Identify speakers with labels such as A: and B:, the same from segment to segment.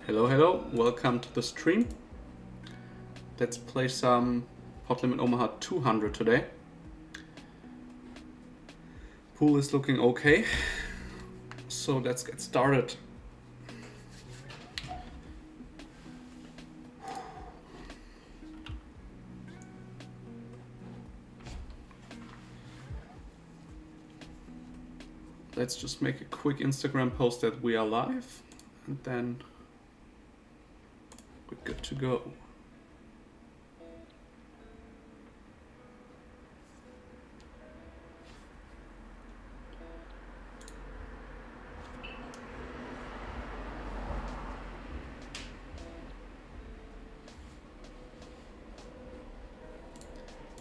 A: Hello, hello, welcome to the stream. Let's play some Pot Limit Omaha 200 today. Pool is looking okay, so let's get started. Let's just make a quick Instagram post that we are live, and then we're good to go.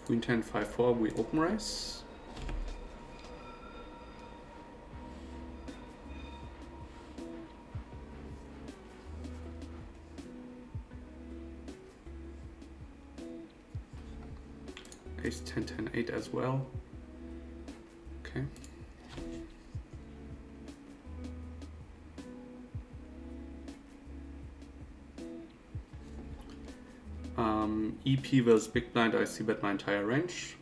A: Queen 10, 5-4, we open raise. Ace 10, 10, 8 as well. Okay. EP versus big blind, I see bet my entire range.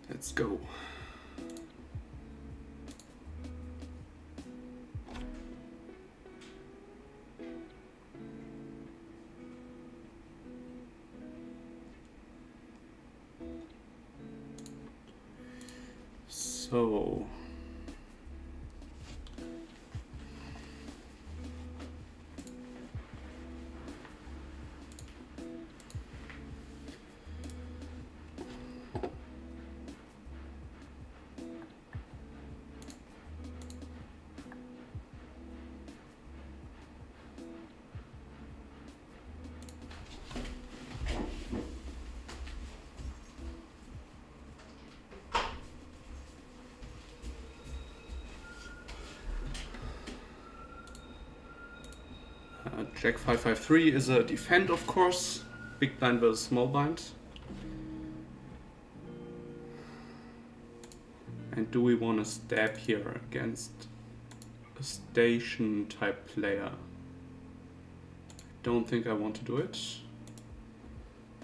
A: Let's go. So Jack 5-5-3 is a defend, of course. Big blind versus small blind. And do we want to stab here against a station type player? Don't think I want to do it.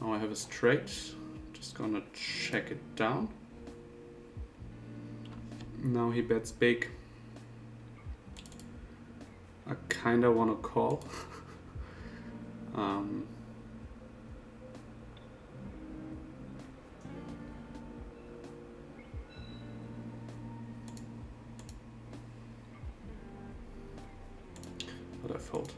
A: Now I have a straight. Just gonna check it down. Now he bets big. I kinda wanna call. But I fold.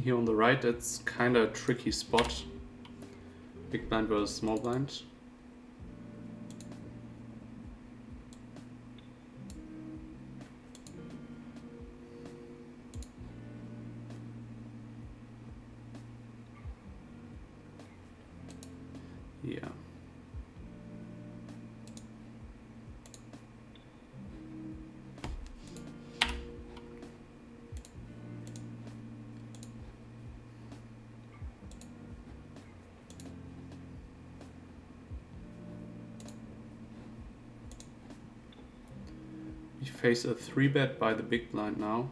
A: Here on the right, it's kind of a tricky spot. Big blind versus small blind. Yeah. We face a 3-bet by the big blind now.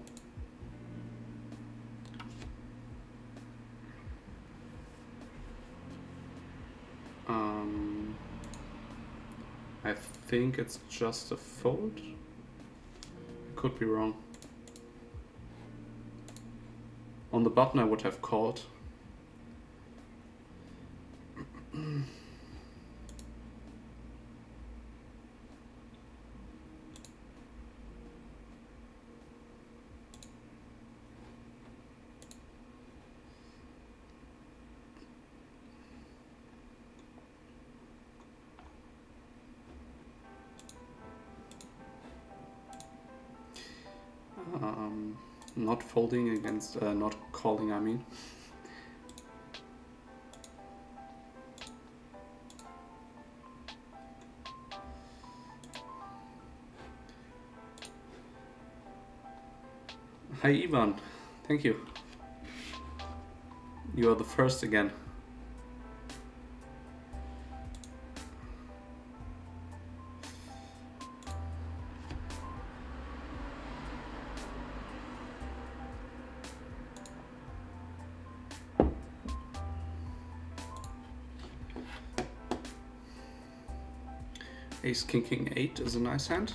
A: I think it's just a fold. Could be wrong. On the button I would have called. Not folding against, not calling, I mean. Hi Ivan, thank you. You are the first again. Ace King 8 is a nice hand.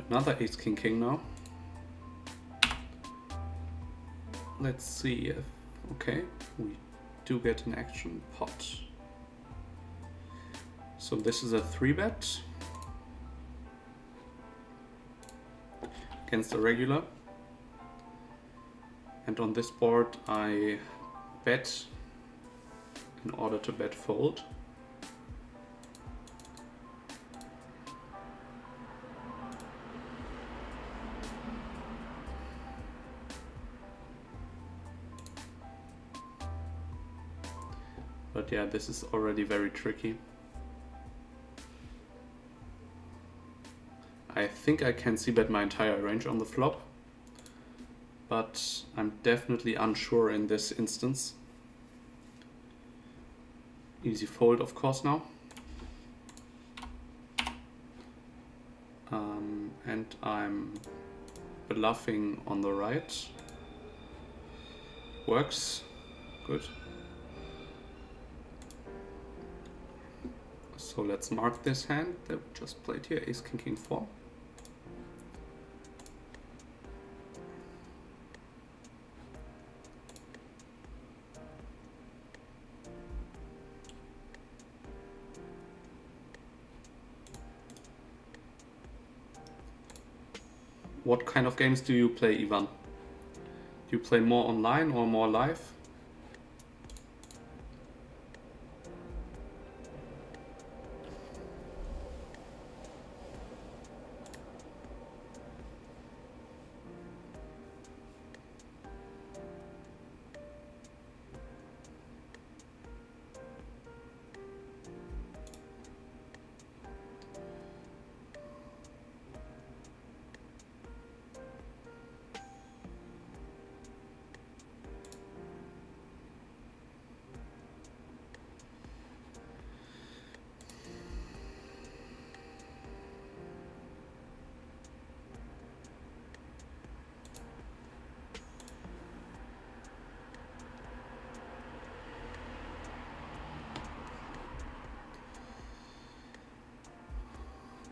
A: Another Ace King now. Let's see if, okay, we do get an action pot. So this is a 3-bet. Against a regular, and on this board I bet in order to bet fold. But yeah, this is already very tricky. I think I can c-bet my entire range on the flop, but I'm definitely unsure in this instance. Easy fold, of course, now. And I'm bluffing on the right. Works. Good. So let's mark this hand that we just played here, Ace King 4. What kind of games do you play, Ivan? Do you play more online or more live?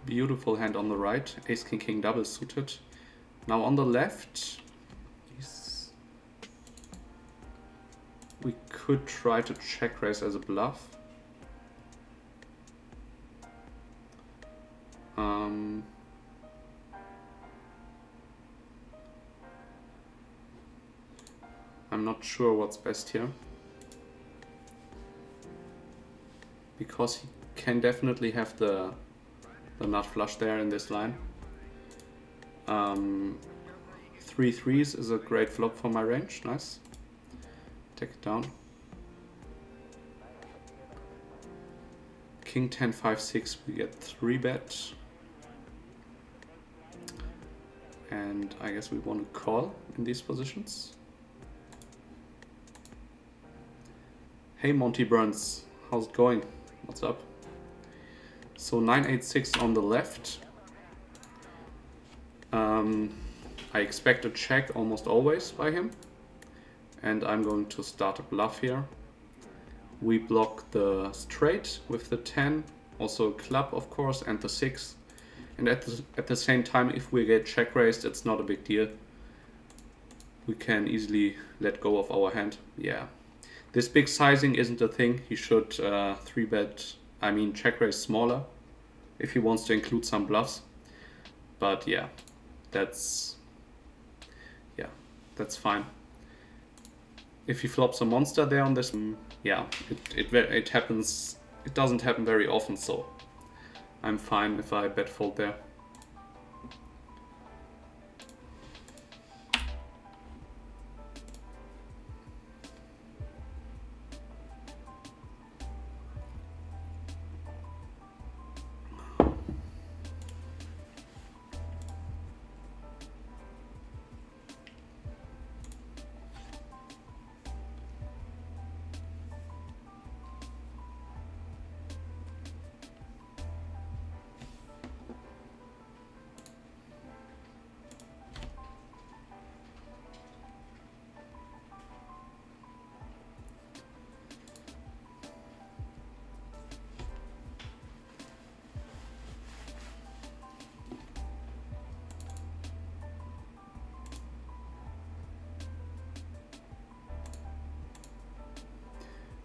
A: Beautiful hand on the right, Ace King double suited. Now on the left, we could try to check raise as a bluff. I'm not sure what's best here, because he can definitely have the nut flush there in this line. 3 threes is a great flop for my range. Nice. Take it down. King 10 5 6, we get 3 bet. And I guess we want to call in these positions. Hey Monty Burns, how's it going? What's up? So 986 on the left. I expect a check almost always by him. And I'm going to start a bluff here. We block the straight with the 10, also a club of course, and the 6. And at the same time, if we get check raised, it's not a big deal. We can easily let go of our hand. Yeah, this big sizing isn't a thing. He should check raise smaller if he wants to include some bluffs. But yeah, that's fine. If he flops a monster there on this, yeah, it happens. It doesn't happen very often, so I'm fine if I bet fold there.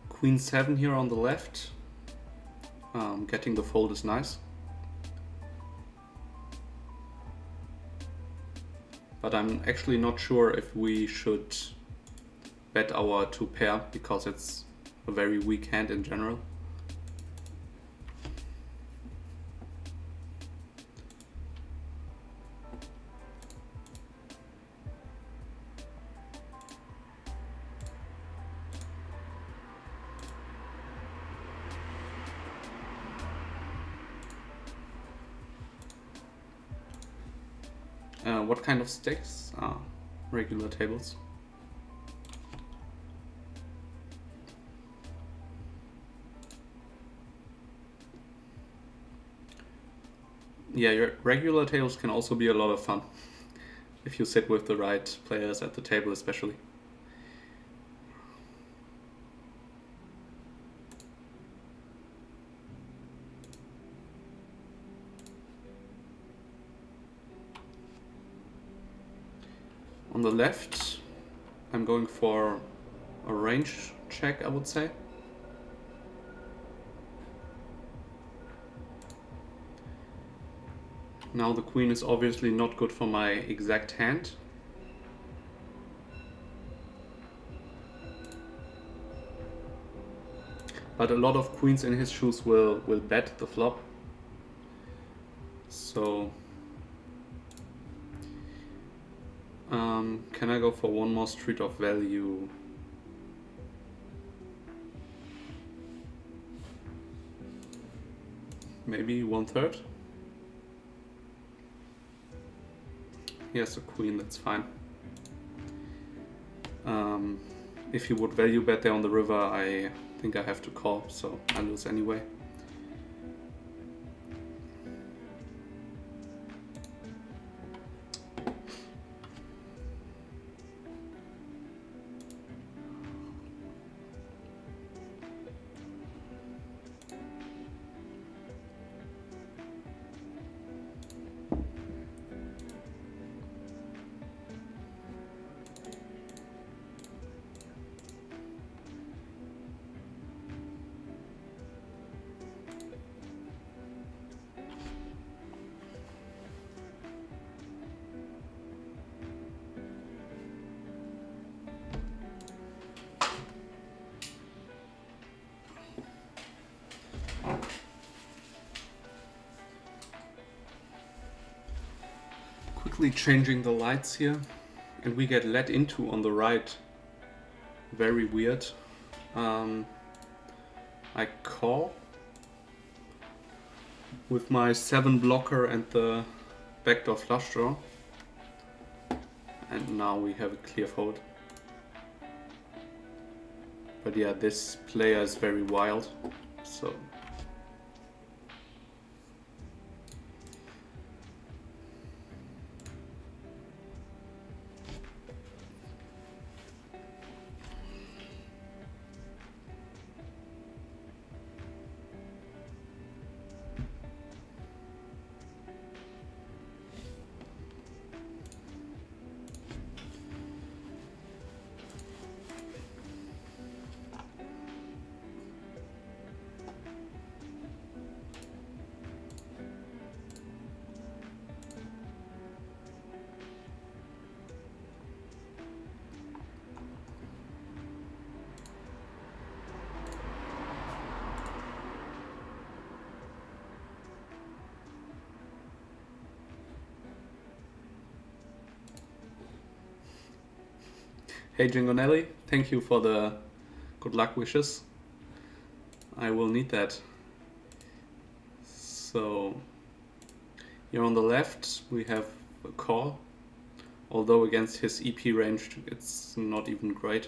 A: Queen 7 here on the left. Getting the fold is nice. But I'm actually not sure if we should bet our 2 pair because it's a very weak hand in general. What kind of stakes? Regular tables. Yeah, your regular tables can also be a lot of fun if you sit with the right players at the table especially. On the left, I'm going for a range check, I would say. Now the queen is obviously not good for my exact hand. But a lot of queens in his shoes will bet the flop. So can I go for one more street of value? Maybe 1/3? He has a queen, that's fine. If he would value bet there on the river, I think I have to call, so I lose anyway. Quickly changing the lights here, and we get let into on the right. Very weird. I call with my 7 blocker and the backdoor flush draw. And now we have a clear fold. But yeah, this player is very wild, so... Hey Gingonelli, thank you for the good luck wishes. I will need that. So here on the left we have a call, although against his EP range it's not even great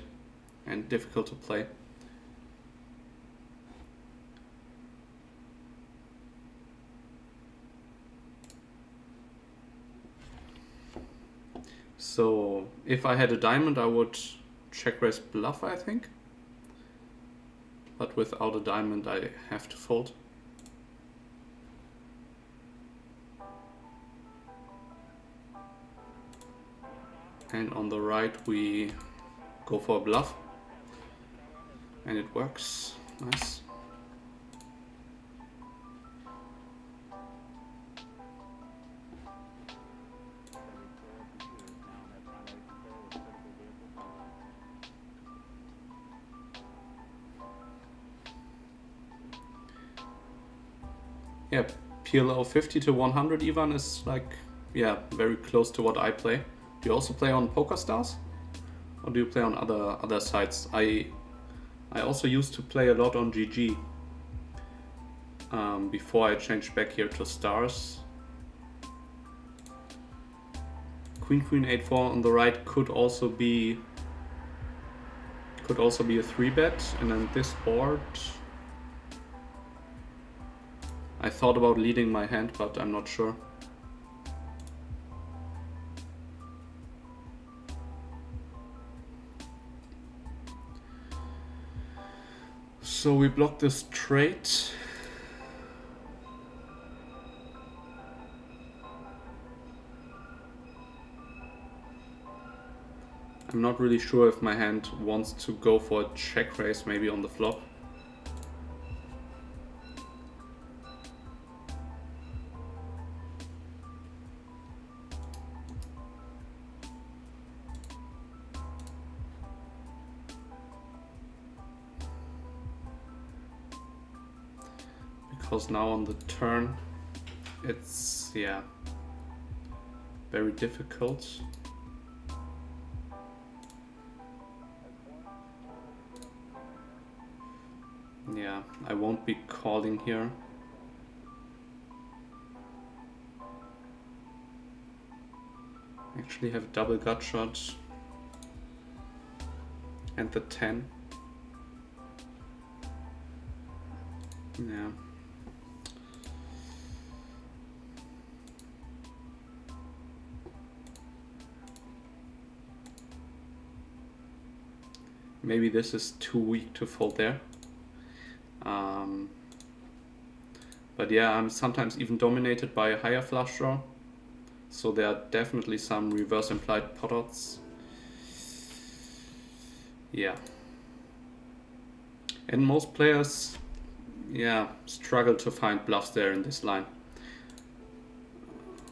A: and difficult to play. So if I had a diamond I would check raise bluff, I think. But without a diamond I have to fold. And on the right we go for a bluff. And it works. Nice. Yeah, PLO 50 to 100 Ivan is like, yeah, very close to what I play. Do you also play on PokerStars? Or do you play on other sites? I also used to play a lot on GG before I changed back here to Stars. Queen 8-4 on the right could also be a 3-bet, and then this board I thought about leading my hand, but I'm not sure. So we block this trade. I'm not really sure if my hand wants to go for a check raise maybe on the flop. Because now on the turn it's, yeah, very difficult. Yeah, I won't be calling here. Actually have double gut shot and the 10. Yeah. Maybe this is too weak to fold there. But yeah, I'm sometimes even dominated by a higher flush draw. So there are definitely some reverse implied pot odds. Yeah. And most players, yeah, struggle to find bluffs there in this line.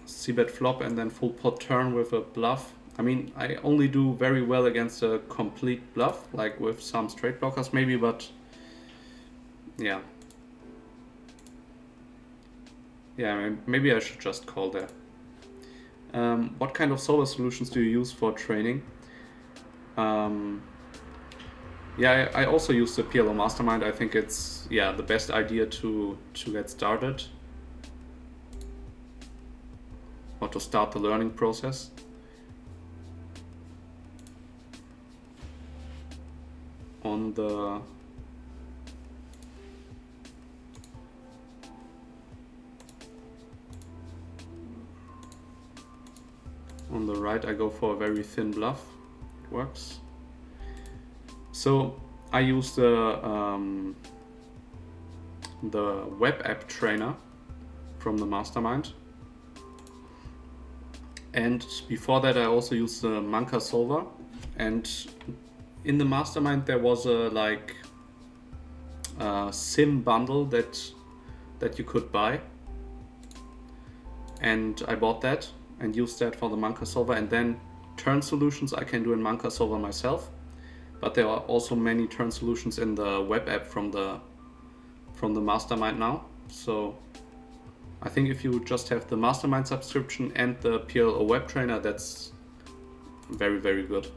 A: C-bet flop and then full pot turn with a bluff. I mean, I only do very well against a complete bluff, like with some straight blockers maybe, but yeah. Yeah, maybe I should just call there. What kind of solver solutions do you use for training? Yeah, I also use the PLO Mastermind. I think it's, yeah, the best idea to get started or to start the learning process. on the right, I go for a very thin bluff. It works. So I use the web app trainer from the mastermind. And before that I also used the Manca solver. And in the mastermind there was a sim bundle that you could buy. And I bought that and used that for the Manca solver, and then turn solutions I can do in Manca solver myself. But there are also many turn solutions in the web app from the mastermind now. So I think if you just have the mastermind subscription and the PLO web trainer, that's very, very good.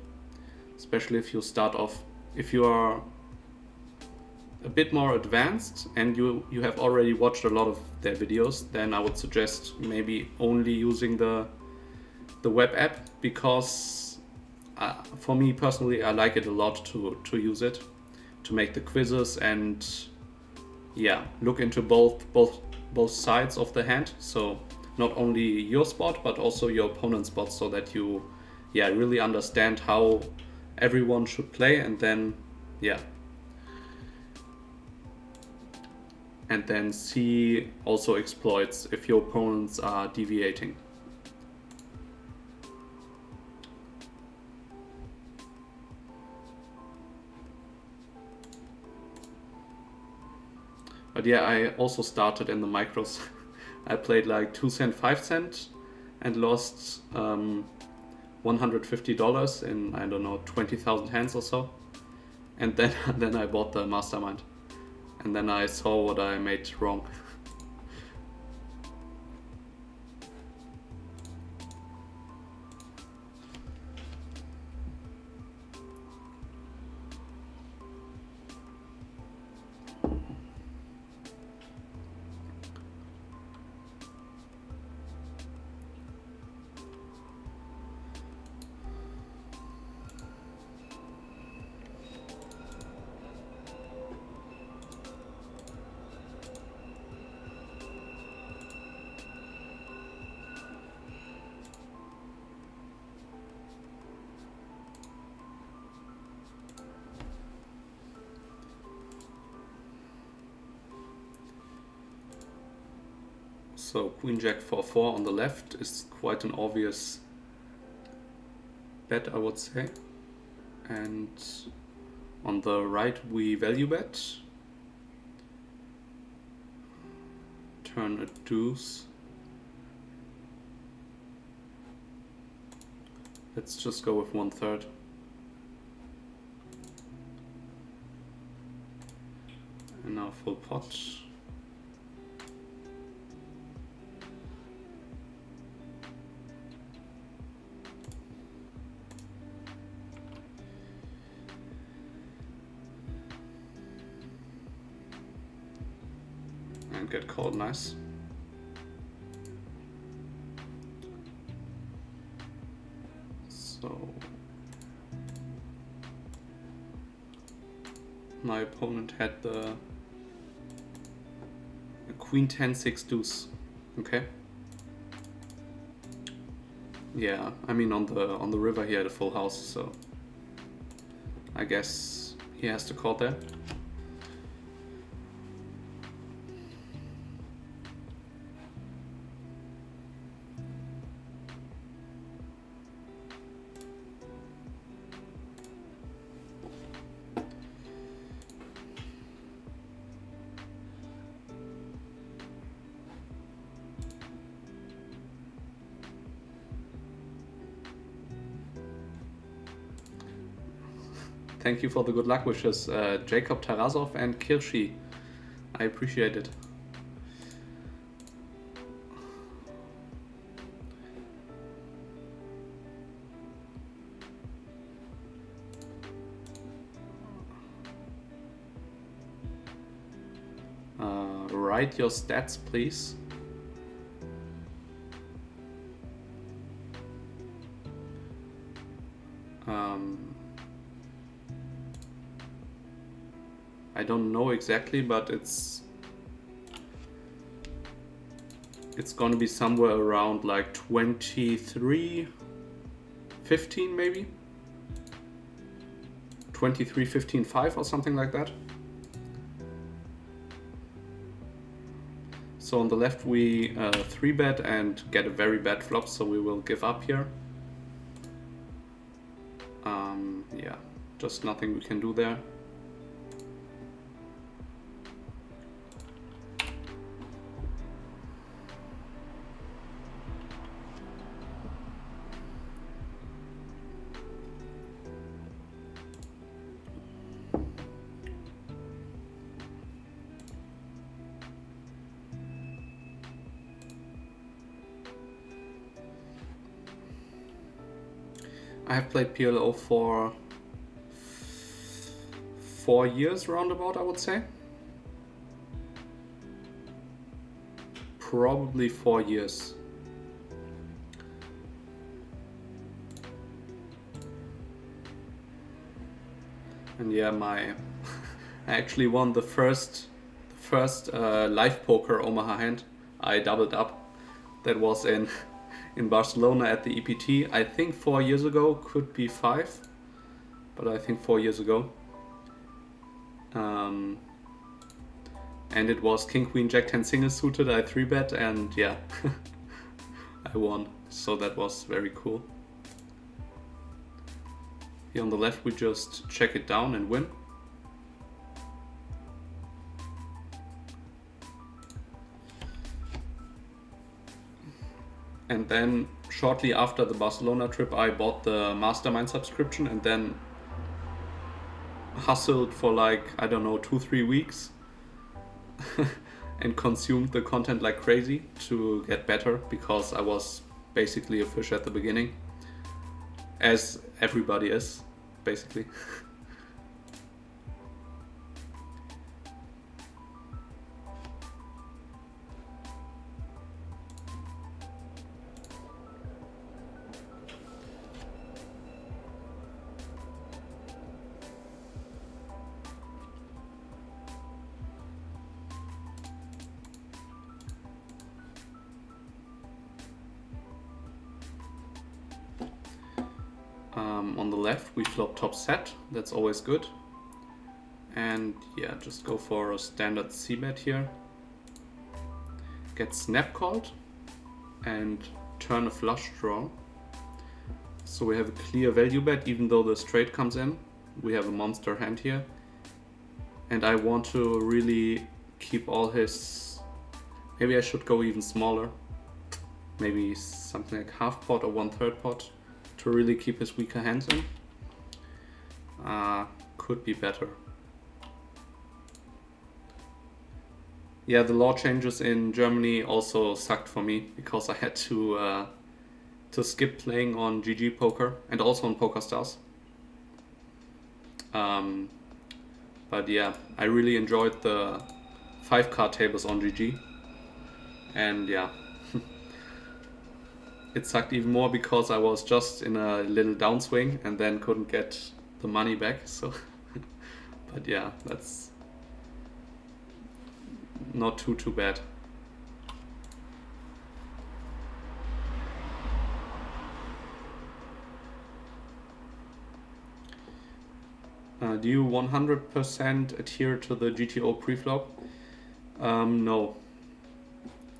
A: Especially if you start off, if you are a bit more advanced and you have already watched a lot of their videos, then I would suggest maybe only using the web app, because for me personally, I like it a lot to use it, to make the quizzes and yeah, look into both sides of the hand. So not only your spot, but also your opponent's spot, so that you really understand how everyone should play, and then and then see also exploits if your opponents are deviating. But yeah, I also started in the micros. I played like 2 cent, 5 cent and lost $150 in, I don't know, 20,000 hands or so. And then then I bought the mastermind. And then I saw what I made wrong. So Queen Jack 4-4 on the left is quite an obvious bet, I would say. And on the right we value bet. Turn a deuce. Let's just go with 1/3. And now full pot. And get called, nice. So my opponent had the Queen 10-6 deuce. Okay. Yeah, I mean on the river he had a full house, so I guess he has to call there. Thank you for the good luck wishes, Jacob Tarasov and Kirshi. I appreciate it. Write your stats, please. I don't know exactly, but it's gonna be somewhere around like 23-15 maybe. 23-15-5 or something like that. So on the left we 3-bet and get a very bad flop, so we will give up here. Yeah, just nothing we can do there. I have played PLO for 4 years roundabout, I would say. Probably 4 years. And yeah, I actually won the first live poker Omaha hand. I doubled up. That was in Barcelona at the EPT. I think 4 years ago, could be 5, but I think 4 years ago. And it was King Queen Jack 10 single suited. I 3-bet and yeah, I won. So that was very cool. Here on the left we just check it down and win. And then shortly after the Barcelona trip I bought the Mastermind subscription and then hustled for like, I don't know, 2-3 weeks and consumed the content like crazy to get better, because I was basically a fish at the beginning, as everybody is basically. On the left we flop top set, that's always good. And yeah, just go for a standard c-bet here. Get snap called and turn a flush draw. So we have a clear value bet, even though the straight comes in. We have a monster hand here. And I want to really keep all his... Maybe I should go even smaller. Maybe something like half pot or 1/3 pot to really keep his weaker hands in. Could be better. Yeah, the law changes in Germany also sucked for me, because I had to skip playing on GG Poker and also on PokerStars. But yeah, I really enjoyed the 5-card tables on GG. And yeah, it sucked even more because I was just in a little downswing and then couldn't get the money back. So, but yeah, that's not too bad. Do you 100% adhere to the GTO preflop? No.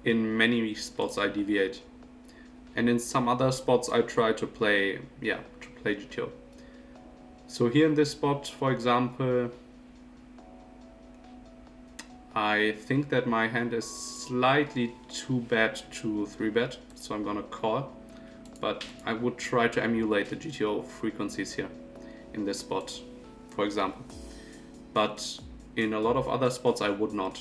A: In many spots I deviate. And in some other spots I try to play, GTO. So here in this spot, for example, I think that my hand is slightly too bad to 3-bet, so I'm gonna call. But I would try to emulate the GTO frequencies here in this spot, for example. But in a lot of other spots I would not.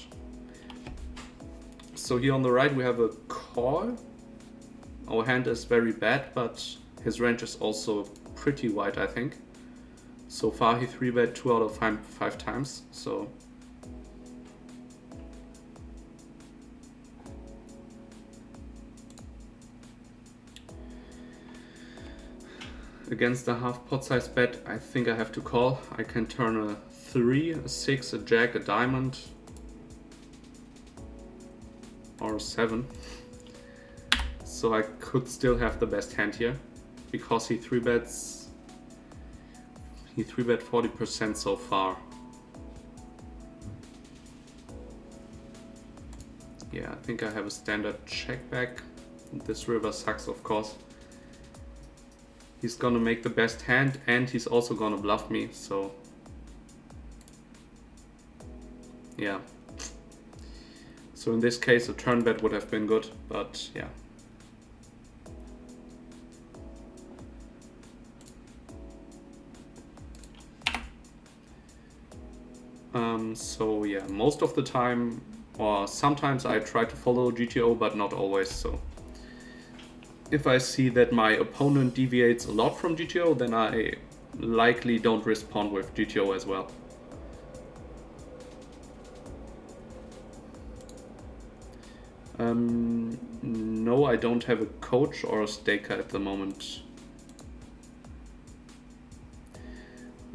A: So here on the right we have a call. Our hand is very bad, but his range is also pretty wide, I think. So far he 3-bet 2 out of 5 times, so... Against a half pot size bet, I think I have to call. I can turn a 3, a 6, a jack, a diamond, or a 7. So I could still have the best hand here, because he 3-bets. He 3-bet 40% so far. Yeah, I think I have a standard check back. This river sucks, of course. He's gonna make the best hand and he's also gonna bluff me, so yeah. So in this case a turn bet would have been good, but yeah. So yeah, most of the time, or sometimes I try to follow GTO, but not always. So if I see that my opponent deviates a lot from GTO, then I likely don't respond with GTO as well. No, I don't have a coach or a staker at the moment.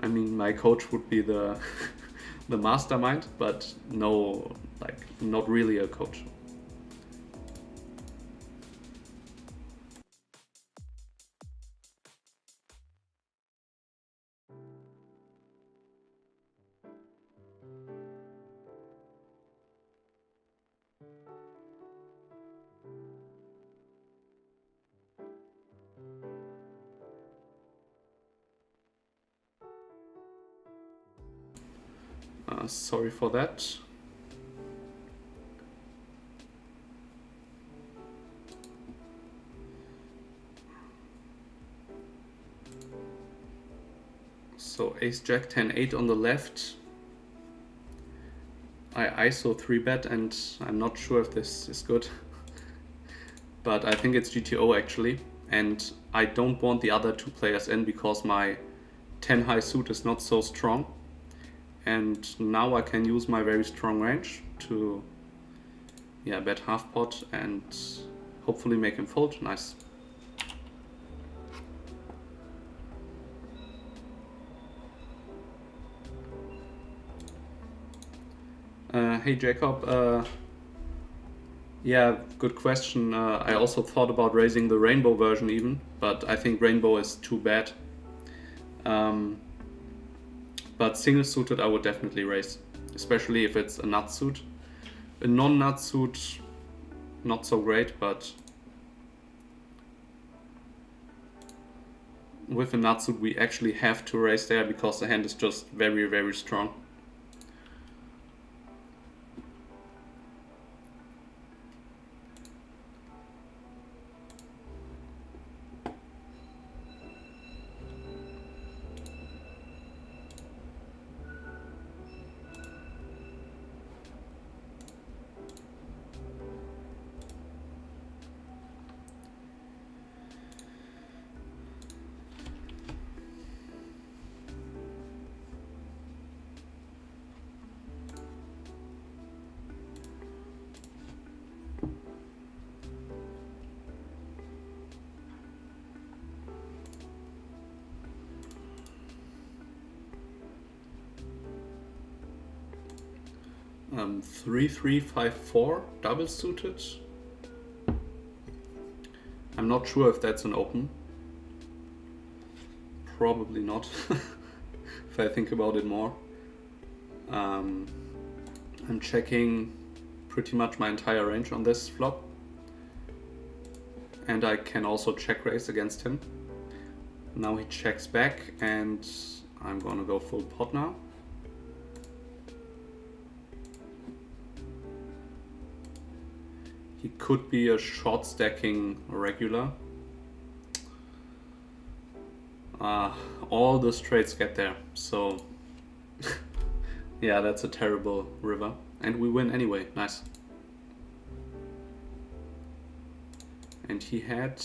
A: I mean, my coach would be the the mastermind, but no, like, not really a coach. Sorry for that. So ace jack 10-8 on the left. I ISO 3-bet and I'm not sure if this is good. But I think it's GTO actually. And I don't want the other two players in because my 10 high suit is not so strong. And now I can use my very strong range to, yeah, bet half pot and hopefully make him fold. Nice. Hey Jacob, yeah, good question. I also thought about raising the rainbow version even, but I think rainbow is too bad. But single suited I would definitely raise, especially if it's a nut suit. A non-nut suit, not so great, but with a nut suit we actually have to raise there because the hand is just very, very strong. Um, 3-3-5-4 double suited. I'm not sure if that's an open. Probably not, if I think about it more. I'm checking pretty much my entire range on this flop. And I can also check raise against him. Now he checks back and I'm gonna go full pot now. He could be a short stacking regular. All the straights get there, so yeah, that's a terrible river. And we win anyway, nice. And he had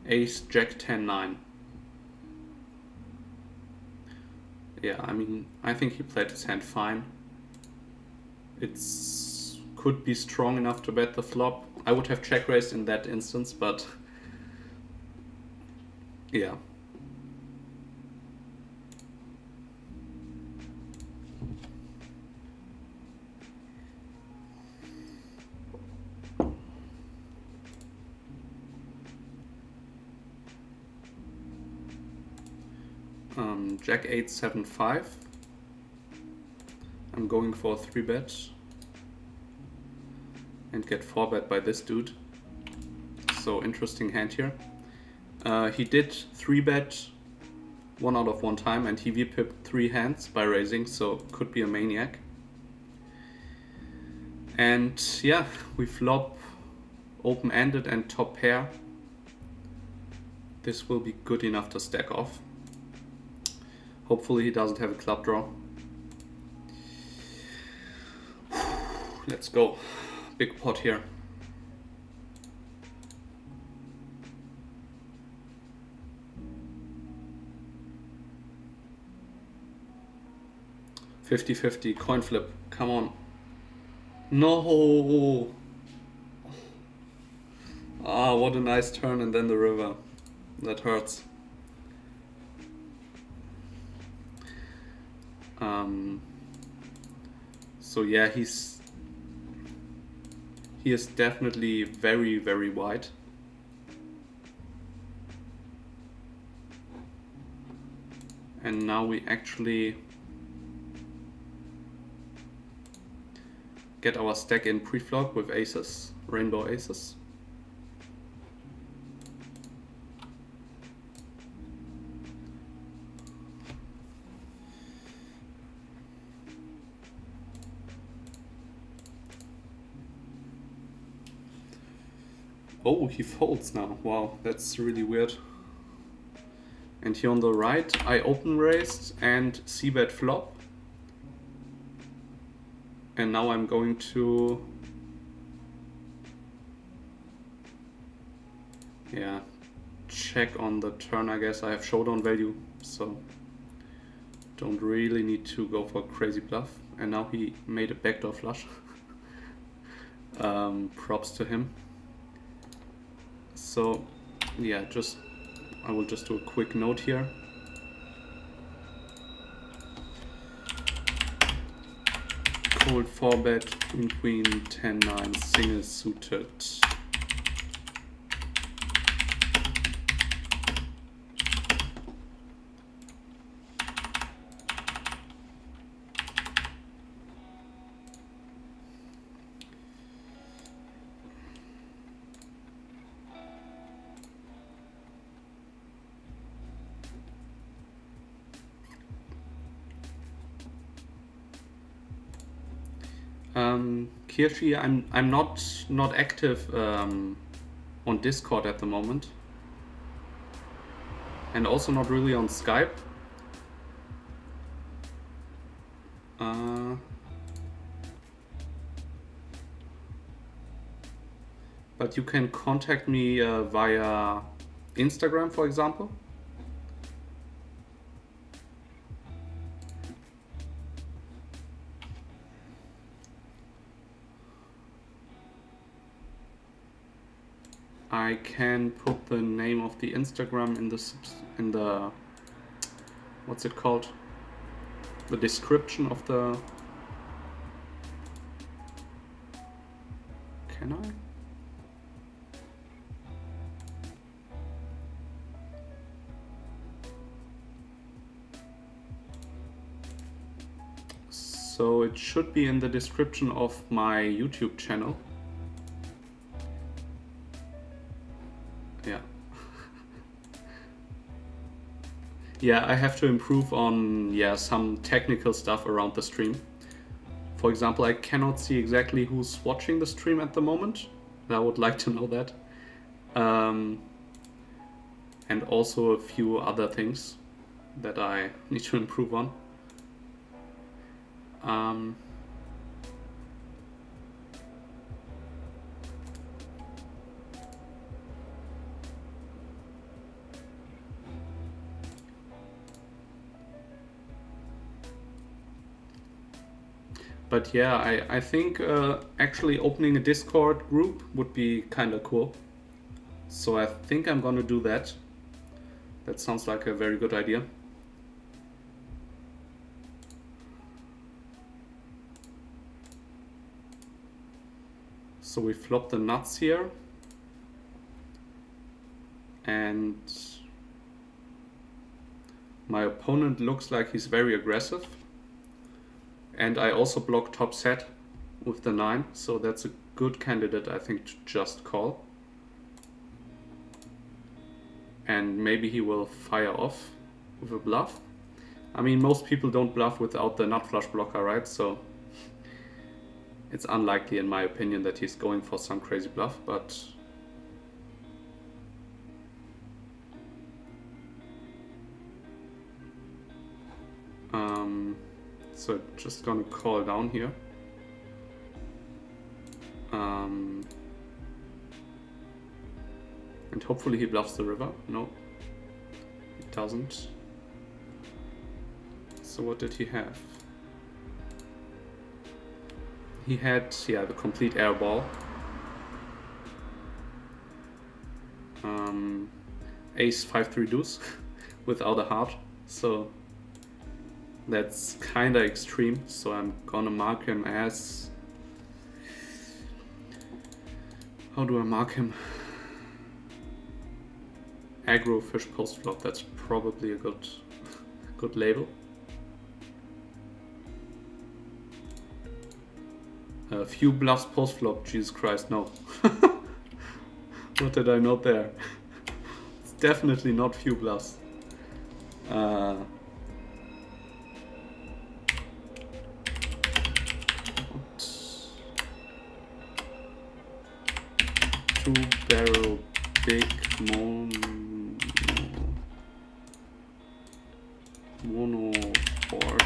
A: ace jack 10-9. Yeah, I mean, I think he played his hand fine. It's could be strong enough to bet the flop. I would have check raised in that instance, but yeah. Jack 8 7 5. I'm going for a 3-bet and get 4-bet by this dude. So interesting hand here. He did 3-bet 1 out of 1 time and he V-pipped 3 hands by raising, so could be a maniac. And yeah, we flop open-ended and top pair. This will be good enough to stack off. Hopefully he doesn't have a club draw. Let's go. Big pot here. $50-50 coin flip. Come on. No. Ah, what a nice turn and then the river. That hurts. So yeah, he is definitely very, very wide. And now we actually get our stack in pre-flop with aces, rainbow aces. Oh, he folds now. Wow, that's really weird. And here on the right, I open raised and c-bet flop. And now I'm going to, yeah, check on the turn. I guess I have showdown value, so don't really need to go for a crazy bluff. And now he made a backdoor flush. Props to him. So yeah, I will just do a quick note here. Cold 4-bet, queen, 10-9, single suited. Kirshi, I'm not active on Discord at the moment, and also not really on Skype. But you can contact me via Instagram, for example. I can put the name of the Instagram in the what's it called? The description of the. Can I? So it should be in the description of my YouTube channel. Yeah. Yeah, I have to improve on some technical stuff around the stream. For example, I cannot see exactly who's watching the stream at the moment. I would like to know that. And also a few other things that I need to improve on. But yeah, I think actually opening a Discord group would be kind of cool. So I think I'm gonna do that. That sounds like a very good idea. So we flop the nuts here. And my opponent looks like he's very aggressive. And I also block top set with the 9, so that's a good candidate, I think, to just call. And maybe he will fire off with a bluff. I mean, most people don't bluff without the nut flush blocker, right? So it's unlikely, in my opinion, that he's going for some crazy bluff, but so just gonna call down here. And hopefully he bluffs the river. No, he doesn't. So what did he have? He had, yeah, the complete air ball. Ace 5-3 deuce without a heart. So that's kinda extreme. So I'm gonna mark him as... How do I mark him? Aggro fish post flop. That's probably a good label. A few bluffs post flop. Jesus Christ, no. What did I note there? It's definitely not few bluffs. Two barrel big mono board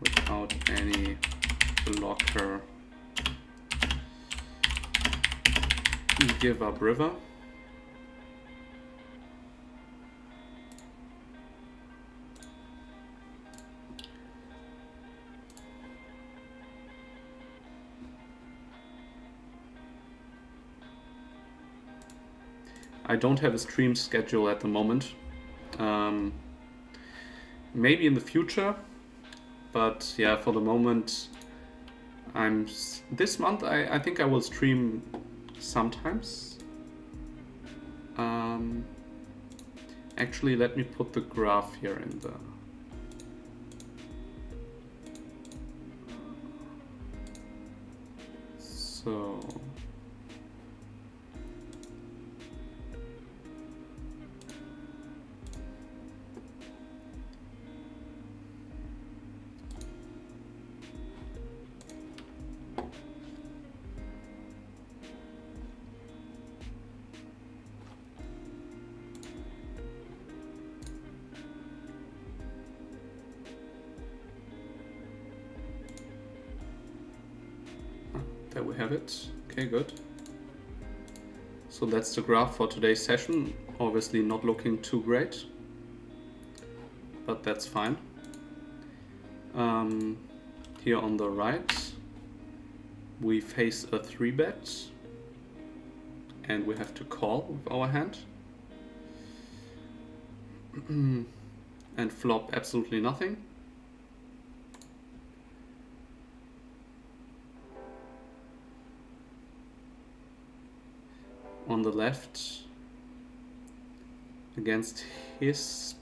A: without any blocker. Give up river. I don't have a stream schedule at the moment. Maybe in the future, but yeah, for the moment, this month I think I will stream sometimes. Actually, let me put the graph here in the... So... There we have it. Okay, good. So that's the graph for today's session. Obviously not looking too great, but that's fine. Here on the right, we face a 3-bet, and we have to call with our hand. And flop absolutely nothing. On the left, against his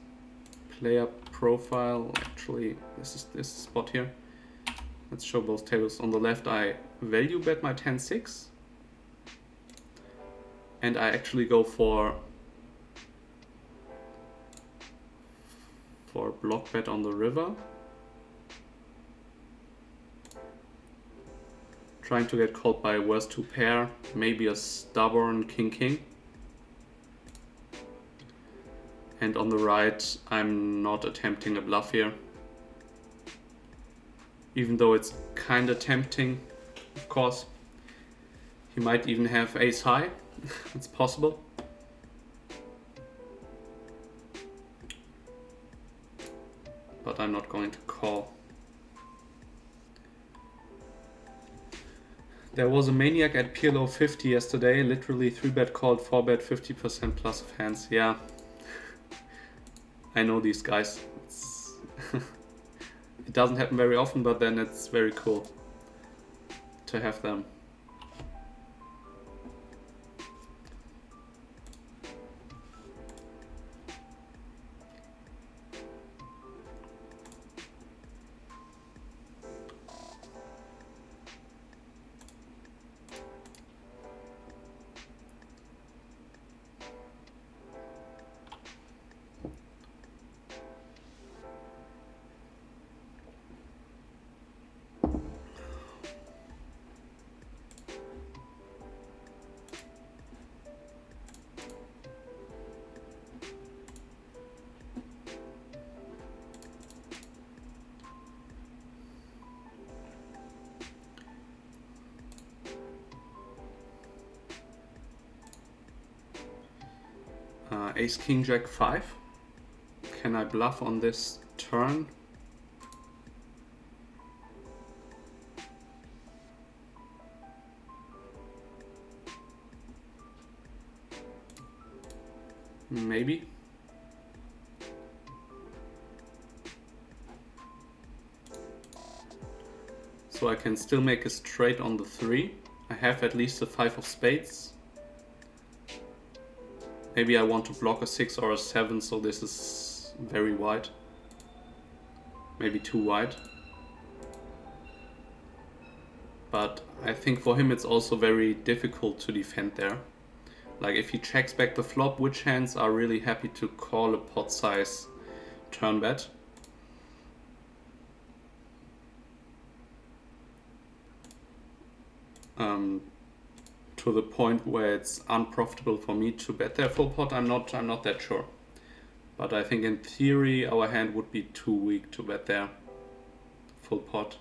A: player profile, actually this is this spot here. Let's show both tables. On the left I value bet my 10-6, and I actually go for block bet on the river, trying to get called by a worst 2 pair, maybe a stubborn king-king. And on the right, I'm not attempting a bluff here. Even though it's kinda tempting, of course. He might even have ace high, it's possible. but I'm not going to call. There was a maniac at PLO 50 yesterday, literally 3-bet called, 4-bet 50% plus of hands. Yeah, I know these guys. It doesn't happen very often, but then it's very cool to have them. Ace King Jack 5. Can I bluff on this turn? Maybe. So I can still make a straight on the 3. I have at least a 5 of spades. Maybe I want to block a 6 or a 7, so this is very wide. Maybe too wide. But I think for him it's also very difficult to defend there. Like if he checks back the flop, which hands are really happy to call a pot size turn bet? To the point where it's unprofitable for me to bet there full pot, I'm not that sure. But I think in theory our hand would be too weak to bet there full pot.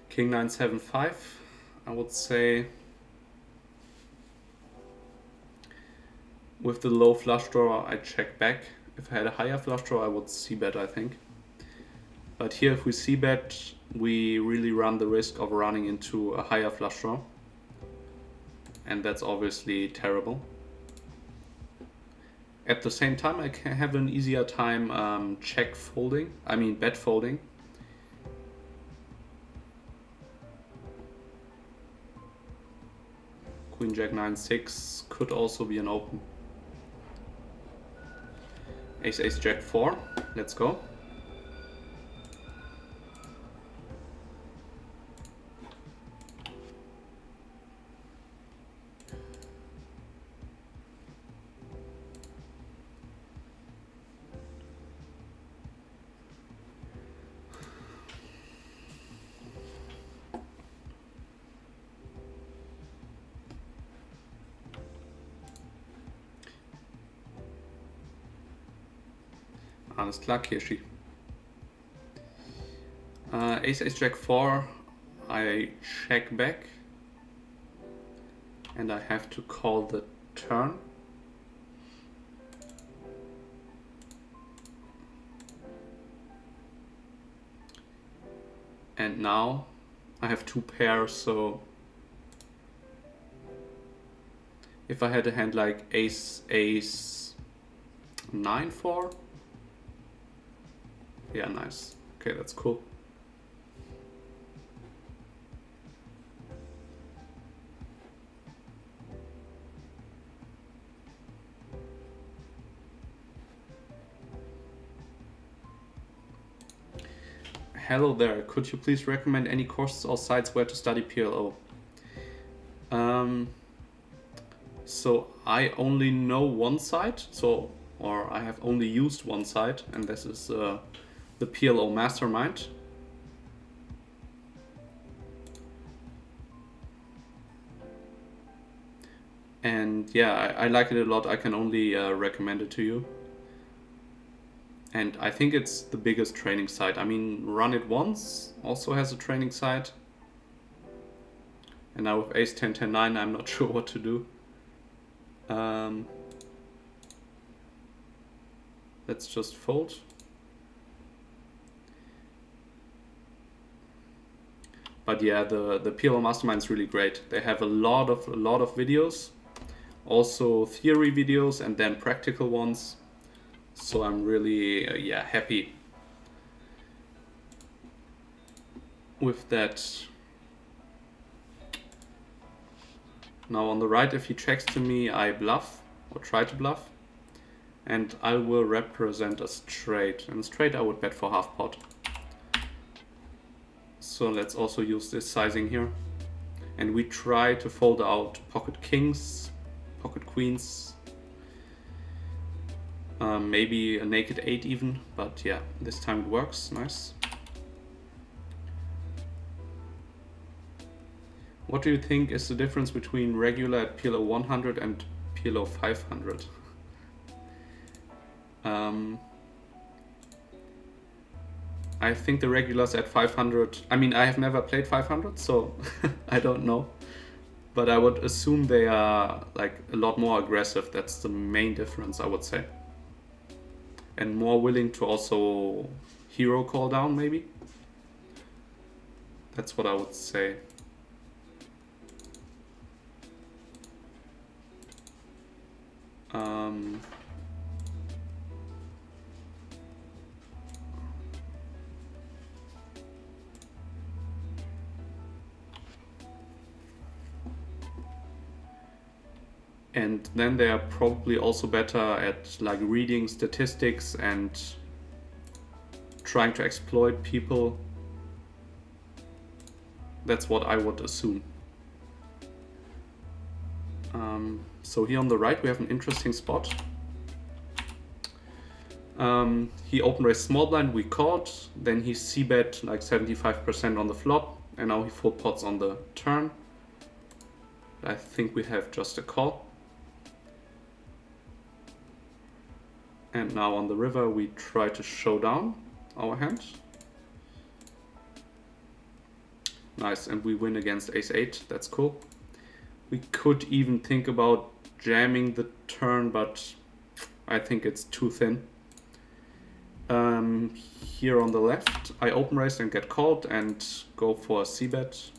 A: King 9 7 5, I would say with the low flush draw I check back. If I had a higher flush draw I would c-bet, I think. But here if we c-bet we really run the risk of running into a higher flush draw. And that's obviously terrible. At the same time I can have an easier time bet folding. Queen Jack 9 6 could also be an open. Ace Ace Jack 4, let's go. Alles klar, Kirschi. Ace Ace Jack 4, I check back and I have to call the turn. And now I have two pairs, so if I had a hand like Ace Ace 9 4, yeah, nice. Okay, that's cool. Hello there, could you please recommend any courses or sites where to study PLO? So I only know one site, or I have only used one site, and this is the PLO Mastermind. And yeah, I like it a lot. I can only recommend it to you. And I think it's the biggest training site. I mean, Run It Once also has a training site. And now with Ace 10 10 9, I'm not sure what to do. Let's just fold. But yeah, the PLO Mastermind is really great. They have a lot of videos, also theory videos and then practical ones. So I'm really yeah, happy with that. Now on the right, if he checks to me, I bluff or try to bluff, and I will represent a straight. And a straight I would bet for half pot. So let's also use this sizing here. And we try to fold out pocket kings, pocket queens, maybe a naked 8 even, but yeah, this time it works, nice. What do you think is the difference between regular at PLO 100 and PLO 500? I think the regulars at 500, I mean, I have never played 500, so I don't know. But I would assume they are like a lot more aggressive. That's the main difference, I would say. And more willing to also hero call down, maybe. That's what I would say. And then they are probably also better at like reading statistics and trying to exploit people. That's what I would assume. So here on the right we have an interesting spot. He open raised small blind, we called, then he c-bet like 75% on the flop, and now he full pots on the turn. I think we have just a call. And now on the river we try to show down our hand. Nice, and we win against ace-8, that's cool. We could even think about jamming the turn, but I think it's too thin. Here on the left, I open raise and get called and go for a c-bet.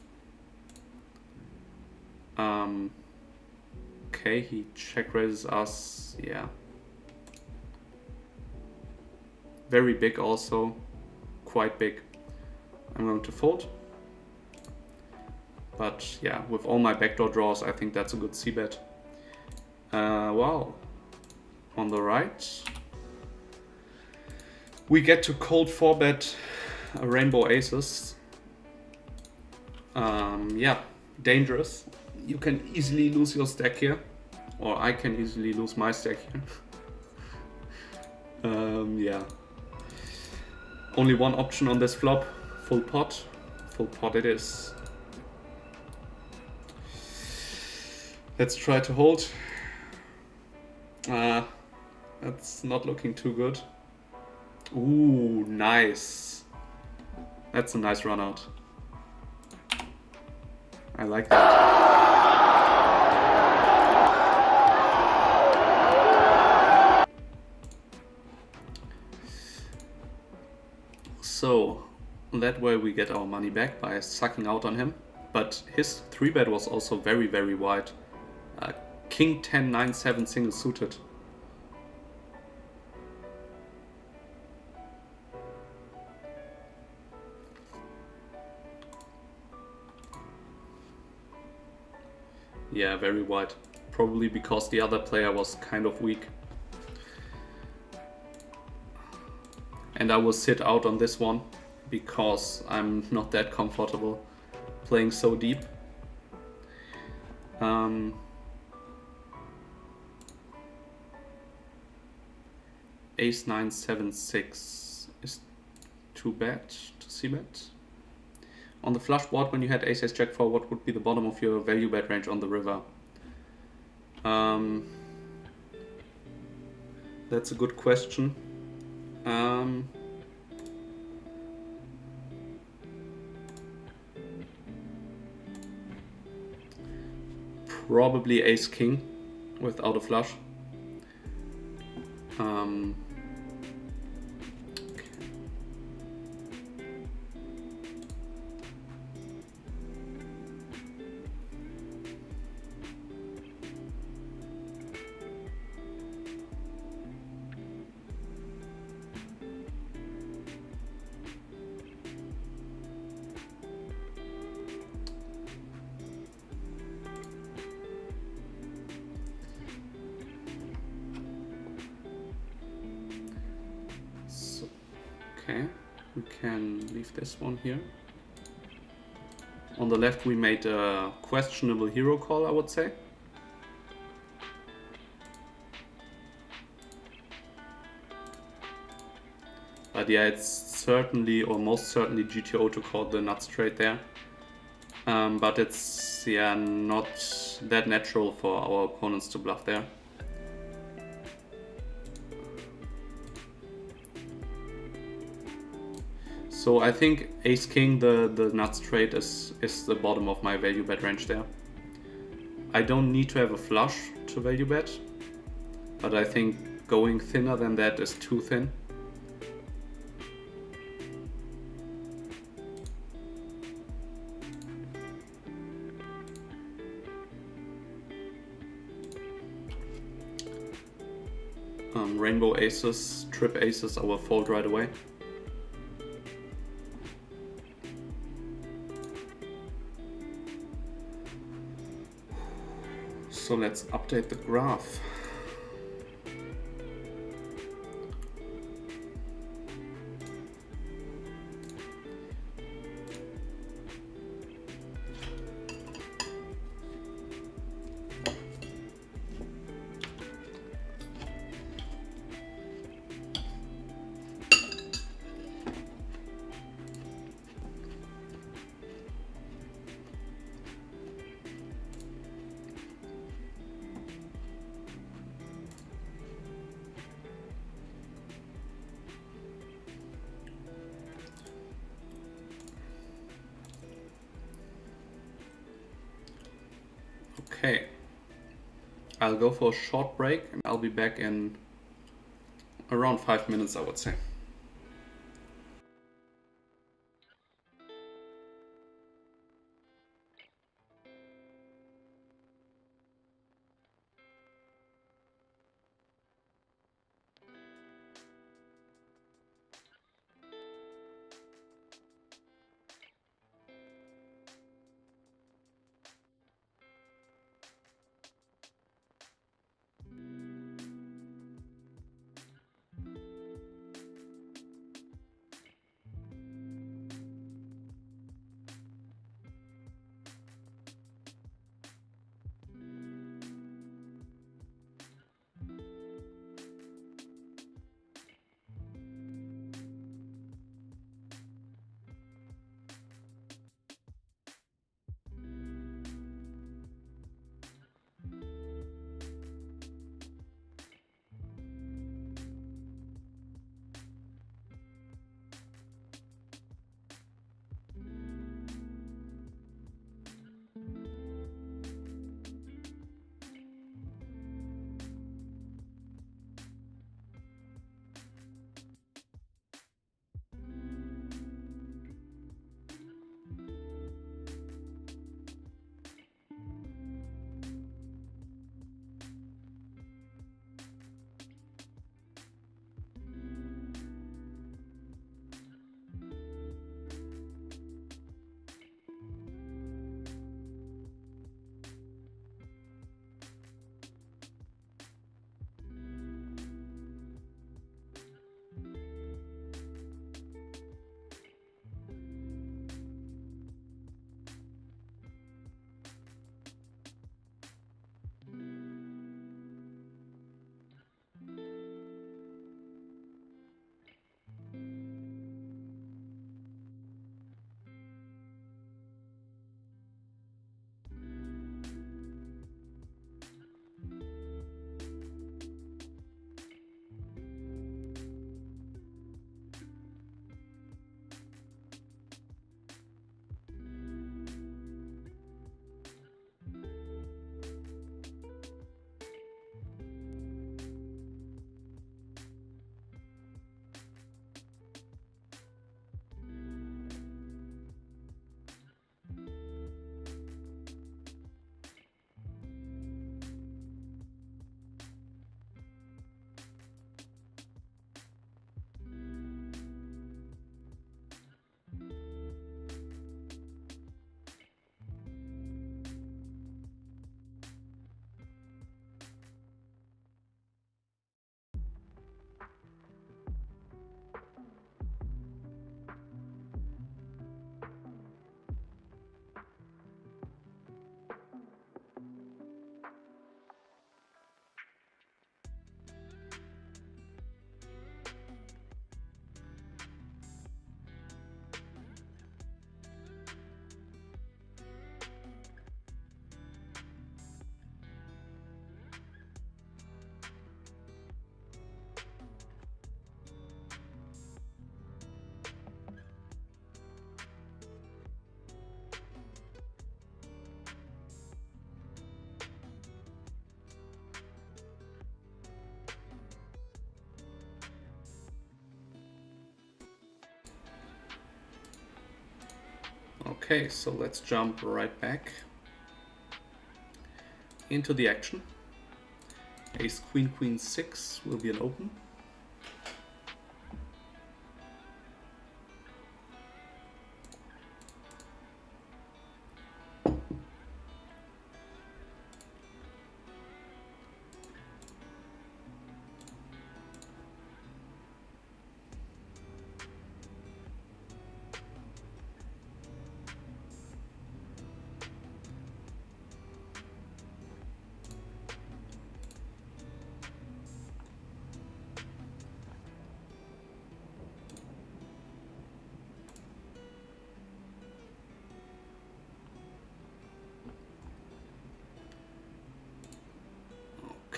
A: Okay, he check raises us, yeah. Very big also, quite big. I'm going to fold. But yeah, with all my backdoor draws, I think that's a good c-bet. Wow. On the right, we get to cold 4-bet rainbow aces. Yeah, dangerous. You can easily lose your stack here, or I can easily lose my stack here. Yeah. Only one option on this flop, full pot. Full pot it is. Let's try to hold. That's not looking too good. Ooh, nice. That's a nice run out. I like that. So that way we get our money back by sucking out on him. But his 3-bet was also very, very wide. King 10, 9, 7 single suited. Yeah, very wide. Probably because the other player was kind of weak. And I will sit out on this one because I'm not that comfortable playing so deep. Ace 9, 7, 6 is too bad to c-bet. On the flush board, when you had ace jack 4, what would be the bottom of your value bet range on the river? That's a good question. Probably ace king without a flush. Okay, we can leave this one here. On the left we made a questionable hero call, I would say. But yeah, it's certainly, or most certainly, GTO to call the nut straight there. But it's, yeah, not that natural for our opponents to bluff there. So I think Ace-King, the nut straight, is the bottom of my value bet range there. I don't need to have a flush to value bet, but I think going thinner than that is too thin. Rainbow aces, trip aces, I will fold right away. So let's update the graph. Okay, I'll go for a short break and I'll be back in around 5 minutes, I would say. Okay, so let's jump right back into the action. Ace Queen Queen 6 will be an open.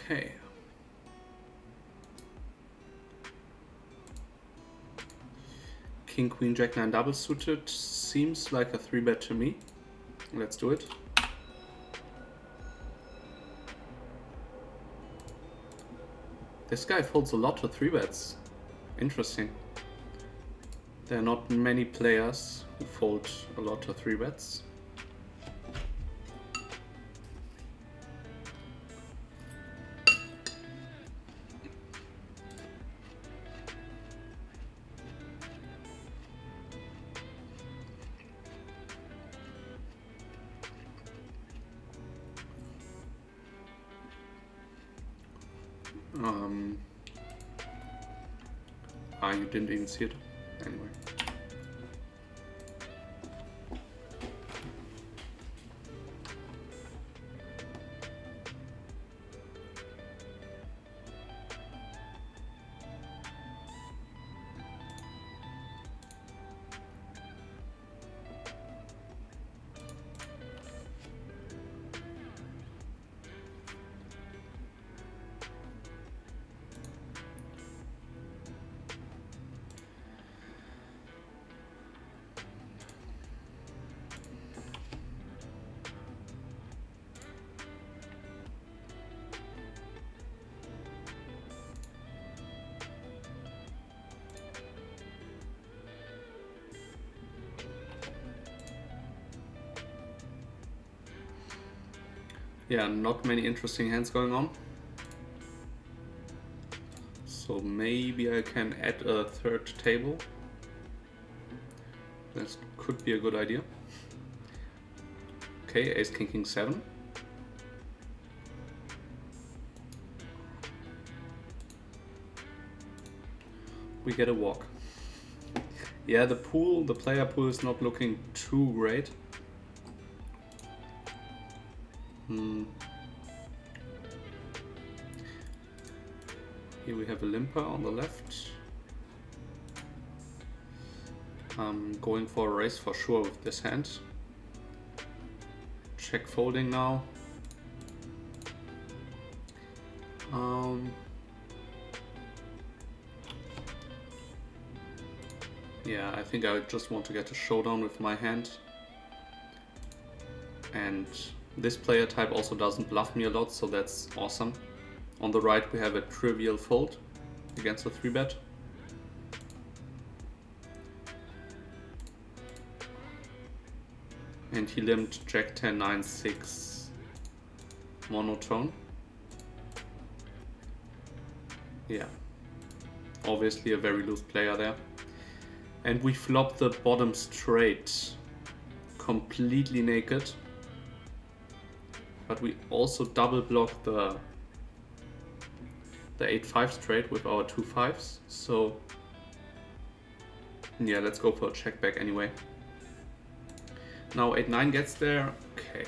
A: Okay. King, Queen, Jack, 9 double suited seems like a 3-bet to me. Let's do it. This guy folds a lot to 3-bets. Interesting. There are not many players who fold a lot to 3-bets. You didn't even see it? Anyway. Yeah, not many interesting hands going on. So maybe I can add a third table. That could be a good idea. Okay, Ace King King 7. We get a walk. Yeah, the player pool is not looking too great. Here we have a limper on the left. I'm going for a raise for sure with this hand. Check folding now. Yeah, I think I just want to get a showdown with my hand. And this player type also doesn't bluff me a lot, so that's awesome. On the right we have a trivial fold against a 3-bet. And he limped Jack 10, 9, 6 monotone. Yeah, obviously a very loose player there. And we flop the bottom straight completely naked. But we also double block the 8-5 straight with our 2 5s. So yeah, let's go for a check back anyway. Now 8-9 gets there. Okay.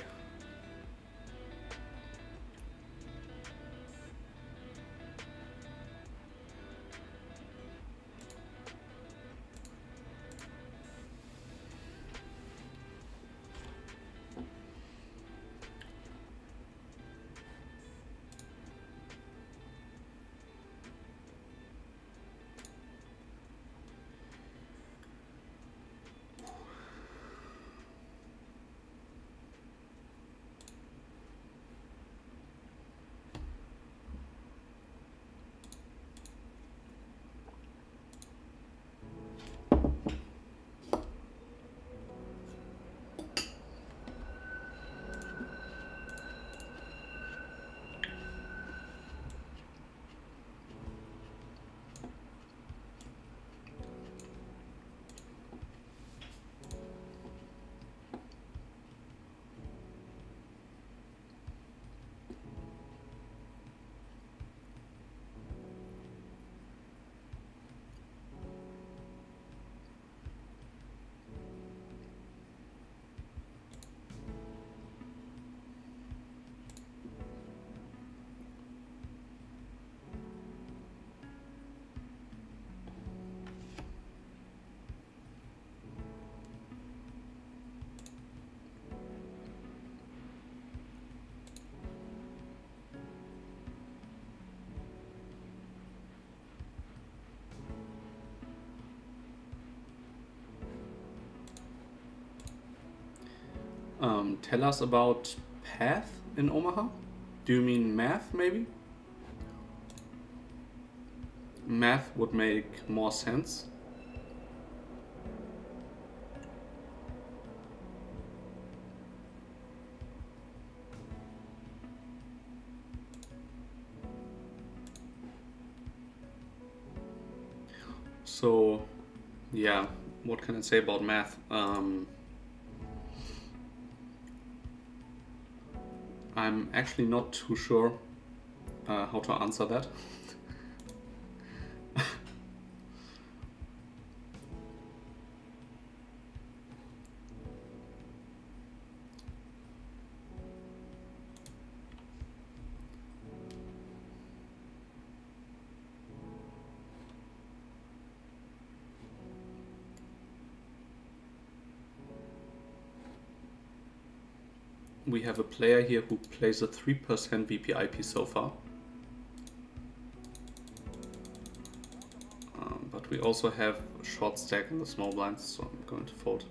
A: Tell us about path in Omaha. Do you mean math, maybe? Math would make more sense. So, yeah, what can I say about math? I'm actually not too sure how to answer that. We have a player here who plays a 3% VPIP so far. But we also have a short stack in the small blinds, so I'm going to fold.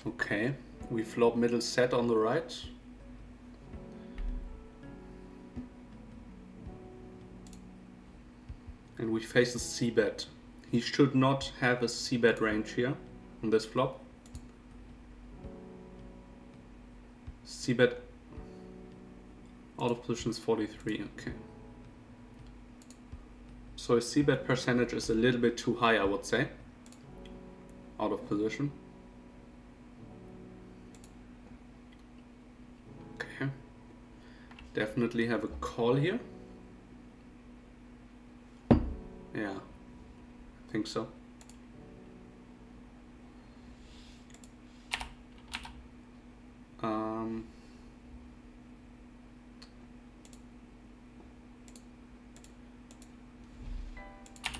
A: Okay, we flop middle set on the right. And we face a c-bet. He should not have a c-bet range here on this flop. C-bet out of position is 43, okay. So his c-bet percentage is a little bit too high, I would say. Out of position. Okay. Definitely have a call here. Yeah, I think so.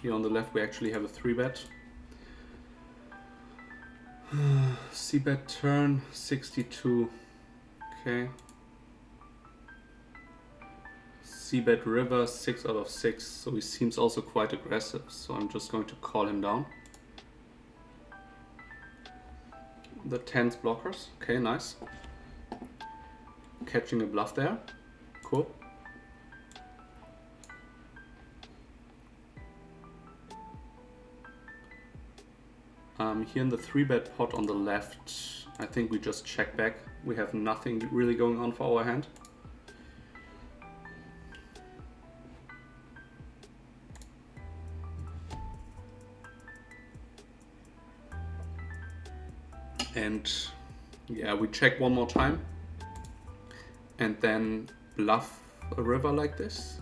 A: Here on the left we actually have a 3-bet. C-bet turn 62. Okay. C-bet river 6 out of 6. So he seems also quite aggressive. So I'm just going to call him down. The 10's blockers. Okay, nice. Catching a bluff there. Cool. Here in the 3-bet pot on the left, I think we just check back. We have nothing really going on for our hand. And yeah, we check one more time and then bluff a river like this.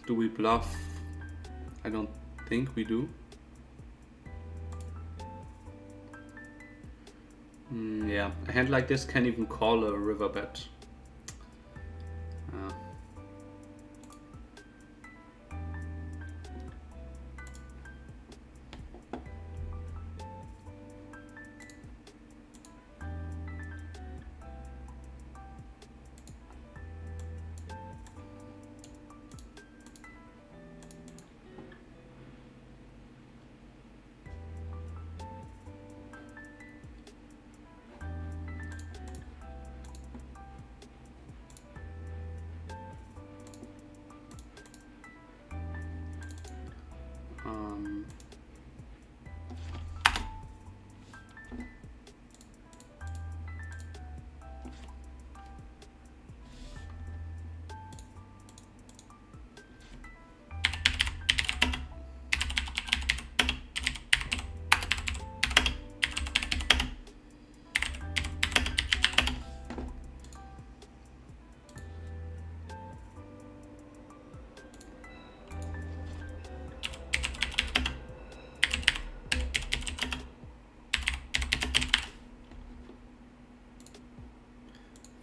A: Do we bluff? I don't think we do. Yeah, a hand like this can even call a river bet.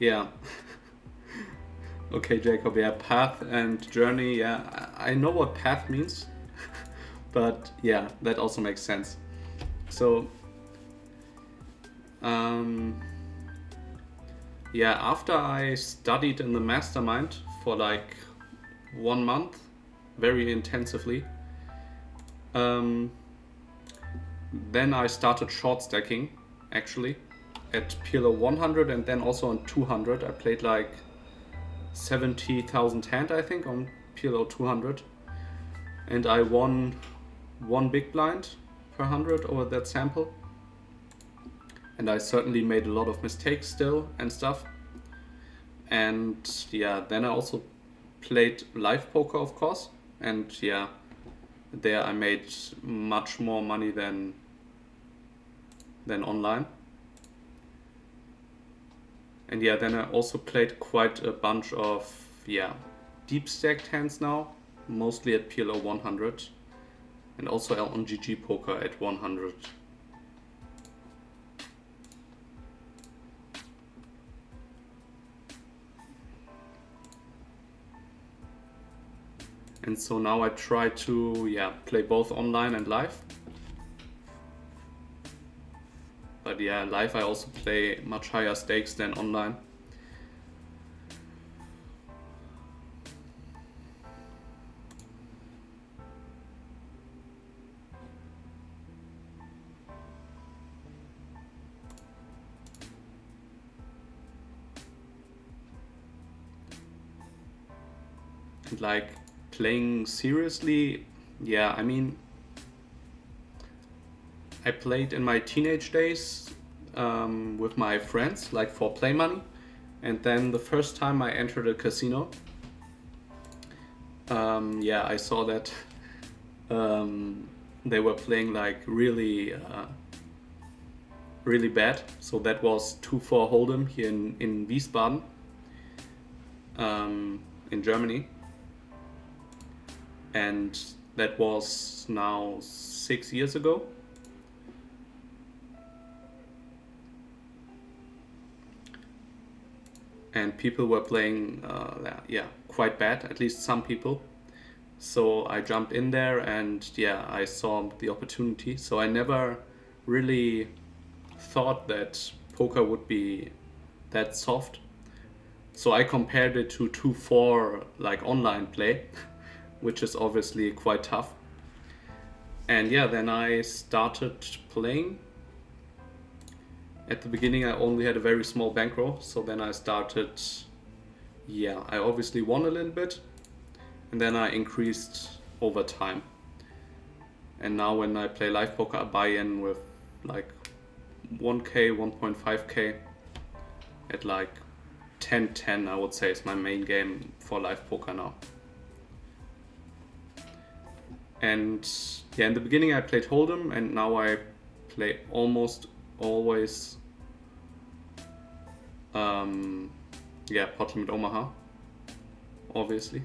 A: Yeah. Okay, Jacob, yeah, path and journey, yeah, I know what path means, but yeah, that also makes sense. So, yeah, after I studied in the mastermind for like 1 month, very intensively, then I started short stacking, actually, at PLO 100 and then also on 200. I played like 70,000 hand, I think, on PLO 200. And I won one big blind per 100 over that sample. And I certainly made a lot of mistakes still and stuff. And yeah, then I also played live poker, of course. And yeah, there I made much more money than online. And yeah, then I also played quite a bunch of deep stacked hands now, mostly at PLO 100 and also on GG poker at 100. And so now I try to play both online and live. But yeah, live I also play much higher stakes than online. And like playing seriously, yeah, I mean, I played in my teenage days with my friends, like for play money. And then the first time I entered a casino, I saw that they were playing like really bad. So that was 2-4 Hold'em here in Wiesbaden, in Germany. And that was now 6 years ago. And people were playing quite bad, at least some people. So I jumped in there and I saw the opportunity. So I never really thought that poker would be that soft. So I compared it to 2-4 like online play, which is obviously quite tough. And then I started playing. At the beginning I only had a very small bankroll, so then I started, I obviously won a little bit, and then I increased over time. And now when I play live poker, I buy in with like 1k, 1.5k at like 10-10, I would say, is my main game for live poker now. And in the beginning I played Hold'em, and now I play almost always pot limit Omaha, obviously.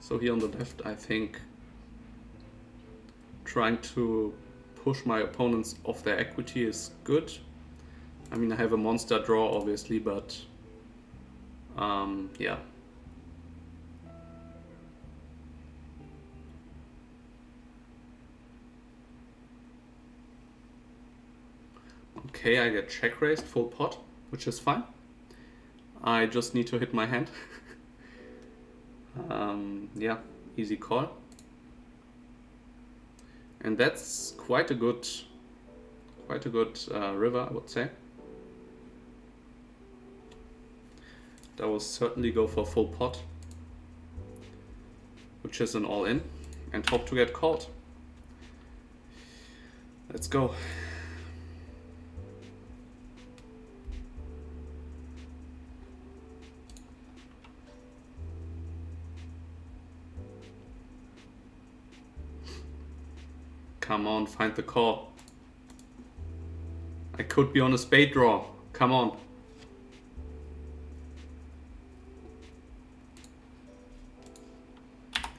A: So here on the left, I think trying to push my opponents off their equity is good. I mean, I have a monster draw, obviously, but Okay, I get check raised full pot, which is fine. I just need to hit my hand. Easy call. And that's quite a good river, I would say. I will certainly go for full pot, which is an all-in, and hope to get called. Let's go. Come on, find the call. I could be on a spade draw. Come on.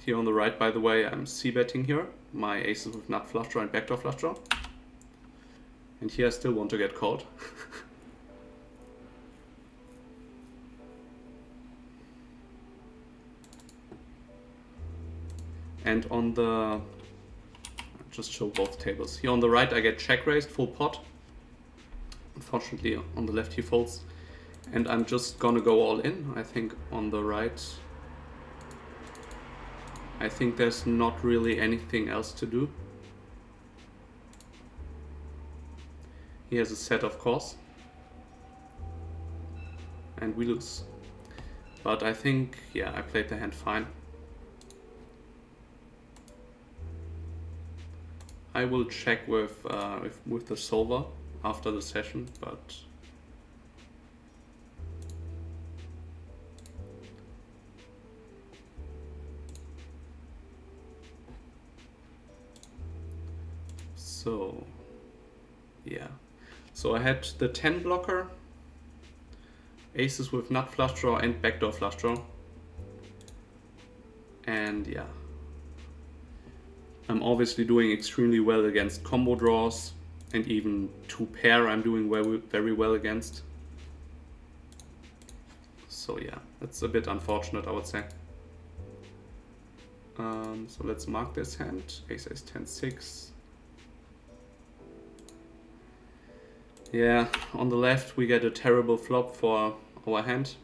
A: Here on the right, by the way, I'm c-betting here. My aces with nut flush draw and backdoor flush draw. And here I still want to get called. And on the... I'll just show both tables. Here on the right I get check raised, full pot. Unfortunately on the left he folds. And I'm just gonna go all in. I think on the right... I think there's not really anything else to do. He has a set, of course. And we lose. But I think, yeah, I played the hand fine. I will check with the solver after the session, but... So, yeah. So I had the 10 blocker, aces with nut flush draw and backdoor flush draw. And yeah. I'm obviously doing extremely well against combo draws, and even 2 pair I'm doing very well against. So yeah, that's a bit unfortunate, I would say. So let's mark this hand, ace, 10, 6. Yeah, on the left we get a terrible flop for our hand.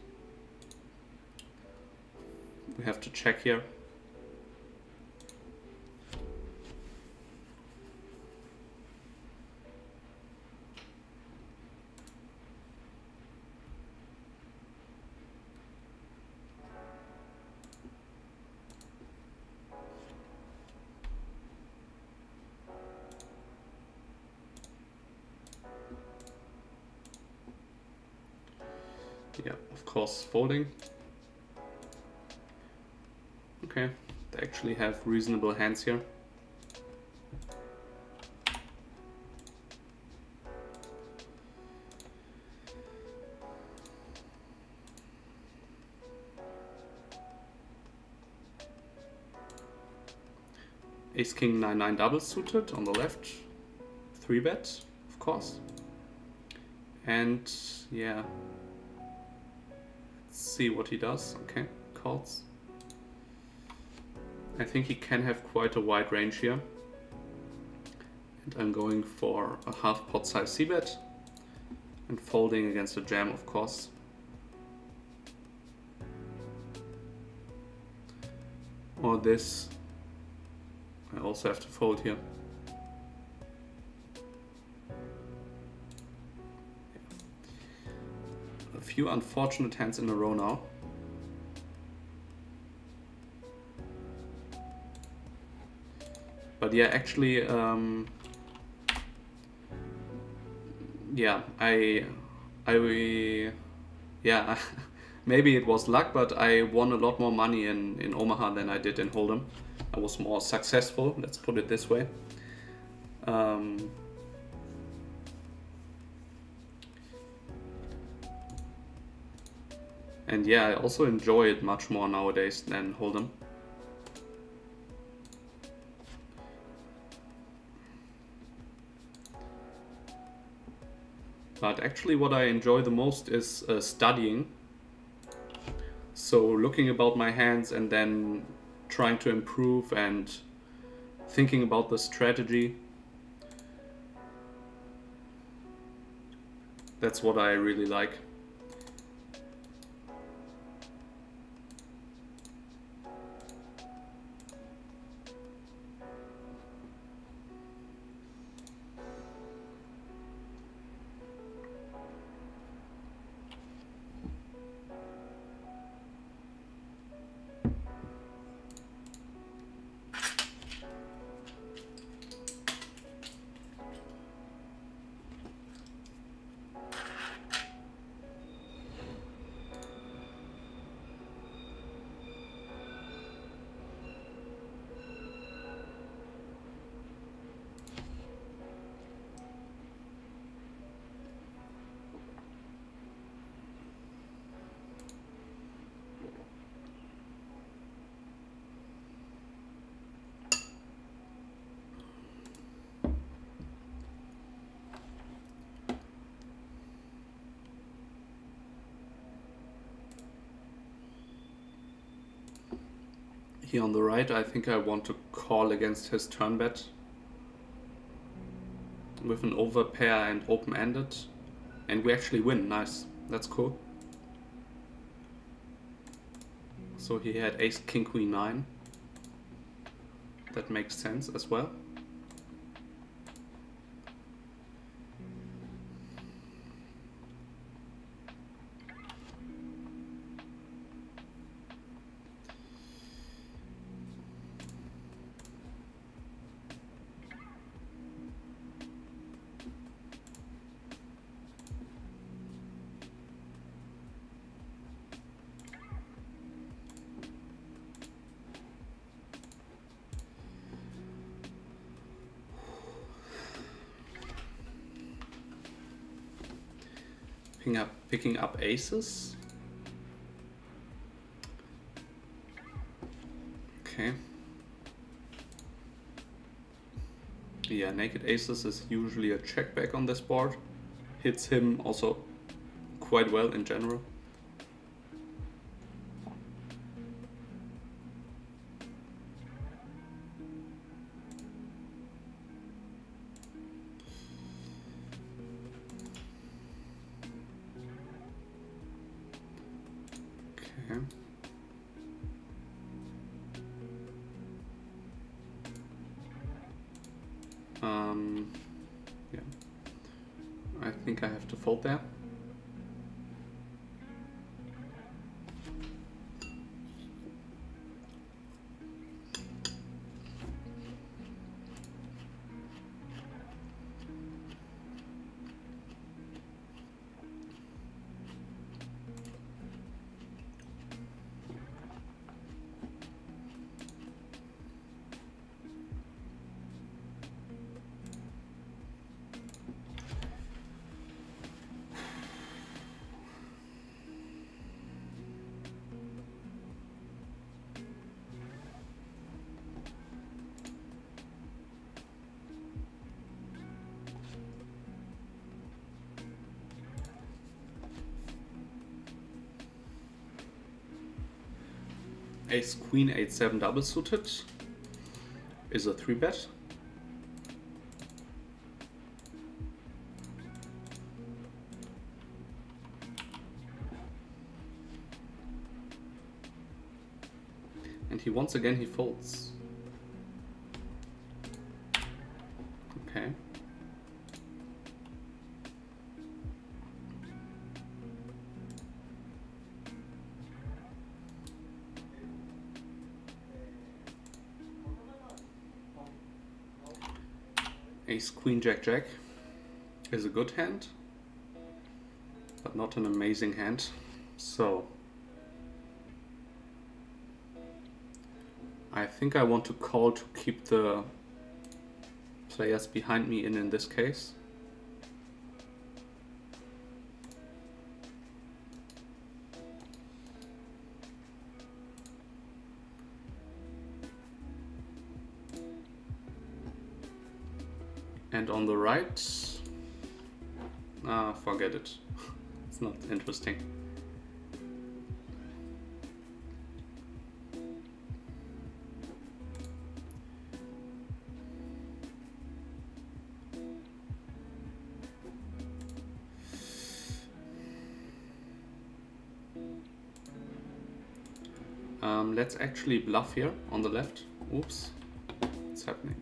A: We have to check here. Yeah, of course, folding. Okay, they actually have reasonable hands here. Ace king 9 double suited on the left, 3-bet, of course. And yeah, let's see what he does. Okay, calls. I think he can have quite a wide range here. And I'm going for a half pot size c-bet and folding against a jam, of course. Or this. I also have to fold here. A few unfortunate hands in a row now. But yeah, actually, yeah, yeah, maybe it was luck, but I won a lot more money in Omaha than I did in Hold'em. I was more successful, let's put it this way. And yeah, I also enjoy it much more nowadays than Hold'em. But actually what I enjoy the most is studying. So looking about my hands and then trying to improve and thinking about the strategy. That's what I really like. Here on the right, I think I want to call against his turn bet with an overpair and open-ended, and we actually win. Nice, that's cool. So he had ace king queen 9. That makes sense as well. Picking up aces. Okay. Yeah, naked aces is usually a check back on this board. Hits him also quite well in general. Okay. Yeah. I think I have to fold there. Ace queen 8-7 double suited is a 3-bet. And once again he folds. Okay. Ace queen jack jack is a good hand, but not an amazing hand. So I think I want to call to keep the players behind me in this case. And on the right, forget it. It's not interesting. Let's actually bluff here on the left. Oops, what's happening?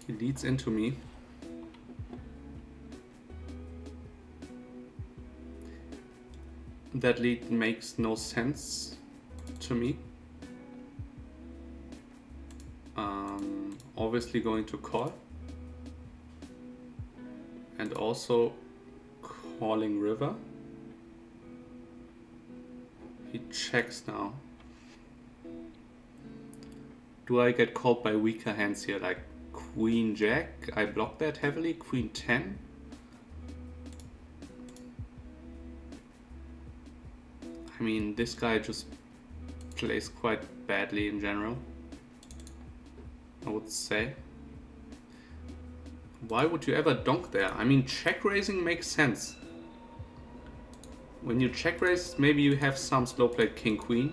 A: He leads into me. That lead makes no sense to me. Obviously going to call. And also calling river. He checks now. Do I get called by weaker hands here, like Queen Jack? I block that heavily. Queen 10. I mean, this guy just plays quite badly in general, I would say. Why would you ever donk there? I mean, check raising makes sense. When you check raise, maybe you have some slow played king queen.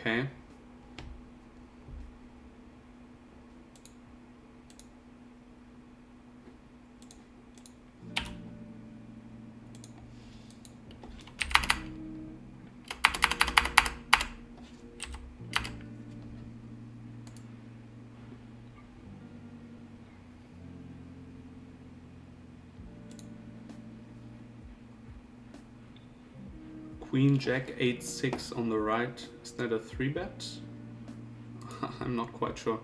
A: Okay. Queen Jack 8-6 on the right. Is that a 3-bet? I'm not quite sure.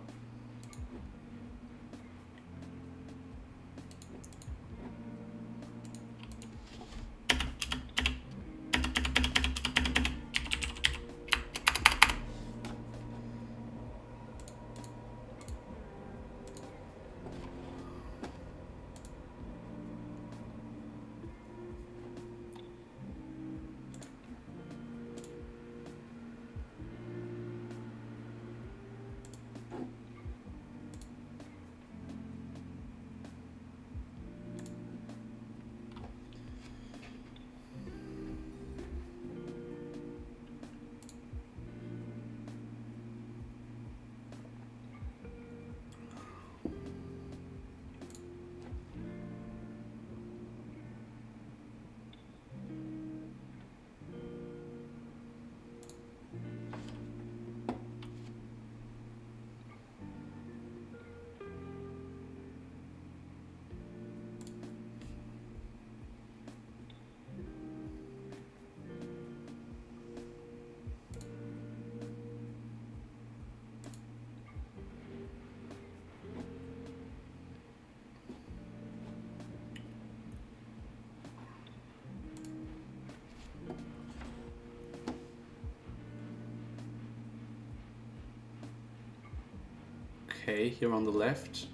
A: Okay, here on the left.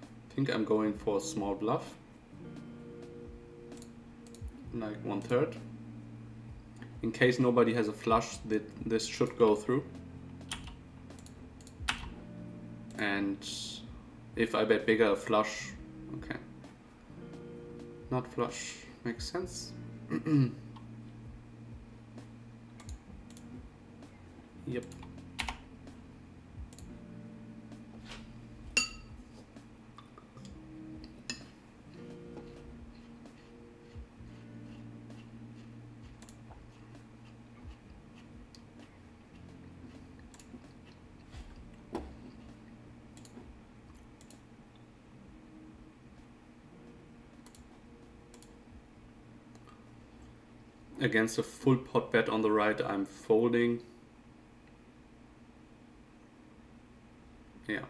A: I think I'm going for a small bluff. Like 1/3. In case nobody has a flush, this should go through. And if I bet bigger, a flush. Okay. Not flush. Makes sense. Yep. Against a full pot bet on the right, I'm folding. Yeah.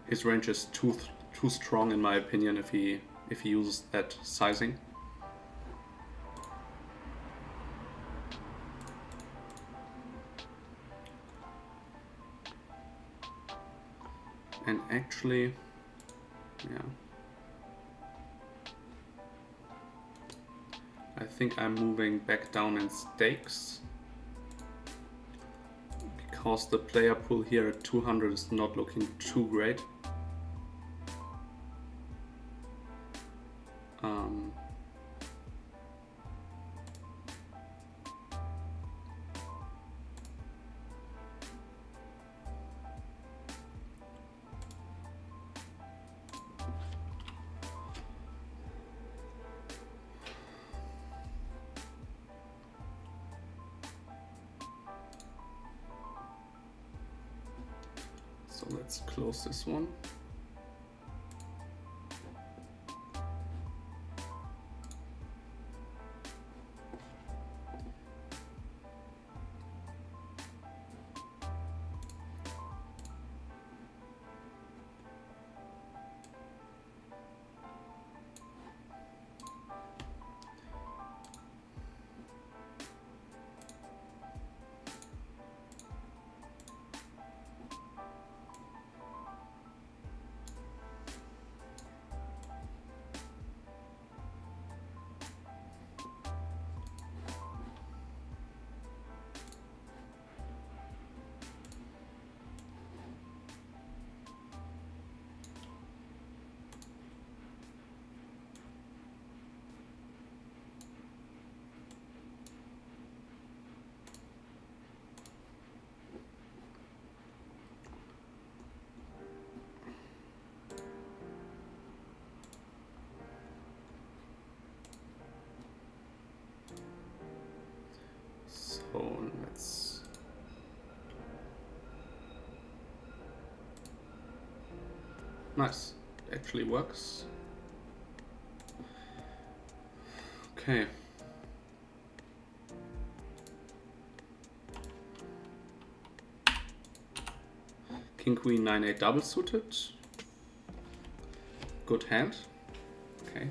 A: His range is too strong in my opinion if he uses that sizing. And actually, yeah. I think I'm moving back down in stakes. Because the player pool here at 200 is not looking too great. So let's close this one. Nice. Actually works. Okay. King Queen 9-8 double suited. Good hand. Okay.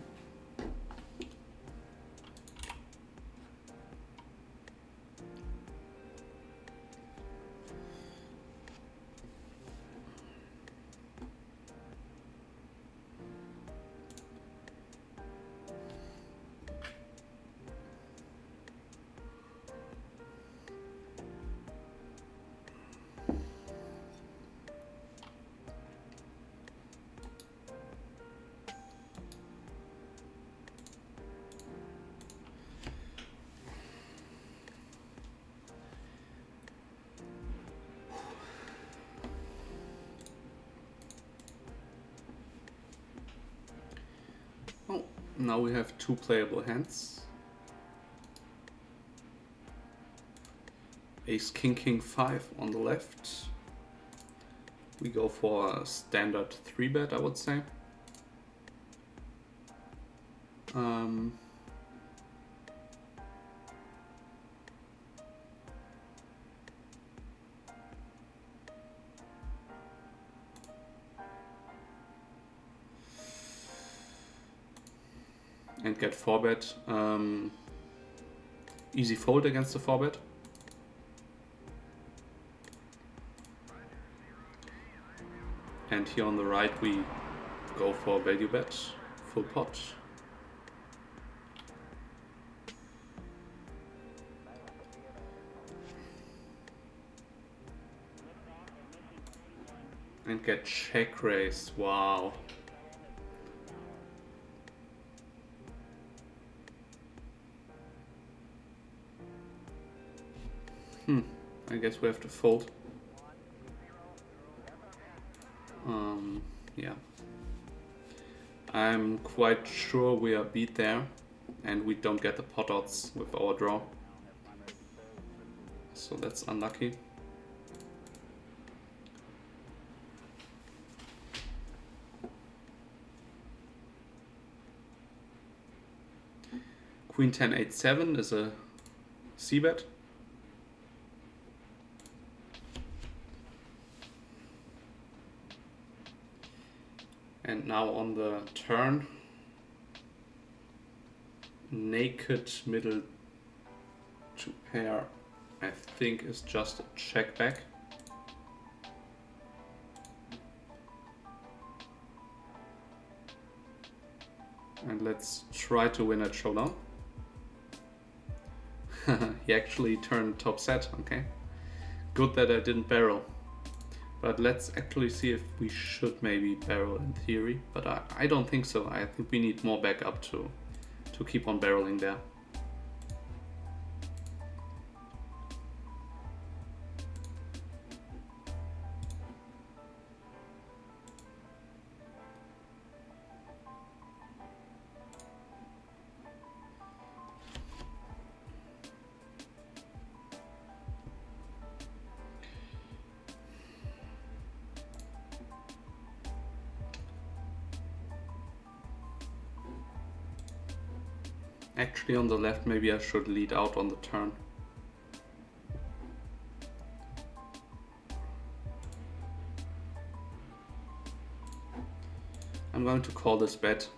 A: Oh, now we have two playable hands. Ace King King 5 on the left. We go for a standard 3-bet, I would say. And get 4-bet. Easy fold against the 4-bet. And here on the right we go for value bet, full pot. And get check raised, wow. I guess we have to fold. Yeah. I'm quite sure we are beat there and we don't get the pot odds with our draw. So that's unlucky. Queen 10 8 7 is a c-bet. And now on the turn, naked middle to pair, I think is just a check back. And let's try to win at showdown. He actually turned top set, okay. Good that I didn't barrel. But let's actually see if we should maybe barrel in theory, but I don't think so. I think we need more backup to keep on barreling there. Actually on the left, maybe I should lead out on the turn. I'm going to call this bet.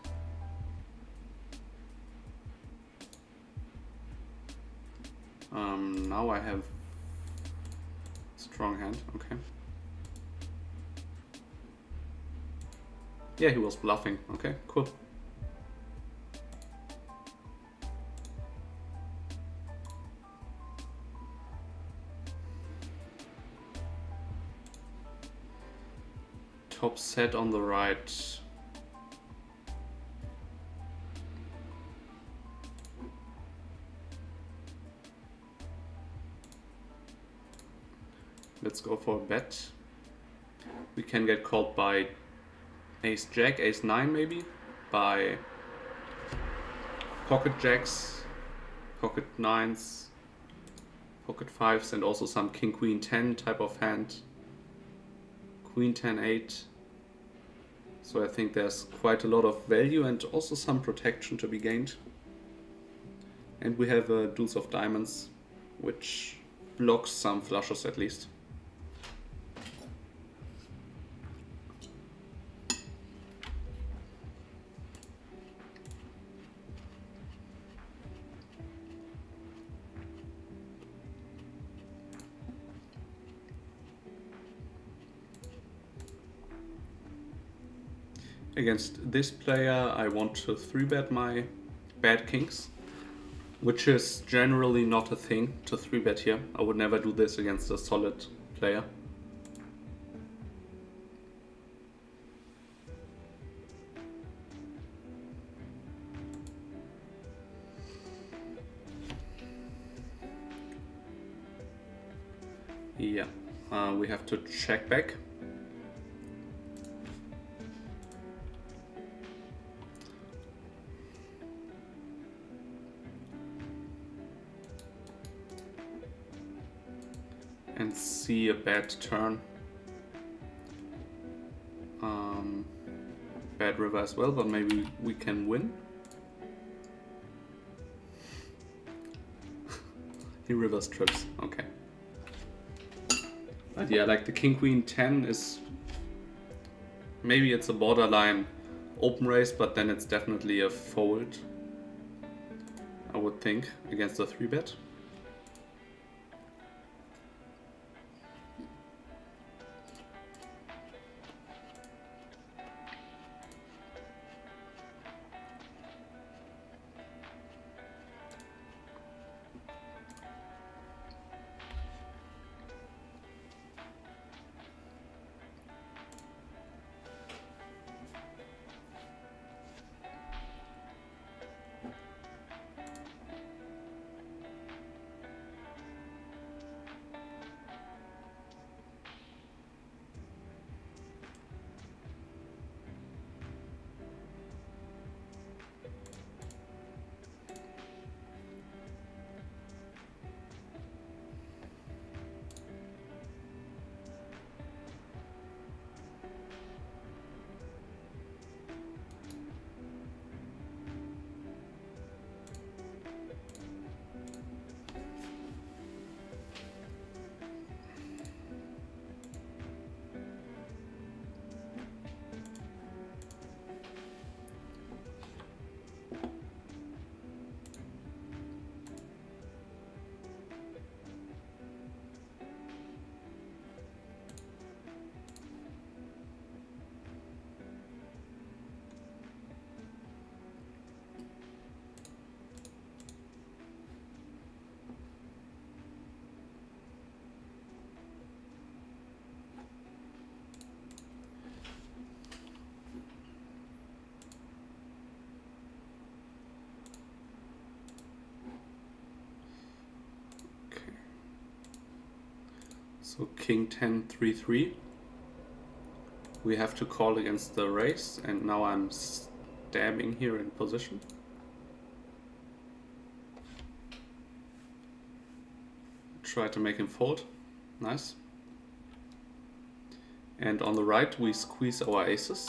A: Now I have strong hand, okay. Yeah, he was bluffing, okay, cool. Top set on the right. Let's go for a bet. We can get called by ace jack, ace 9 maybe, by pocket jacks, pocket 9s, pocket 5s, and also some king queen 10 type of hand. Queen 10 8, So I think there's quite a lot of value and also some protection to be gained. And we have a deuce of diamonds, which blocks some flushes at least. Against this player, I want to 3-bet my bad kings, which is generally not a thing to 3-bet here. I would never do this against a solid player. Yeah, we have to check back. And see a bad turn. Bad river as well, but maybe we can win. He rivers trips, okay. But yeah, like the king queen 10 is, maybe it's a borderline open race, but then it's definitely a fold, I would think, against a 3-bet. So king 10, 3-3. We have to call against the race, and now I'm stabbing here in position. Try to make him fold. Nice. And on the right we squeeze our aces.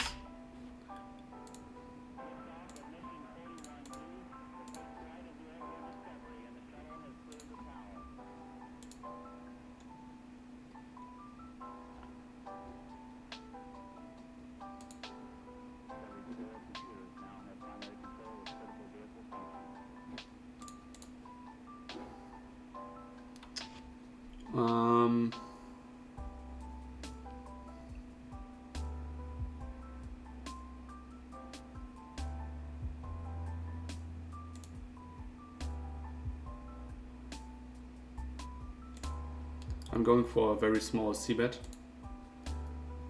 A: I'm going for a very small c-bet.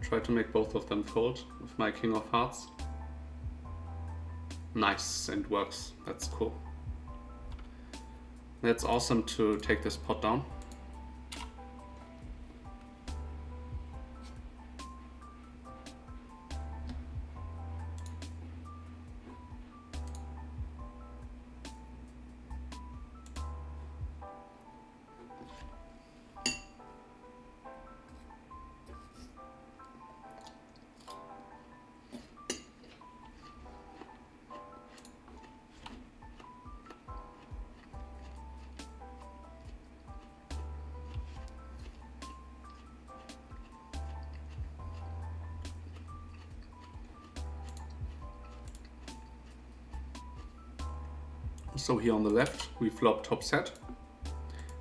A: Try to make both of them fold with my king of hearts. Nice, and works. That's cool. That's awesome to take this pot down. So here on the left, we flop top set.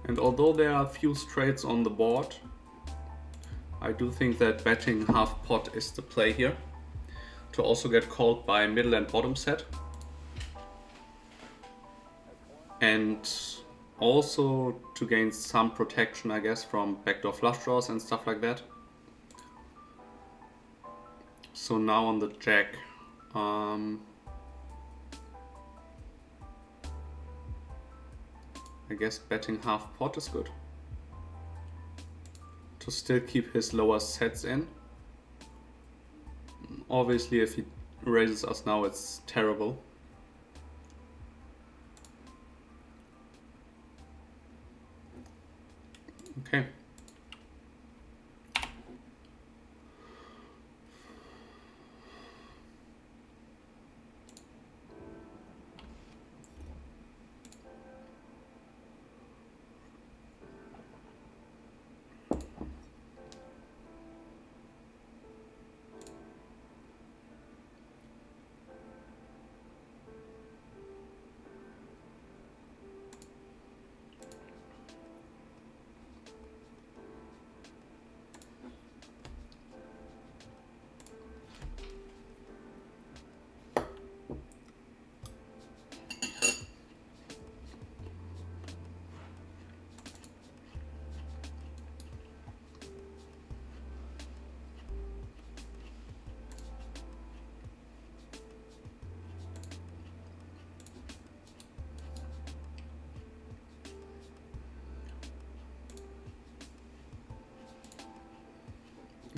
A: And although there are a few straights on the board, I do think that betting half pot is the play here, to also get called by middle and bottom set. And also to gain some protection, I guess, from backdoor flush draws and stuff like that. So now on the jack, I guess betting half pot is good, to still keep his lower sets in. Obviously, if he raises us now, it's terrible. Okay.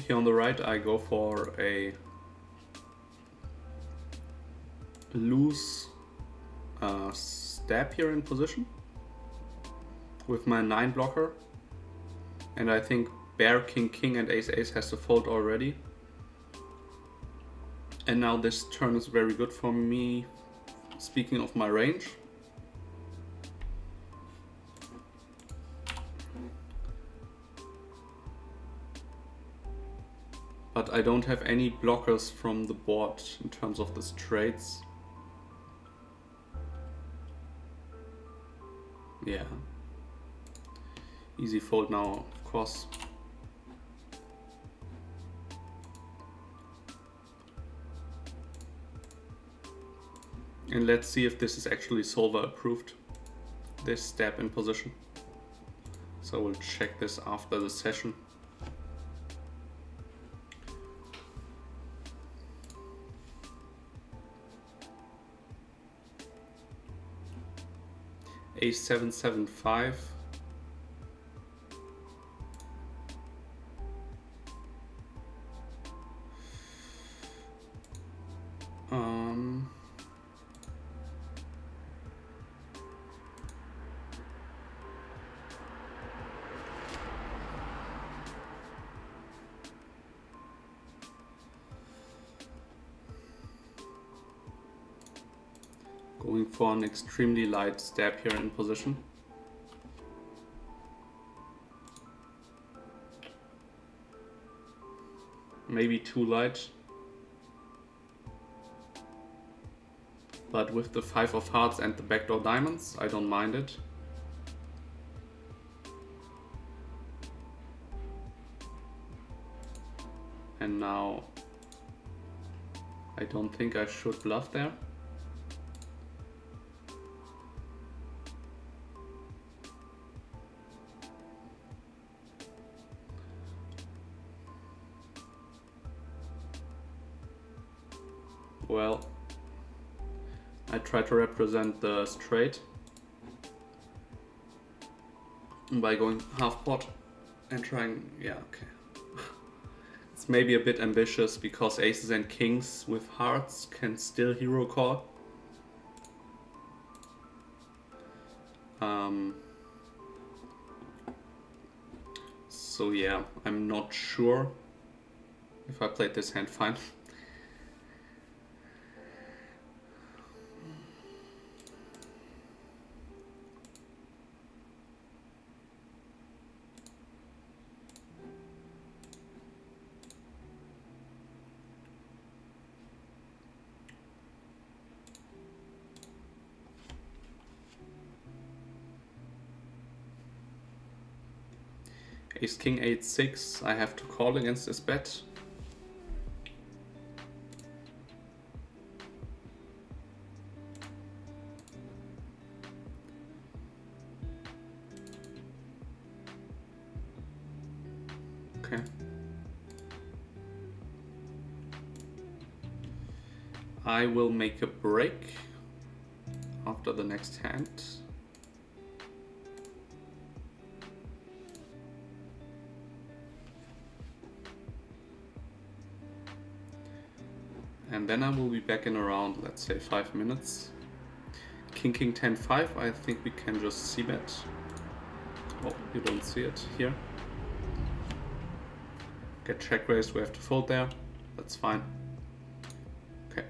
A: Here on the right, I go for a loose stab here in position with my 9 blocker, and I think bear, king, king and ace, ace has to fold already. And now this turn is very good for me, speaking of my range. But I don't have any blockers from the board in terms of the straights. Yeah. Easy fold now, of course. And let's see if this is actually solver approved, this step in position. So we'll check this after the session. A775. Going for an extremely light stab here in position. Maybe too light. But with the 5 of hearts and the backdoor diamonds, I don't mind it. And now I don't think I should bluff there. Well, I try to represent the straight by going half pot and trying, yeah, okay. It's maybe a bit ambitious because aces and kings with hearts can still hero call. So yeah, I'm not sure if I played this hand fine. Ace King 8-6, I have to call against this bet. Okay. I will make a break after the next hand. And then I will be back in around, let's say, 5 minutes. King, King, 10, 5. I think we can just c-bet. Oh, you don't see it here. Get check raised, we have to fold there. That's fine. Okay.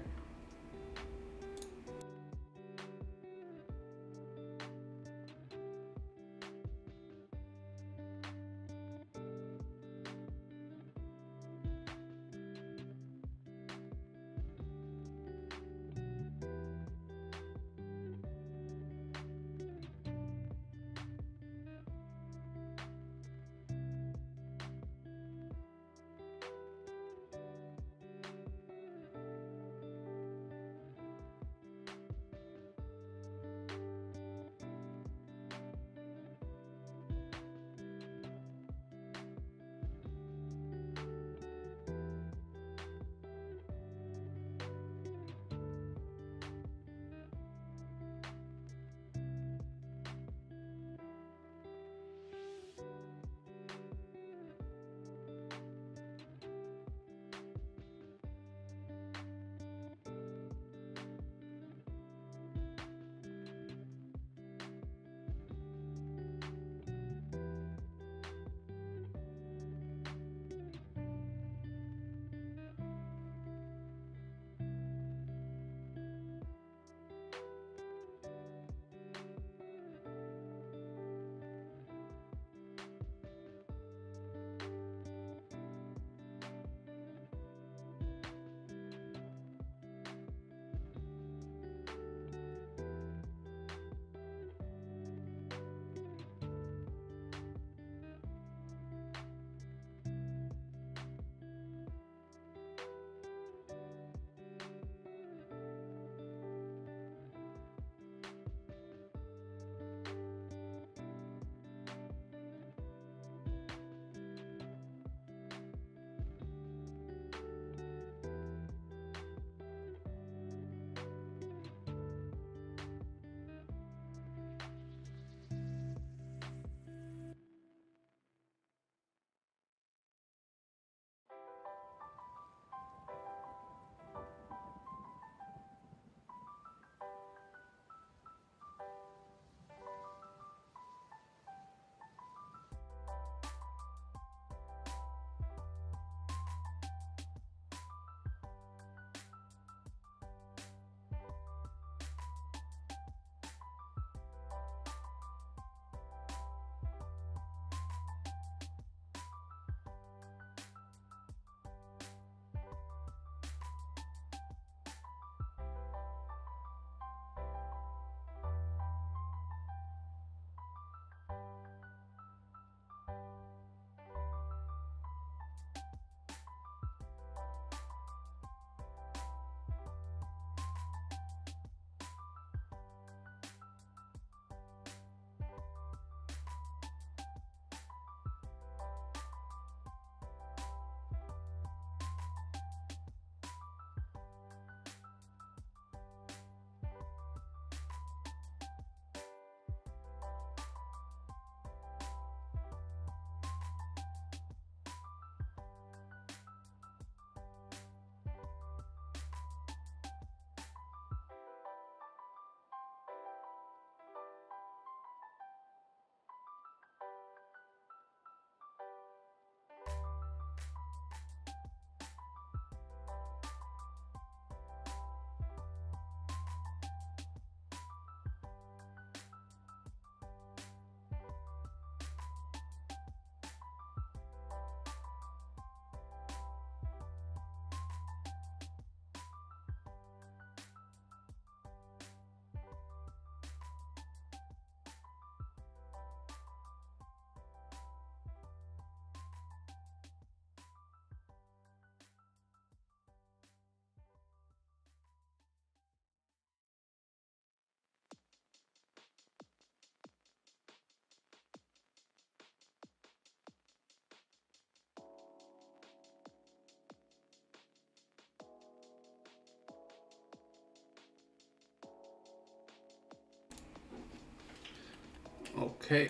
A: Okay,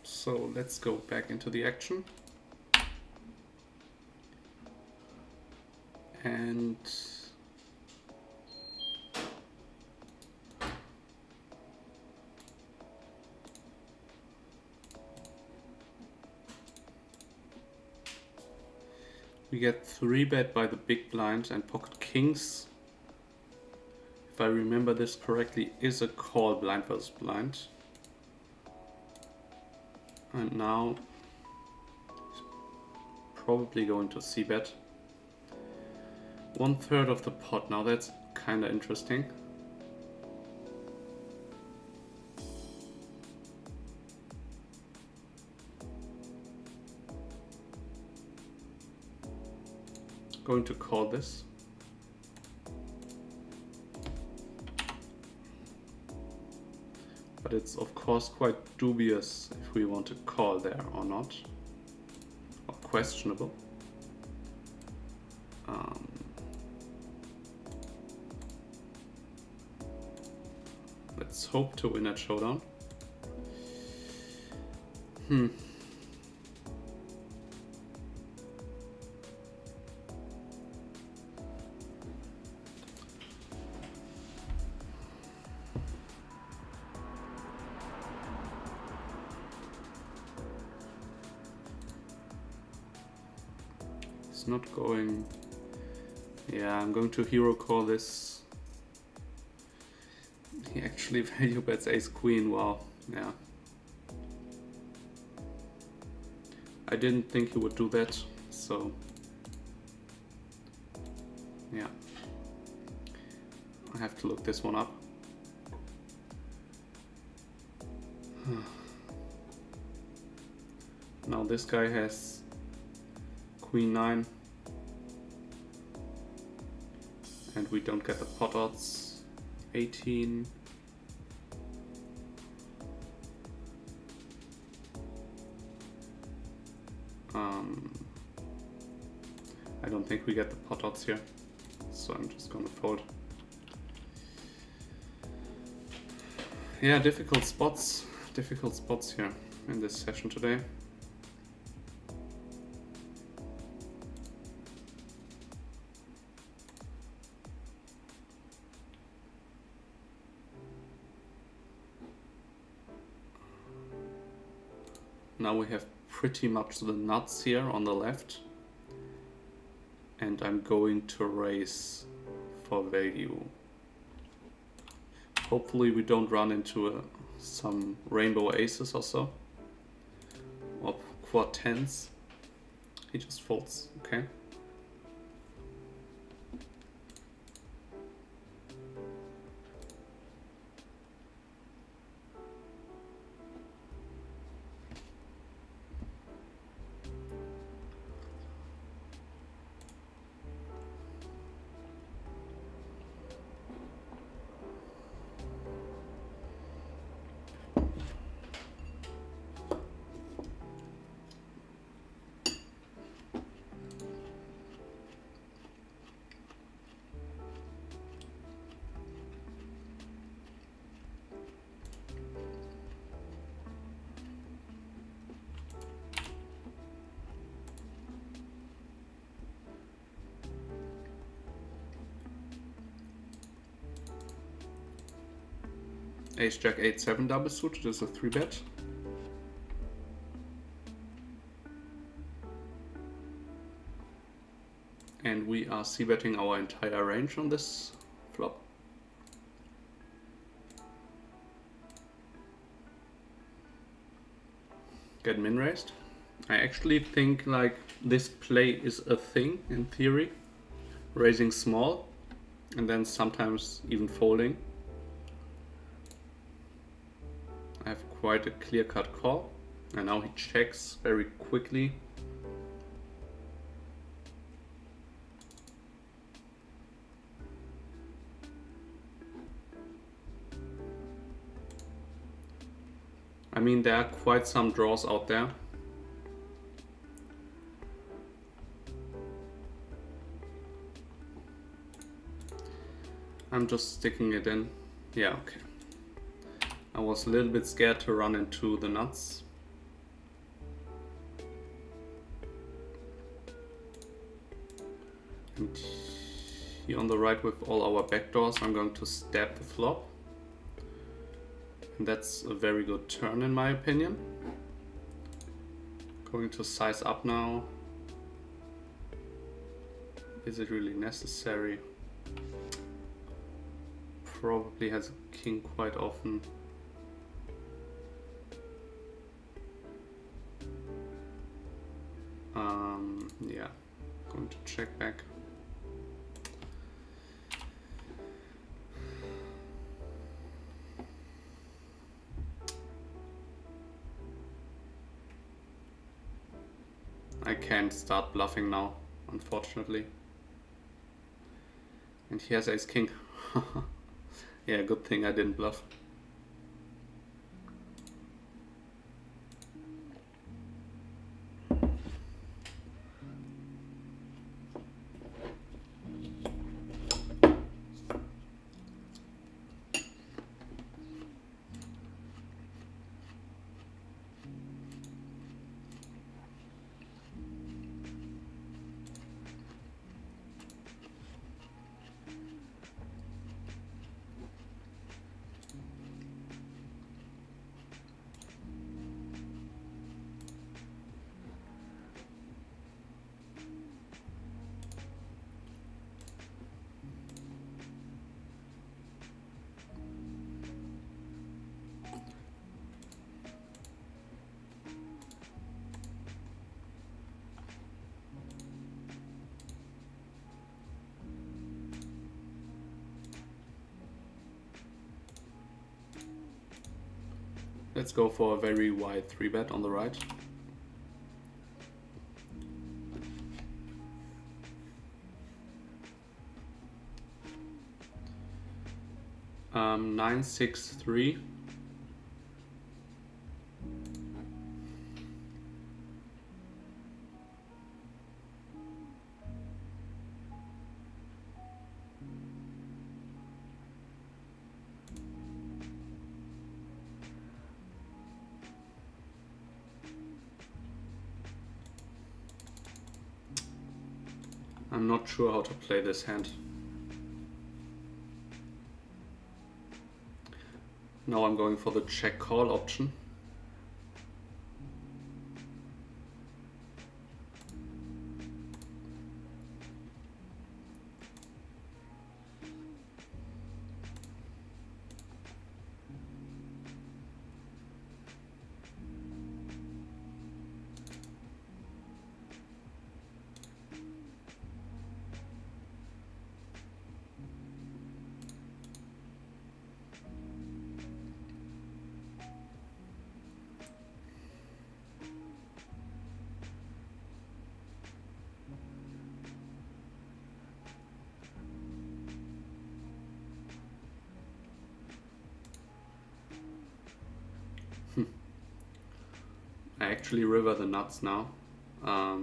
A: so let's go back into the action. And we get 3-bet by the big blind, and pocket kings, if I remember this correctly, is a call blind versus blind. And now probably going to c-bet. 1/3 of the pot. Now that's kind of interesting. Going to call this. But it's of course quite dubious if we want to call there or not, or questionable. Let's hope to win at showdown. It's not going. Yeah, I'm going to hero call this. He actually value bets ace queen. Wow. Yeah. I didn't think he would do that, so yeah. I have to look this one up. Now this guy has queen 9 and we don't get the pot odds. 18. I don't think we get the pot odds here, so I'm just gonna fold. Yeah, difficult spots here in this session today. Now we have pretty much the nuts here on the left, and I'm going to raise for value. Hopefully we don't run into some rainbow aces or so, or quad tens. He just folds, okay. Ace Jack 8-7 double suited is a 3-bet. And we are c-betting our entire range on this flop. Get min raised. I actually think like this play is a thing in theory. Raising small and then sometimes even folding. I have quite a clear-cut call, and now he checks very quickly. I mean, there are quite some draws out there. I'm just sticking it in. Yeah, okay. I was a little bit scared to run into the nuts. And here on the right with all our backdoors, I'm going to stab the flop. And that's a very good turn in my opinion. Going to size up now. Is it really necessary? Probably has a king quite often. Yeah, going to check back. I can't start bluffing now, unfortunately. And he has ace king. Yeah, good thing I didn't bluff. Let's go for a very wide 3-bet on the right. Um, 9-6-3. I'm not sure how to play this hand. Now I'm going for the check call option. I actually river the nuts now. I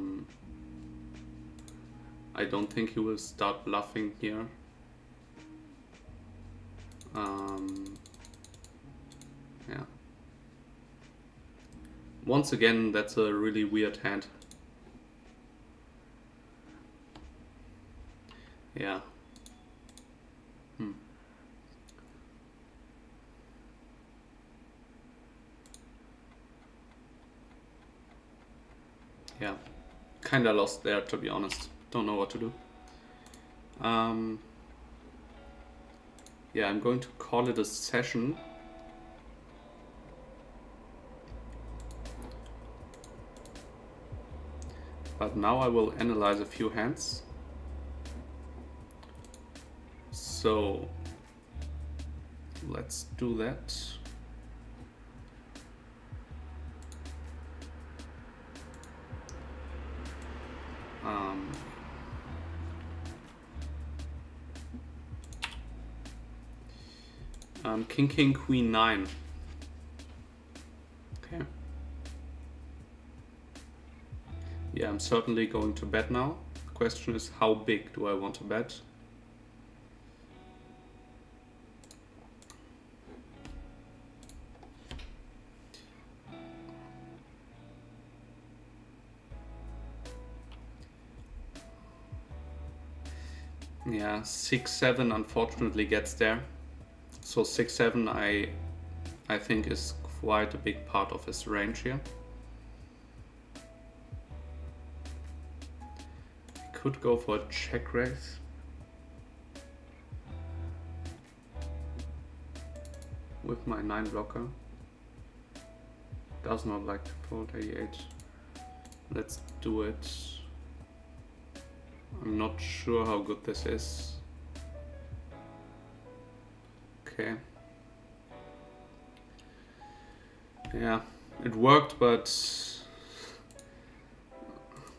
A: don't think he will start bluffing here. Yeah. Once again, that's a really weird hand. Yeah. Yeah, kinda lost there, to be honest. Don't know what to do. Yeah, I'm going to call it a session. But now I will analyze a few hands. So let's do that. King, king, queen, 9. Okay. Yeah, I'm certainly going to bet now. The question is, how big do I want to bet? Yeah, 6-7 unfortunately gets there. So 6-7 I think is quite a big part of his range here. I could go for a check raise. With my 9 blocker. Does not like to fold 88. Let's do it. I'm not sure how good this is. Okay. Yeah, it worked, but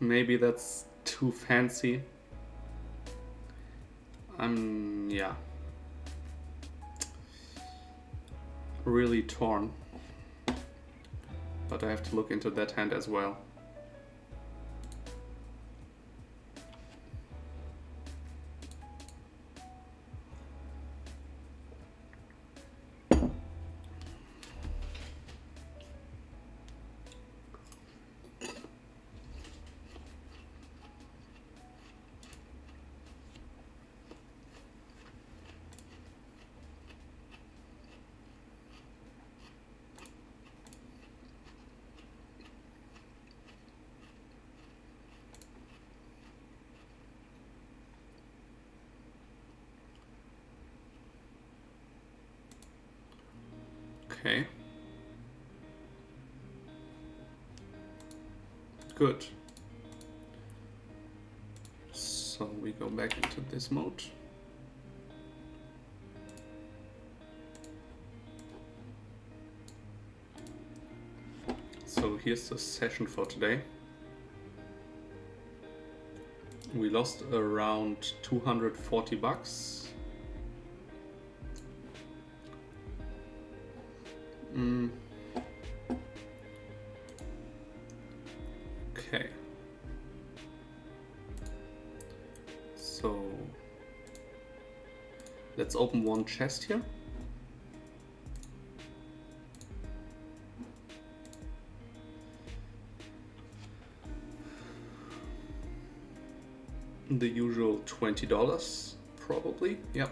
A: maybe that's too fancy. Yeah, really torn. But I have to look into that hand as well. Okay. Good. So we go back into this mode. So here's the session for today. We lost around 240 bucks. Okay. So let's open one chest here. The usual $20 probably. Yep.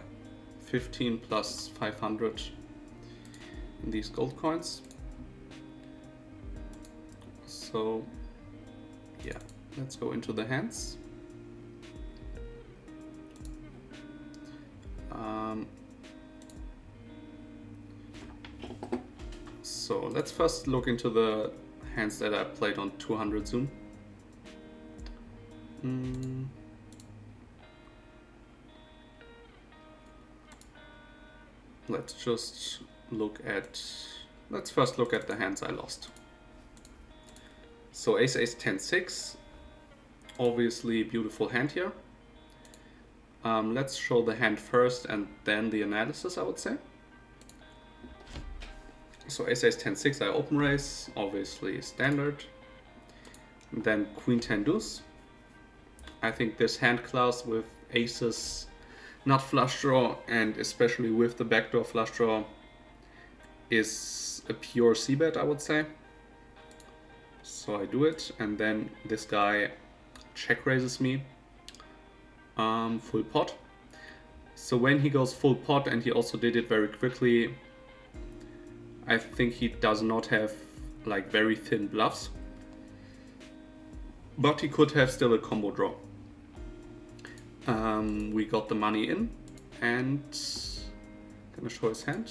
A: 15 plus 500 in these gold coins. So yeah, let's go into the hands. So let's first look into the hands that I played on 200 zoom. Let's just look at, let's first look at the hands I lost. So ace, 10, 6, obviously beautiful hand here. Let's show the hand first and then the analysis, I would say. So ace, 10, 6, I open raise, obviously standard. And then queen 10 deuce. I think this hand class with aces, not flush draw, and especially with the backdoor flush draw, is a pure c-bet, I would say. So I do it, and then this guy check raises me full pot. So when he goes full pot, and he also did it very quickly, I think he does not have like very thin bluffs, but he could have still a combo draw. We got the money in, and gonna show his hand.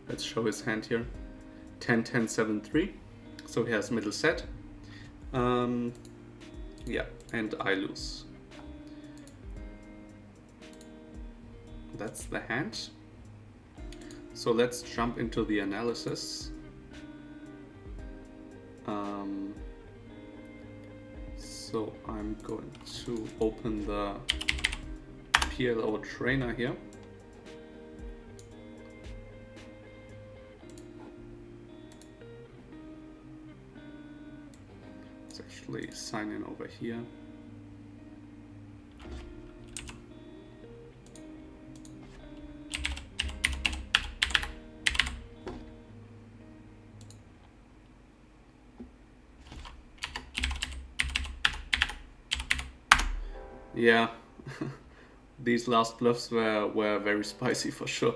A: Let's show his hand here. 10, 10, 7, 3. So he has middle set. Yeah, and I lose. That's the hand. So let's jump into the analysis. So I'm going to open the PLO trainer here. Let's actually sign in over here. Yeah, these last bluffs were very spicy for sure.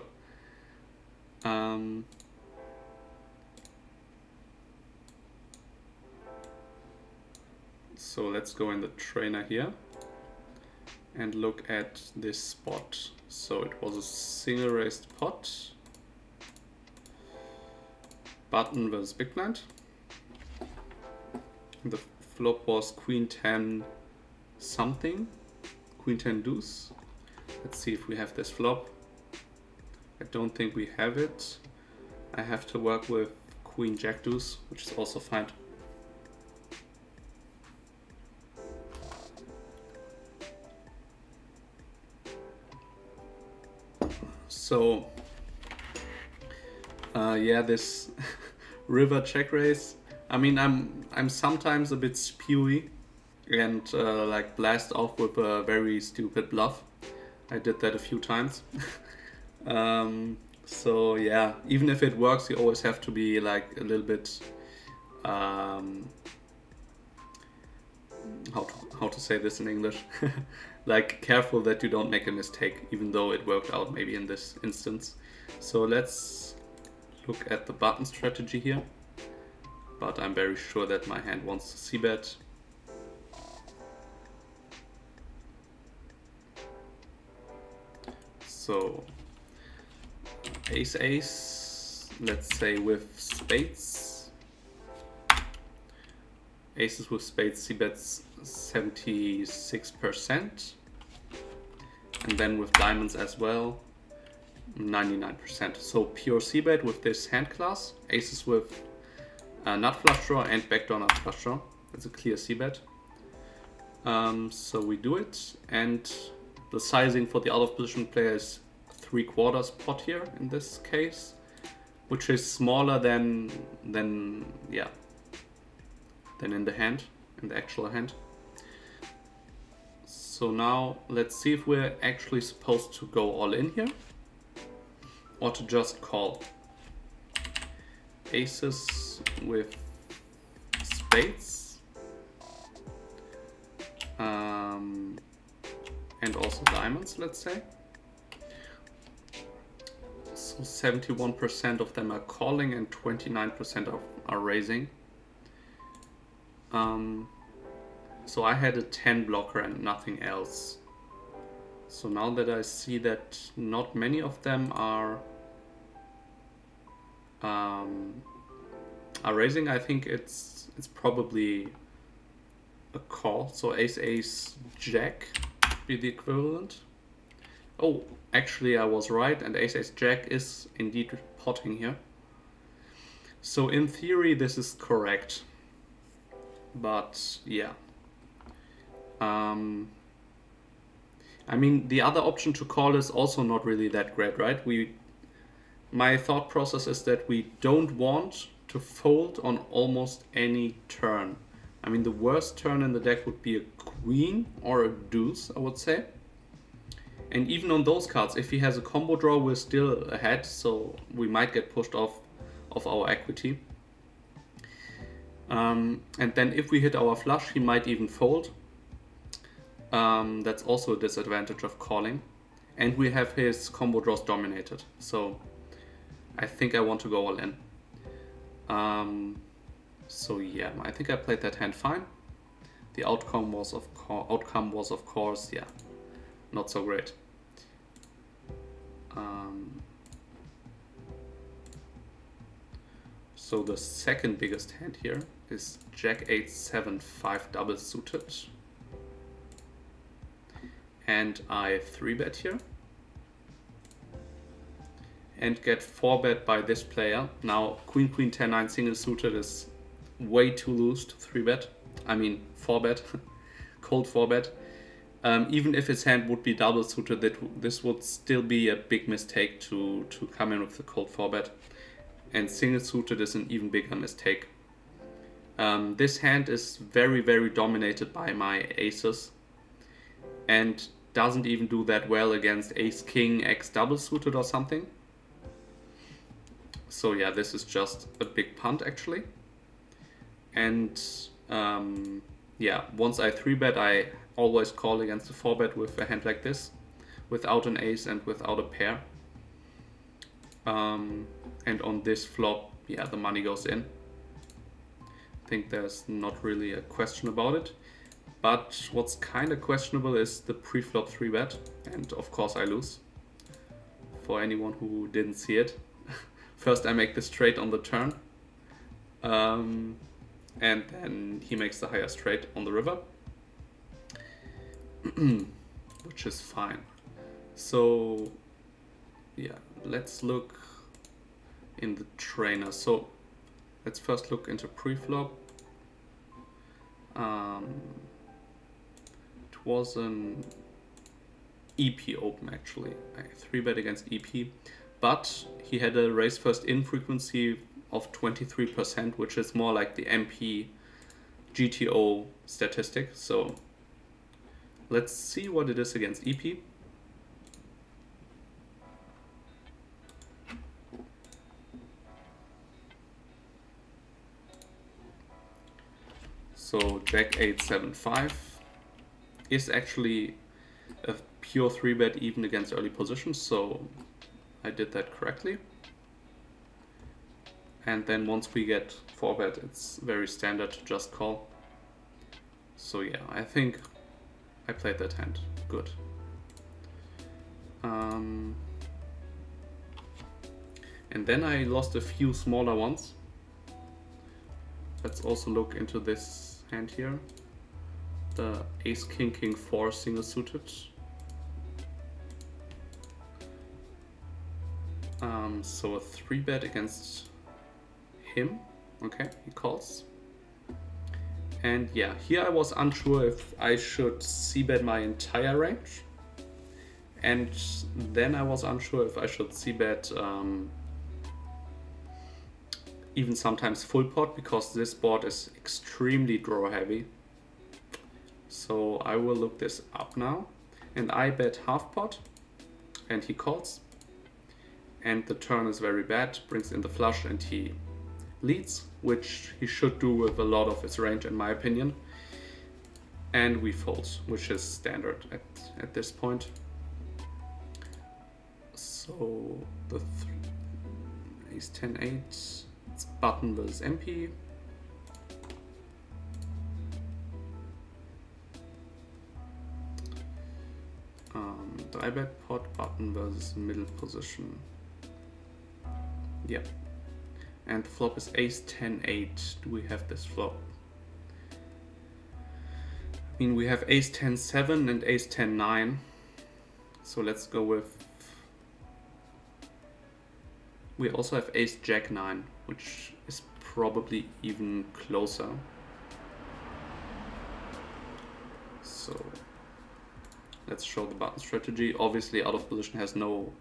A: So let's go in the trainer here and look at this spot. So it was a single raised pot, button versus big blind. The flop was queen 10 something, queen 10 deuce. Let's see if we have this flop. I don't think we have it. I have to work with queen jack deuce, which is also fine. So yeah, this river check raise. I mean, I'm sometimes a bit spewy and like blast off with a very stupid bluff. I did that a few times. So yeah, even if it works, you always have to be like a little bit how to say this in English, like careful that you don't make a mistake, even though it worked out maybe in this instance. So let's look at the button strategy here, but I'm very sure that my hand wants to c-bet. So ace ace, let's say with spades. Aces with spades c-bets 76%, and then with diamonds as well 99%. So pure c-bet with this hand class. Aces with nut flush draw and backdoor nut flush draw. That's a clear c-bet. So we do it, and the sizing for the out of position player is 3/4 pot here in this case, which is smaller than in the hand, in the actual hand. So now let's see if we're actually supposed to go all in here or to just call. Aces with spades and also diamonds, let's say. So 71% of them are calling and 29% are raising. So I had a 10 blocker and nothing else. So now that I see that not many of them are raising, I think it's probably a call. So ace ace jack would be the equivalent. Oh, actually I was right, and ace ace jack is indeed potting here. So in theory this is correct. But yeah, I mean, the other option to call is also not really that great, right? My thought process is that we don't want to fold on almost any turn. I mean, the worst turn in the deck would be a queen or a deuce, I would say. And even on those cards, if he has a combo draw, we're still ahead, so we might get pushed off of our equity. And then if we hit our flush, he might even fold. That's also a disadvantage of calling. And we have his combo draws dominated. So I think I want to go all in. So yeah, I think I played that hand fine. The outcome was of course, yeah, not so great. So the second biggest hand here is Jack 8 7 5 double suited, and I 3-bet here and get 4-bet by this player. Now Queen Queen 10 9 single suited is way too loose to 3-bet. I mean 4-bet, cold 4-bet. Even if his hand would be double suited, this would still be a big mistake to come in with the cold 4-bet. And single suited is an even bigger mistake. This hand is very, very dominated by my aces and doesn't even do that well against ace king x double suited or something. So yeah, this is just a big punt actually. And yeah, once I 3-bet, I always call against the 4-bet with a hand like this, without an ace and without a pair. And on this flop, yeah, the money goes in. I think there's not really a question about it. But what's kind of questionable is the pre-flop 3-bet, and of course I lose. For anyone who didn't see it. First I make this trade on the turn, and then he makes the higher straight on the river, which is fine. So yeah, let's look in the trainer. So let's first look into pre-flop. It was an EP open actually. I 3-bet against EP, but he had a raise first in frequency of 23%, which is more like the MP GTO statistic. So let's see what it is against EP. So Jack 8-7-5 is actually a pure 3-bet even against early positions, so I did that correctly. And then once we get 4-bet, it's very standard to just call. So yeah, I think I played that hand good. And then I lost a few smaller ones. Let's also look into this hand here, the Ace King King 4 single suited. So a 3-bet against him. Okay, he calls. And yeah, here I was unsure if I should c-bet my entire range, and then I was unsure if I should c-bet even sometimes full pot, because this board is extremely draw heavy. So I will look this up now, and I bet half pot and he calls, and the turn is very bad, brings in the flush and he leads, which he should do with a lot of his range in my opinion, and we fold, which is standard at this point. So the Ace 10-8, it's button versus MP. I bet pot button versus middle position. Yeah. And the flop is Ace 10-8. Do we have this flop? I mean, we have Ace 10-7 and Ace 10-9. So let's go with... We also have Ace Jack 9, which is probably even closer. So let's show the button strategy. Obviously, out of position has no...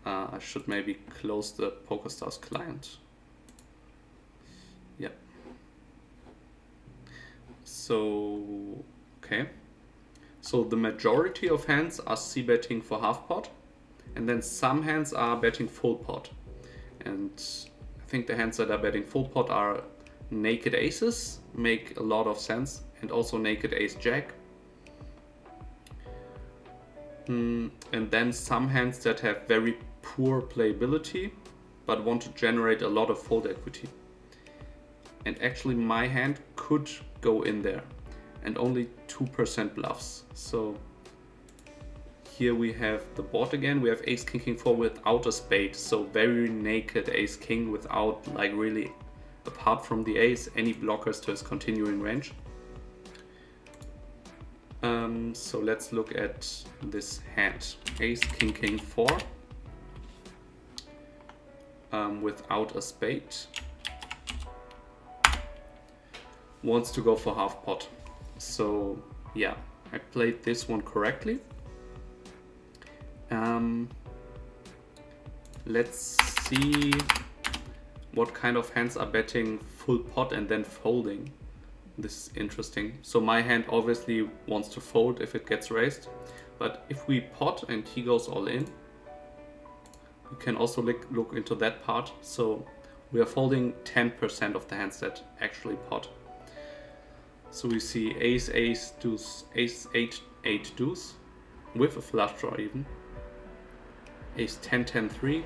A: I should maybe close the PokerStars client. Yeah. So, okay. So the majority of hands are c-betting for half pot, and then some hands are betting full pot. And I think the hands that are betting full pot are naked aces, make a lot of sense, and also naked ace jack. And then some hands that have very poor playability but want to generate a lot of fold equity. And actually my hand could go in there, and only 2% bluffs. So here we have the board again. We have Ace King King 4 without a spade, so very naked Ace King without, like, really, apart from the ace, any blockers to his continuing range. So let's look at this hand. Ace King King 4 without a spade, wants to go for half pot. So yeah, I played this one correctly. Let's see what kind of hands are betting full pot and then folding. This is interesting. So my hand obviously wants to fold if it gets raised, but if we pot and he goes all in, we can also look into that part. So we are folding 10% of the hands that actually pot. So we see ace, ace, deuce, ace, 8, 8 deuce, with a flush draw even. Ace 10, 10, 3.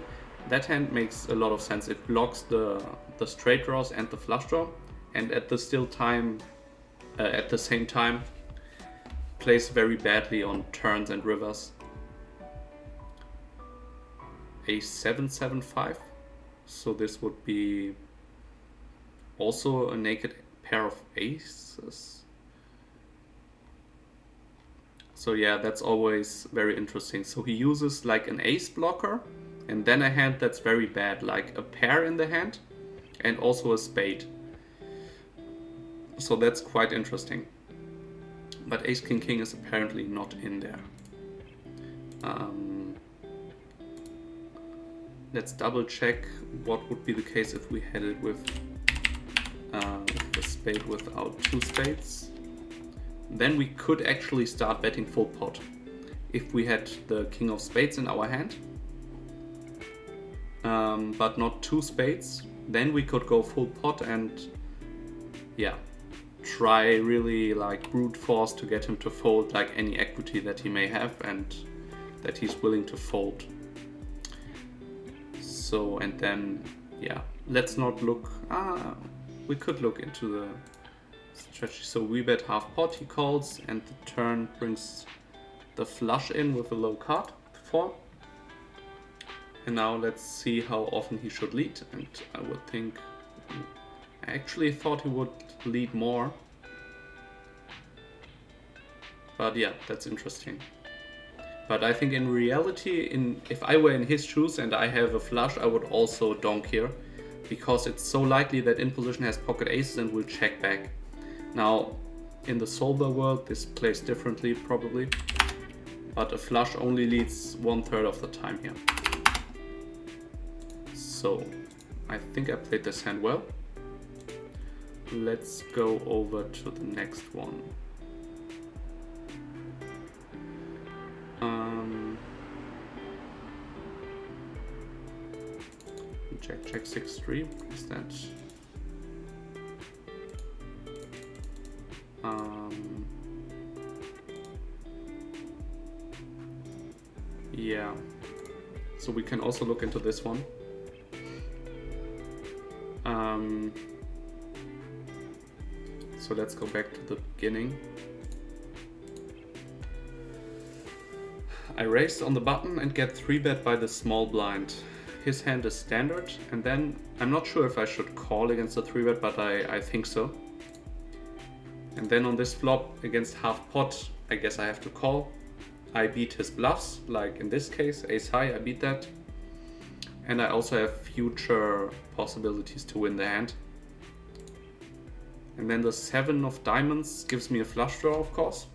A: That hand makes a lot of sense. It blocks the straight draws and the flush draw, and at the same time plays very badly on turns and rivers. Ace 7, 7, 5. So this would be also a naked pair of aces. So yeah, that's always very interesting. So he uses like an ace blocker and then a hand that's very bad, like a pair in the hand and also a spade. So that's quite interesting. But ace king king is apparently not in there. Let's double check what would be the case if we had it with a spade without two spades. Then we could actually start betting full pot. If we had the king of spades in our hand, but not two spades, then we could go full pot and yeah, try really like brute force to get him to fold like any equity that he may have and that he's willing to fold. So, and then, yeah, let's not look, we could look into the strategy. So we bet half pot, he calls, and the turn brings the flush in with a low card, 4. And now let's see how often he should lead, and I would think, I actually thought he would lead more. But yeah, that's interesting. But I think in reality, if I were in his shoes and I have a flush, I would also donk here, because it's so likely that in position has pocket aces and will check back. Now, in the solver world, this plays differently probably, but a flush only leads 1/3 of the time here. So, I think I played this hand well. Let's go over to the next one. Jack 6-3, is that? Yeah, so we can also look into this one. So let's go back to the beginning. I raised on the button and get 3-bet by the small blind. His hand is standard, and then I'm not sure if I should call against the 3-bet, but I think so. And then on this flop against half pot, I guess I have to call. I beat his bluffs, like in this case, ace high, I beat that. And I also have future possibilities to win the hand. And then the 7 of diamonds gives me a flush draw, of course.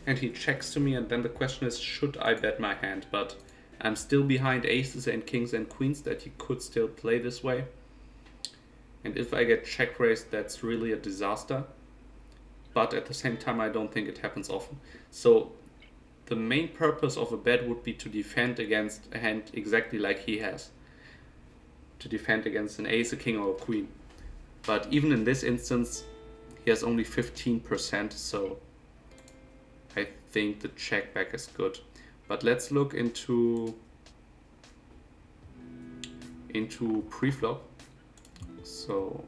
A: And he checks to me, and then the question is, should I bet my hand? But I'm still behind aces and kings and queens that he could still play this way. And if I get check raised, that's really a disaster. But at the same time, I don't think it happens often. So the main purpose of a bet would be to defend against a hand exactly like he has. To defend against an ace, a king, or a queen. But even in this instance, he has only 15%, so I think the check back is good. But let's look into pre-flop. So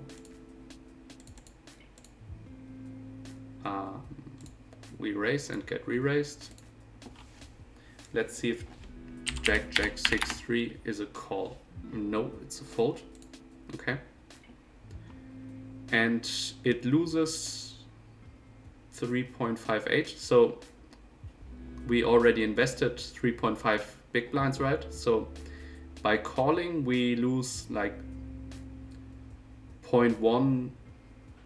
A: we raise and get re-raised. Let's see if Jack 6-3 is a call. No, it's a fold. Okay. And it loses 3.58. So we already invested 3.5 big blinds, right? So by calling, we lose like 0.1,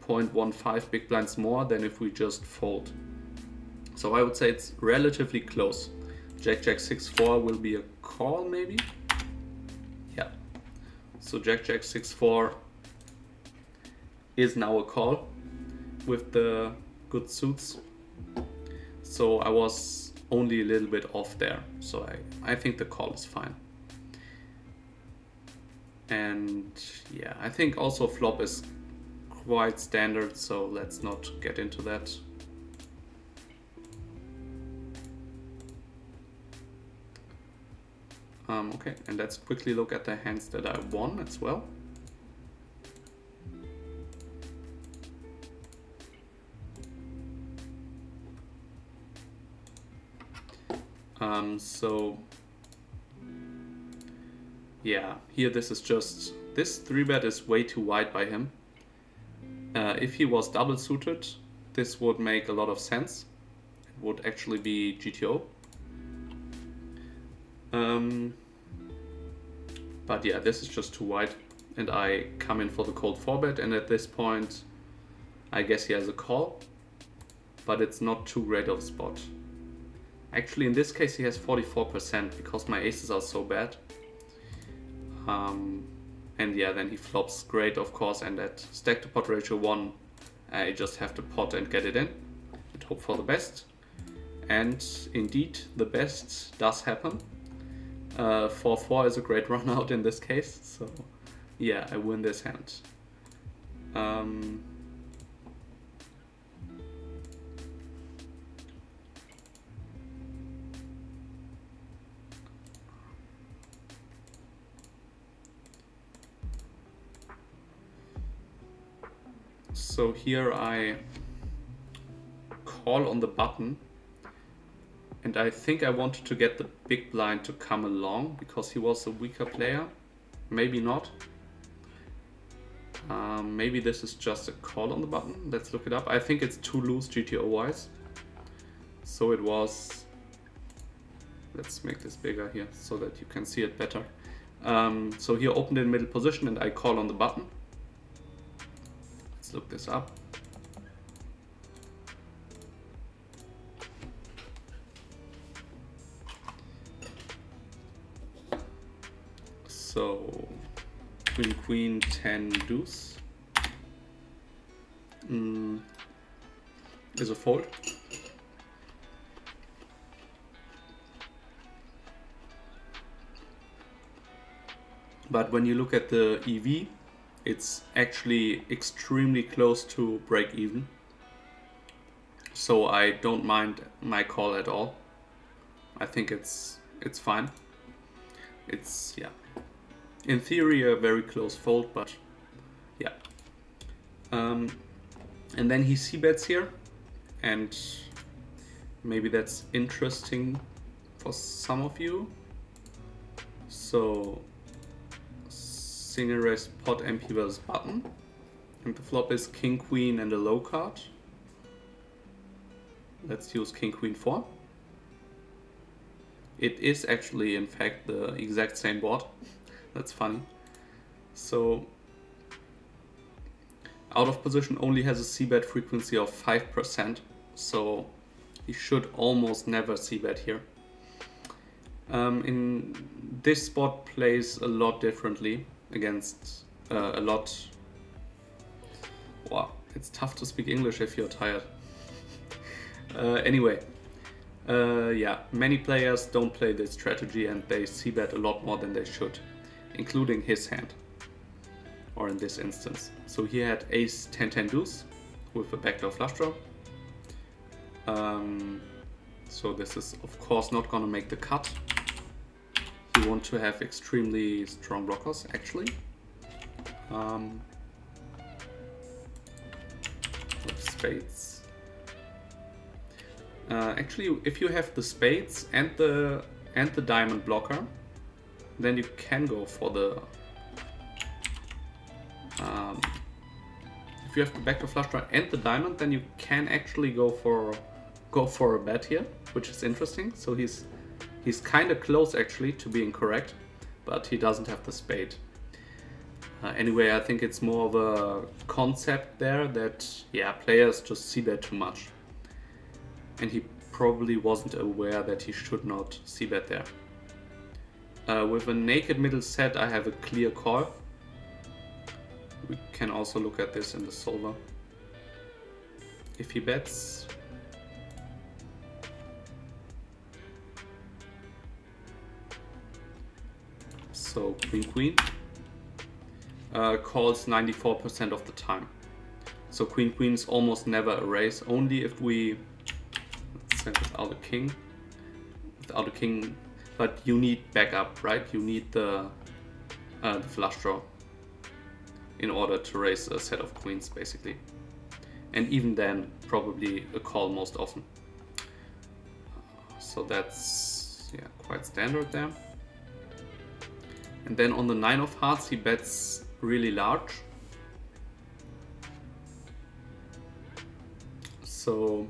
A: 0.15 big blinds more than if we just fold. So I would say it's relatively close. Jack 6-4 will be a call, maybe? Yeah. So Jack 6-4 is now a call with the good suits. So I was only a little bit off there. So I think the call is fine. And yeah, I think also flop is quite standard, so let's not get into that. Okay, and let's quickly look at the hands that I won as well. So yeah, here this 3-bet is way too wide by him. If he was double suited, this would make a lot of sense. It would actually be GTO. But yeah, this is just too wide, and I come in for the cold 4-bet, and at this point I guess he has a call, but it's not too great of a spot. Actually, in this case he has 44% because my aces are so bad. And yeah, then he flops great, of course, and at stack to pot ratio 1 I just have to pot and get it in and hope for the best. And indeed, the best does happen. 4-4 is a great run out in this case, so yeah, I win this hand. So here I call on the button, and I think I wanted to get the big blind to come along because he was a weaker player. Maybe not. Maybe this is just a call on the button. Let's look it up. I think it's too loose GTO wise. So it was... Let's make this bigger here so that you can see it better. So here opened in middle position and I call on the button. Let's look this up. So queen, queen, 10, deuce is a fold. But when you look at the EV, it's actually extremely close to break even. So I don't mind my call at all. I think it's fine. It's, yeah, in theory a very close fold, but yeah. And then he c-bets here, and maybe that's interesting for some of you. So single raise pot MP versus button, and the flop is king queen and a low card. Let's use king queen 4. It is actually in fact the exact same board. That's funny. So out of position only has a c-bet frequency of 5%, so he should almost never c-bet here. In this spot plays a lot differently against a lot. Wow, it's tough to speak English if you're tired. Anyway, yeah, many players don't play this strategy and they c-bet a lot more than they should, including his hand, or in this instance. So he had ace 10-10 deuce with a backdoor flush draw. So this is of course not gonna make the cut. You want to have extremely strong blockers actually. With spades. Actually, if you have the spades and the diamond blocker, then you can go for the. If you have the backdoor flush draw and the diamond, then you can actually go for a bet here, which is interesting. So he's kind of close actually to being correct, but he doesn't have the spade. Anyway, I think it's more of a concept there that, yeah, players just c-bet too much. And he probably wasn't aware that he should not c-bet there. With a naked middle set, I have a clear call. We can also look at this in the solver. If he bets, so queen queen, calls 94% of the time. So queen queen is almost never a raise, only if we send without a king. Without a king, but you need backup, right? You need the flush draw in order to raise a set of queens, basically. And even then, probably a call most often. So that's quite standard there. And then on the 9 of hearts, he bets really large. So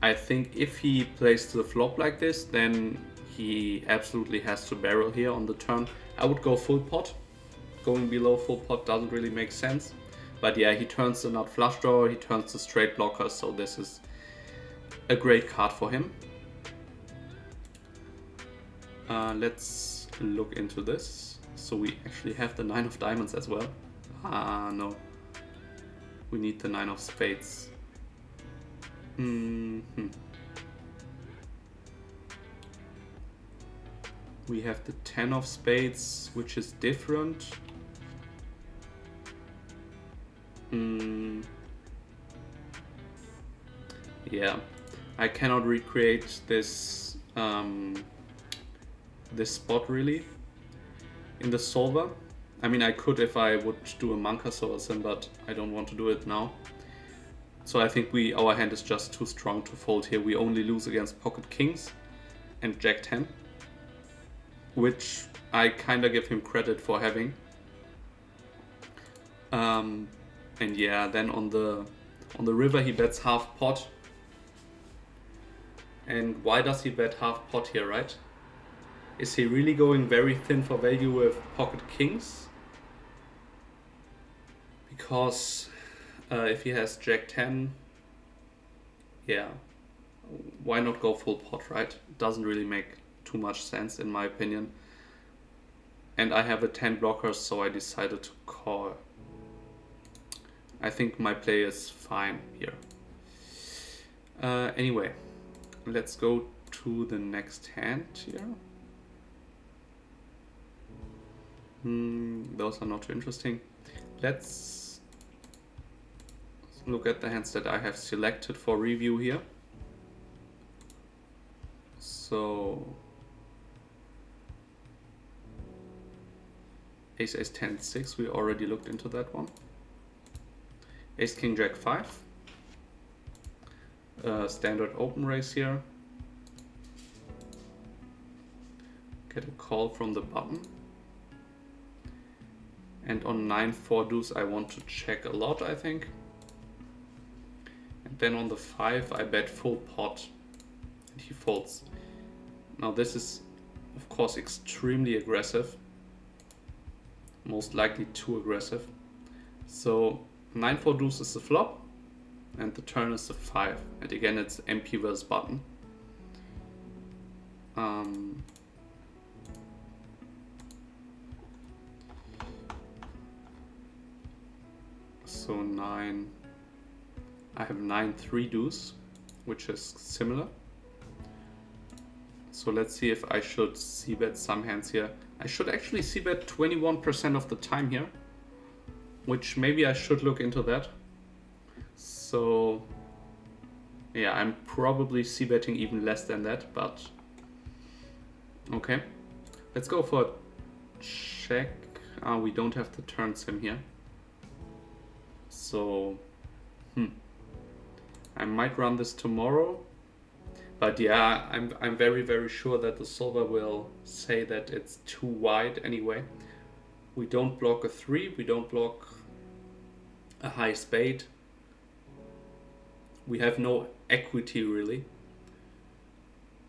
A: I think if he plays the flop like this, then he absolutely has to barrel here on the turn. I would go full pot. Going below full pot doesn't really make sense. But yeah, he turns the nut flush draw, he turns the straight blocker, so this is a great card for him. Let's look into this. So we actually have the 9 of diamonds as well. No. We need the 9 of spades. We have the 10 of spades, which is different. Yeah, I cannot recreate this this spot really in the solver. I mean, I could if I would do a Manka solver sim, but I don't want to do it now. So I think our hand is just too strong to fold here. We only lose against pocket kings and Jack 10, which I kinda give him credit for having. And yeah, then on the river he bets half pot. And why does he bet half pot here, right? Is he really going very thin for value with pocket kings? Because if he has Jack 10, yeah, why not go full pot, right? It doesn't really make too much sense in my opinion. And I have a 10 blockers, so I decided to call. I think my play is fine here. Anyway, let's go to the next hand here. Those are not too interesting. Let's look at the hands that I have selected for review here. So Ace, Ace, 10, 6, we already looked into that one. Ace, King, Jack 5. Standard open raise here. Get a call from the button. And on 9-4 deuce I want to check a lot, I think. And then on the 5 I bet full pot and he folds. Now this is of course extremely aggressive. Most likely too aggressive. So 9-4 deuce is the flop and the turn is the 5. And again it's MP versus button. So 9, I have 9-3 deuce, which is similar. So let's see if I should c-bet some hands here. I should actually c-bet 21% of the time here, which maybe I should look into that. So yeah, I'm probably c-betting even less than that, but okay. Let's go for a check. We don't have the turn sim here. So, I might run this tomorrow, but yeah, I'm very, very sure that the solver will say that it's too wide anyway. We don't block a 3, we don't block a high spade. We have no equity really.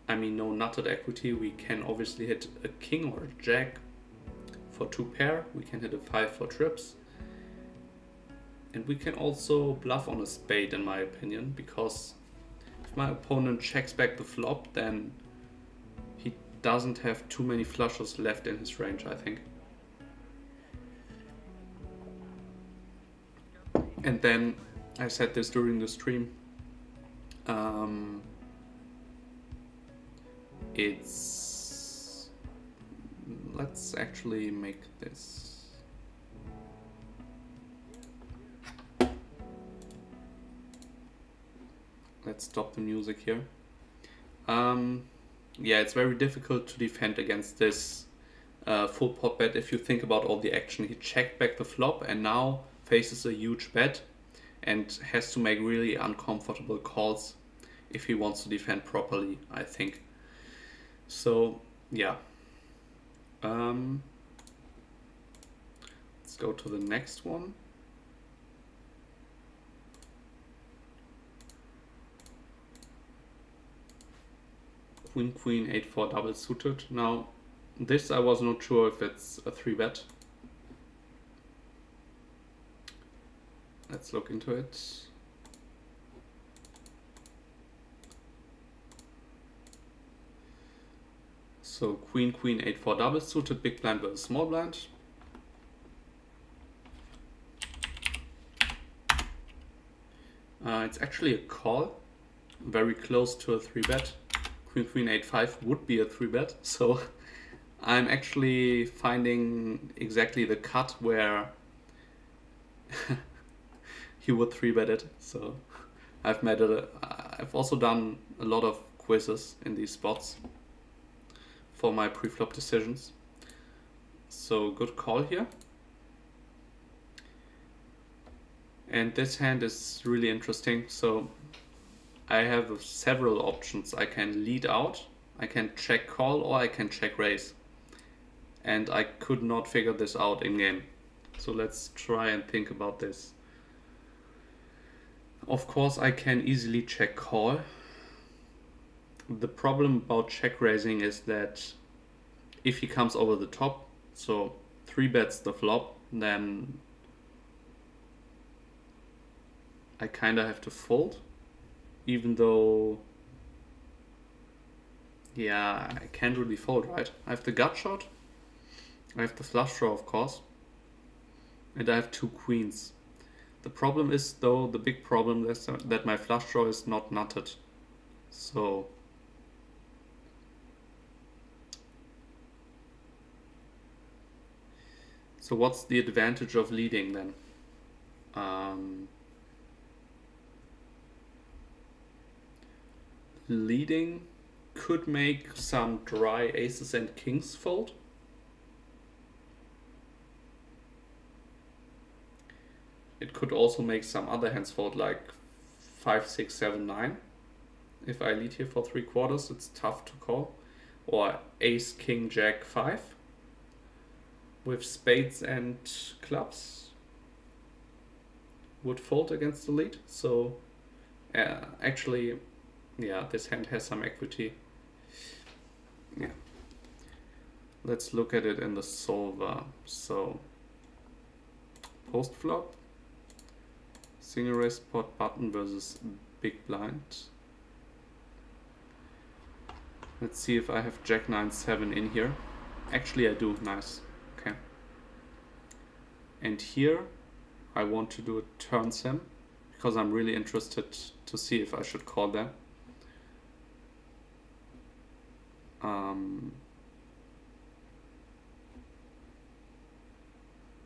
A: I mean, no nutted equity. We can obviously hit a king or a jack for 2 pair. We can hit a 5 for trips. And we can also bluff on a spade, in my opinion, because if my opponent checks back the flop, then he doesn't have too many flushes left in his range, I think. And then, I said this during the stream, let's actually make this. Let's stop the music here. Yeah, it's very difficult to defend against this full pot bet if you think about all the action. He checked back the flop and now faces a huge bet and has to make really uncomfortable calls if he wants to defend properly, I think. So, yeah. Let's go to the next one. Queen, queen, 8-4 double suited. Now, this I was not sure if it's a 3-bet. Let's look into it. So queen, queen, 8-4 double suited, big blind versus small blind. It's actually a call, very close to a 3-bet. Queen, queen, 8-5 would be a 3-bet, so I'm actually finding exactly the cut where he would 3-bet it. So I've also done a lot of quizzes in these spots for my pre-flop decisions. So good call here. And this hand is really interesting. So I have several options. I can lead out, I can check call, or I can check raise. And I could not figure this out in game. So let's try and think about this. Of course, I can easily check call. The problem about check raising is that if he comes over the top, so 3-bets the flop, then I kinda have to fold, even though, yeah, I can't really fold, right? I have the gut shot, I have the flush draw, of course, and I have 2 queens. The problem is, though, the big problem is that my flush draw is not nutted. So what's the advantage of leading then? Leading could make some dry aces and kings fold. It could also make some other hands fold, like 5, 6, 7, 9. If I lead here for 3/4, it's tough to call. Or ace, king, jack, 5. With spades and clubs would fold against the lead. So actually, yeah, this hand has some equity. Yeah. Let's look at it in the solver. So post flop, single raise pot button versus big blind. Let's see if I have jack 9, 7 in here. Actually I do, nice. Okay. And here I want to do a turn sim because I'm really interested to see if I should call there.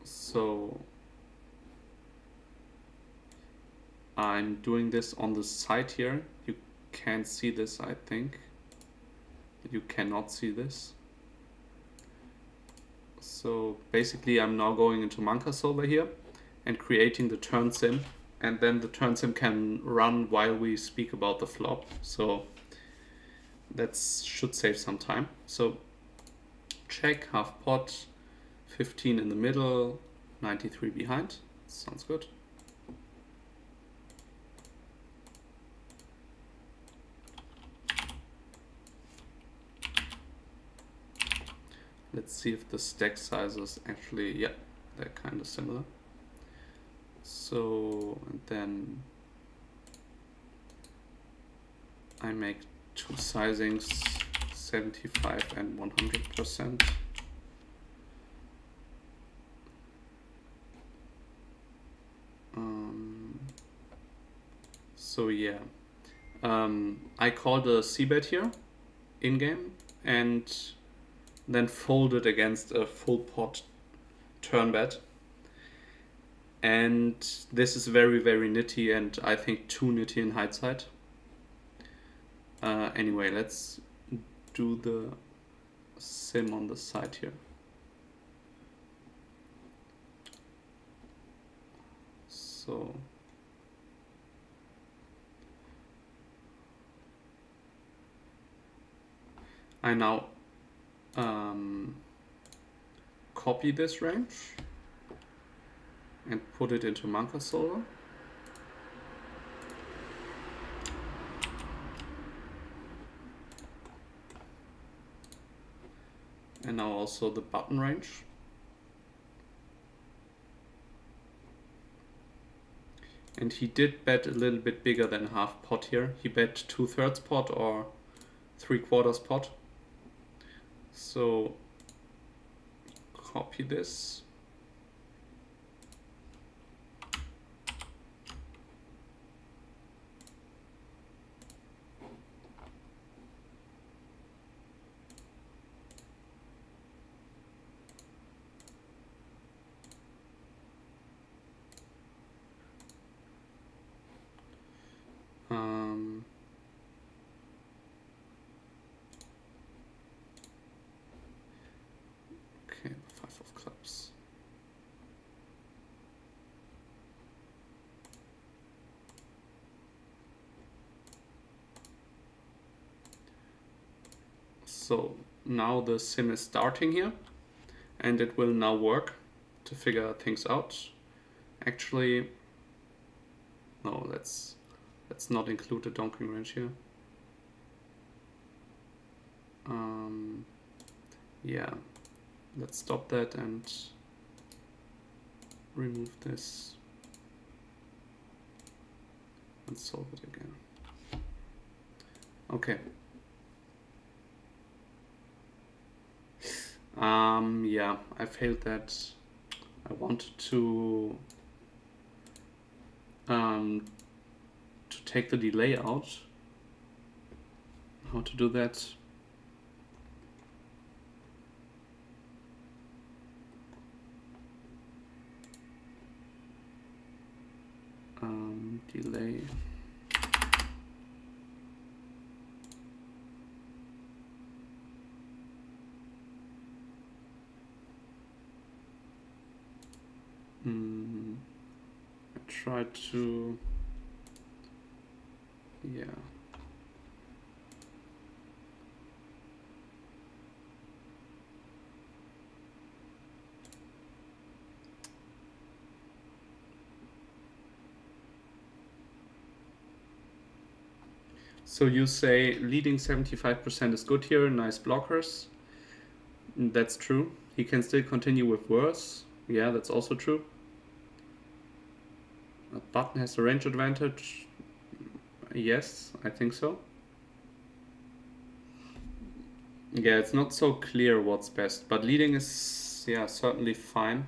A: So I'm doing this on the side here. You can see this, I think. You cannot see this. So basically I'm now going into Manka solver here and creating the turn sim, and then the turn sim can run while we speak about the flop. So that should save some time. So check, half pot, 15 in the middle, 93 behind. Sounds good. Let's see if the stack sizes actually, yeah, they're kind of similar. So, and then I make 2 sizings, 75 and 100%. So yeah, I called a c-bet here in game and then folded against a full pot turn bet. And this is very, very nitty, and I think too nitty in hindsight. Anyway, let's do the sim on the side here. So I now copy this range and put it into Manka Solver. And now also the button range. And he did bet a little bit bigger than half pot here. He bet 2/3 pot or 3/4 pot. So copy this. Okay, 5 of clubs. So now the sim is starting here, and it will now work to figure things out. Actually, no, let's not include the donking range here. Yeah, let's stop that and remove this and solve it again. Okay. Yeah, I failed that. I wanted to take the delay out. How to do that? Delay. I tried to, yeah. So you say leading 75% is good here, nice blockers. That's true. He can still continue with worse. Yeah, that's also true. A button has a range advantage. Yes, I think so. Yeah, it's not so clear what's best, but leading is, yeah, certainly fine.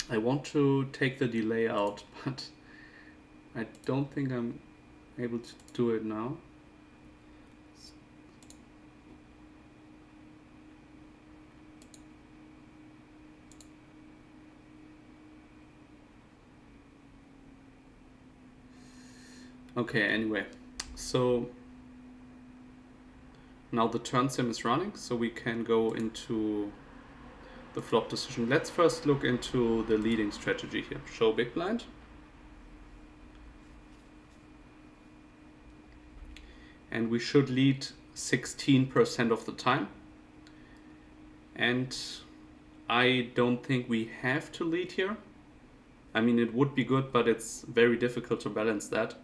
A: I want to take the delay out, but I don't think I'm able to do it now. Okay, anyway, so now the turn sim is running, so we can go into the flop decision. Let's first look into the leading strategy here. Show big blind. And we should lead 16% of the time. And I don't think we have to lead here. I mean, it would be good, but it's very difficult to balance that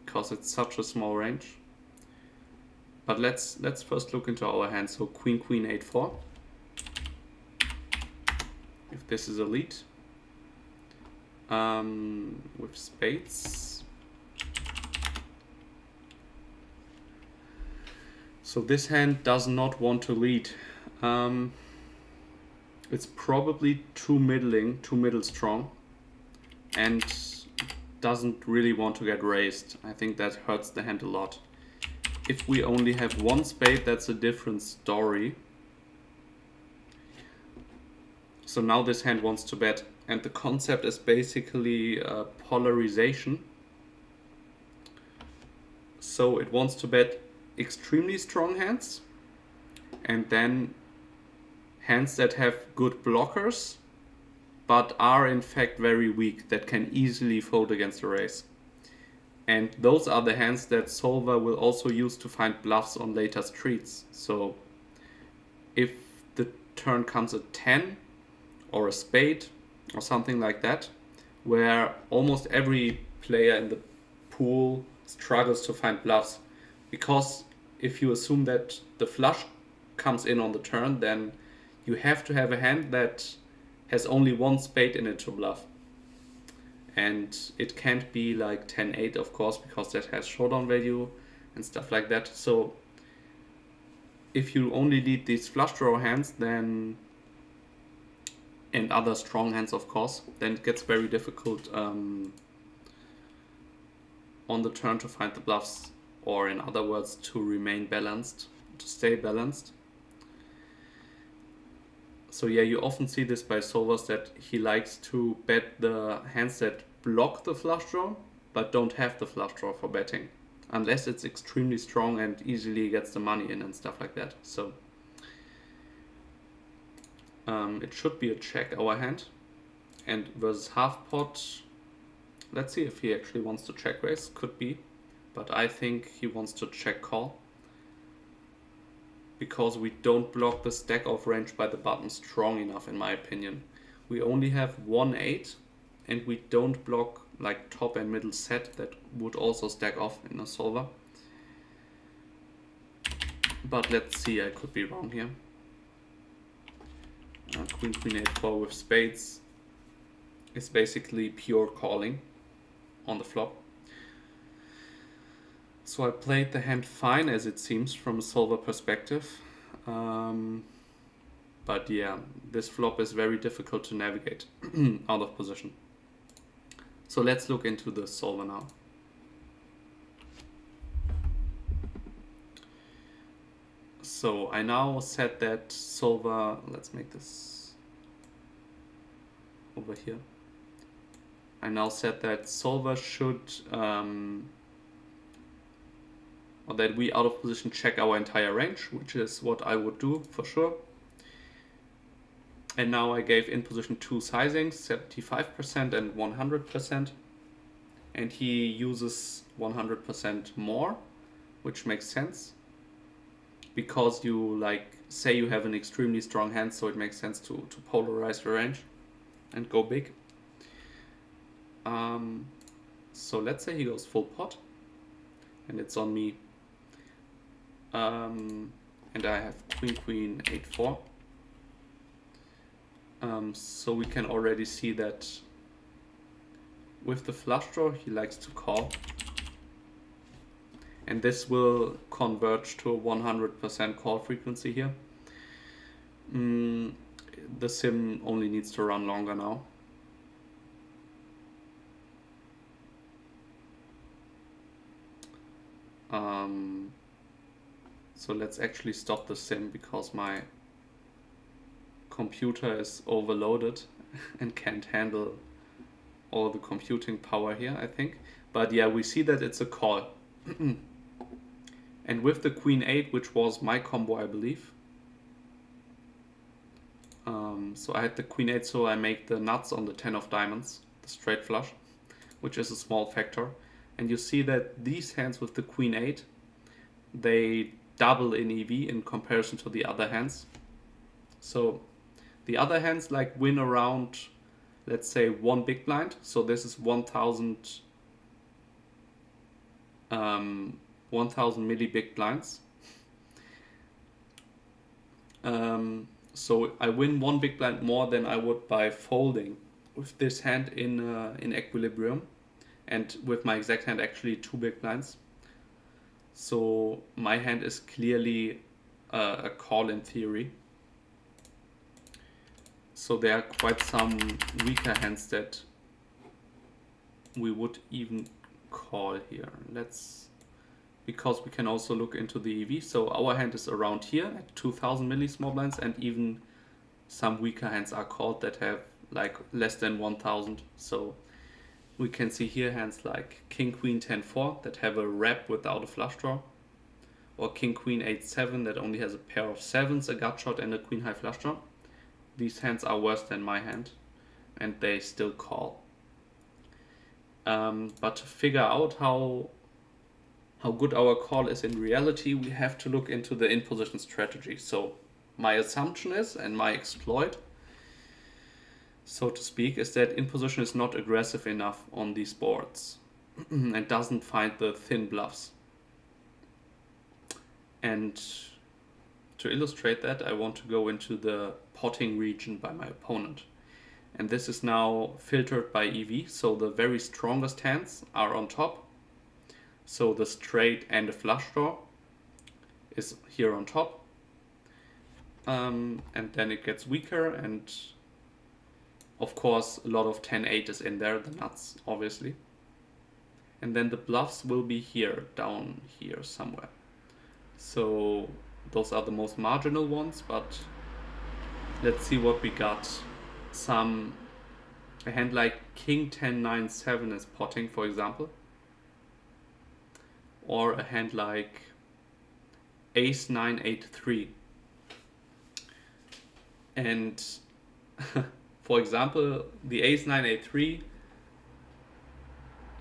A: because it's such a small range. But let's first look into our hand. So queen, queen, 8-4. If this is a lead. With spades. So this hand does not want to lead. It's probably too middle strong, and doesn't really want to get raised. I think that hurts the hand a lot. If we only have one spade, that's a different story. So now this hand wants to bet, and the concept is basically polarization. So it wants to bet extremely strong hands, and then hands that have good blockers, but are in fact very weak, that can easily fold against the raise. And those are the hands that solver will also use to find bluffs on later streets. So if the turn comes a 10 or a spade or something like that, where almost every player in the pool struggles to find bluffs, because if you assume that the flush comes in on the turn, then you have to have a hand that has only one spade in it to bluff. And it can't be like 10-8, of course, because that has showdown value and stuff like that. So if you only lead these flush draw hands, then, and other strong hands, of course, then it gets very difficult on the turn to find the bluffs, or in other words, to remain balanced, to stay balanced. So yeah, you often see this by solvers, that he likes to bet the hands that block the flush draw, but don't have the flush draw for betting, unless it's extremely strong and easily gets the money in and stuff like that. So it should be a check, our hand. And versus half pot, let's see if he actually wants to check raise. Could be, but I think he wants to check call, because we don't block the stack off range by the button strong enough, in my opinion. We only have 1-8, and we don't block like top and middle set that would also stack off in a solver. But let's see, I could be wrong here. Queen, queen, 8-4 with spades is basically pure calling on the flop. So I played the hand fine, as it seems, from a solver perspective. But yeah, this flop is very difficult to navigate out of position. So let's look into the solver now. So I now set that solver, let's make this over here. I now set that solver should, or that we out of position check our entire range, which is what I would do for sure. And now I gave in position two sizings, 75% and 100%. And he uses 100% more, which makes sense. Because you, like, say you have an extremely strong hand, so it makes sense to polarize the range and go big. So let's say he goes full pot, and it's on me. And I have queen, queen, 8-4. So we can already see that with the flush draw, he likes to call. And this will converge to a 100% call frequency here. The sim only needs to run longer now. So let's actually stop the sim, because my computer is overloaded and can't handle all the computing power here, I think. But yeah, we see that it's a call. And with the queen 8, which was my combo, I believe. So I had the queen 8, so I make the nuts on the 10 of diamonds, the straight flush, which is a small factor. And you see that these hands with the queen 8, they double in EV in comparison to the other hands. So the other hands like win around, let's say, 1 big blind. So this is 1000 milli big blinds. So I win 1 big blind more than I would by folding with this hand in equilibrium, and with my exact hand actually 2 big blinds. So my hand is clearly a call in theory. So there are quite some weaker hands that we would even call here. Because we can also look into the EV. So our hand is around here at 2000 milli small blinds, and even some weaker hands are called that have like less than 1000. So we can see here hands like King Queen 10-4 that have a rep without a flush draw, or King Queen 8-7 that only has a pair of sevens, a gut shot, and a Queen high flush draw. These hands are worse than my hand, and they still call. But to figure out how good our call is in reality, we have to look into the in-position strategy. So my assumption is, and my exploit, so to speak, is that in-position is not aggressive enough on these boards and doesn't find the thin bluffs. And to illustrate that, I want to go into the potting region by my opponent. And this is now filtered by EV, so the very strongest hands are on top. So the straight and the flush draw is here on top. And then it gets weaker, and of course a lot of 10-8 is in there, the nuts obviously. And then the bluffs will be here, down here somewhere. So those are the most marginal ones, but let's see what we got. A hand like King 10-9-7 is potting, for example. Or a hand like Ace 9-8-3. And for example, the Ace 9-8-3,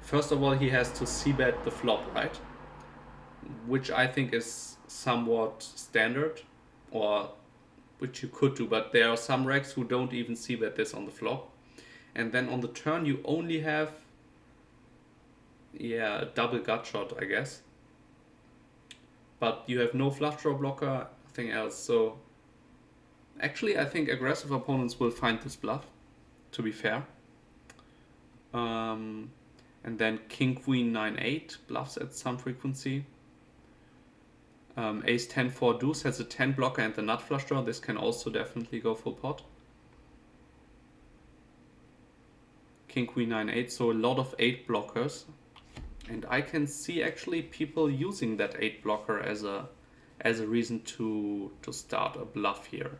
A: first of all, he has to c-bet the flop, right? Which I think is somewhat standard, or which you could do, but there are some racks who don't even c-bet this on the flop. And then on the turn you only have, a double gut shot, I guess. But you have no flush draw blocker, nothing else. So actually I think aggressive opponents will find this bluff, to be fair. And then King Queen 9-8 bluffs at some frequency. Ace 10-4 deuce has a 10 blocker and the nut flush draw. This can also definitely go full pot. King Queen 9-8, so a lot of 8 blockers. And I can see actually people using that 8 blocker as a reason to start a bluff here.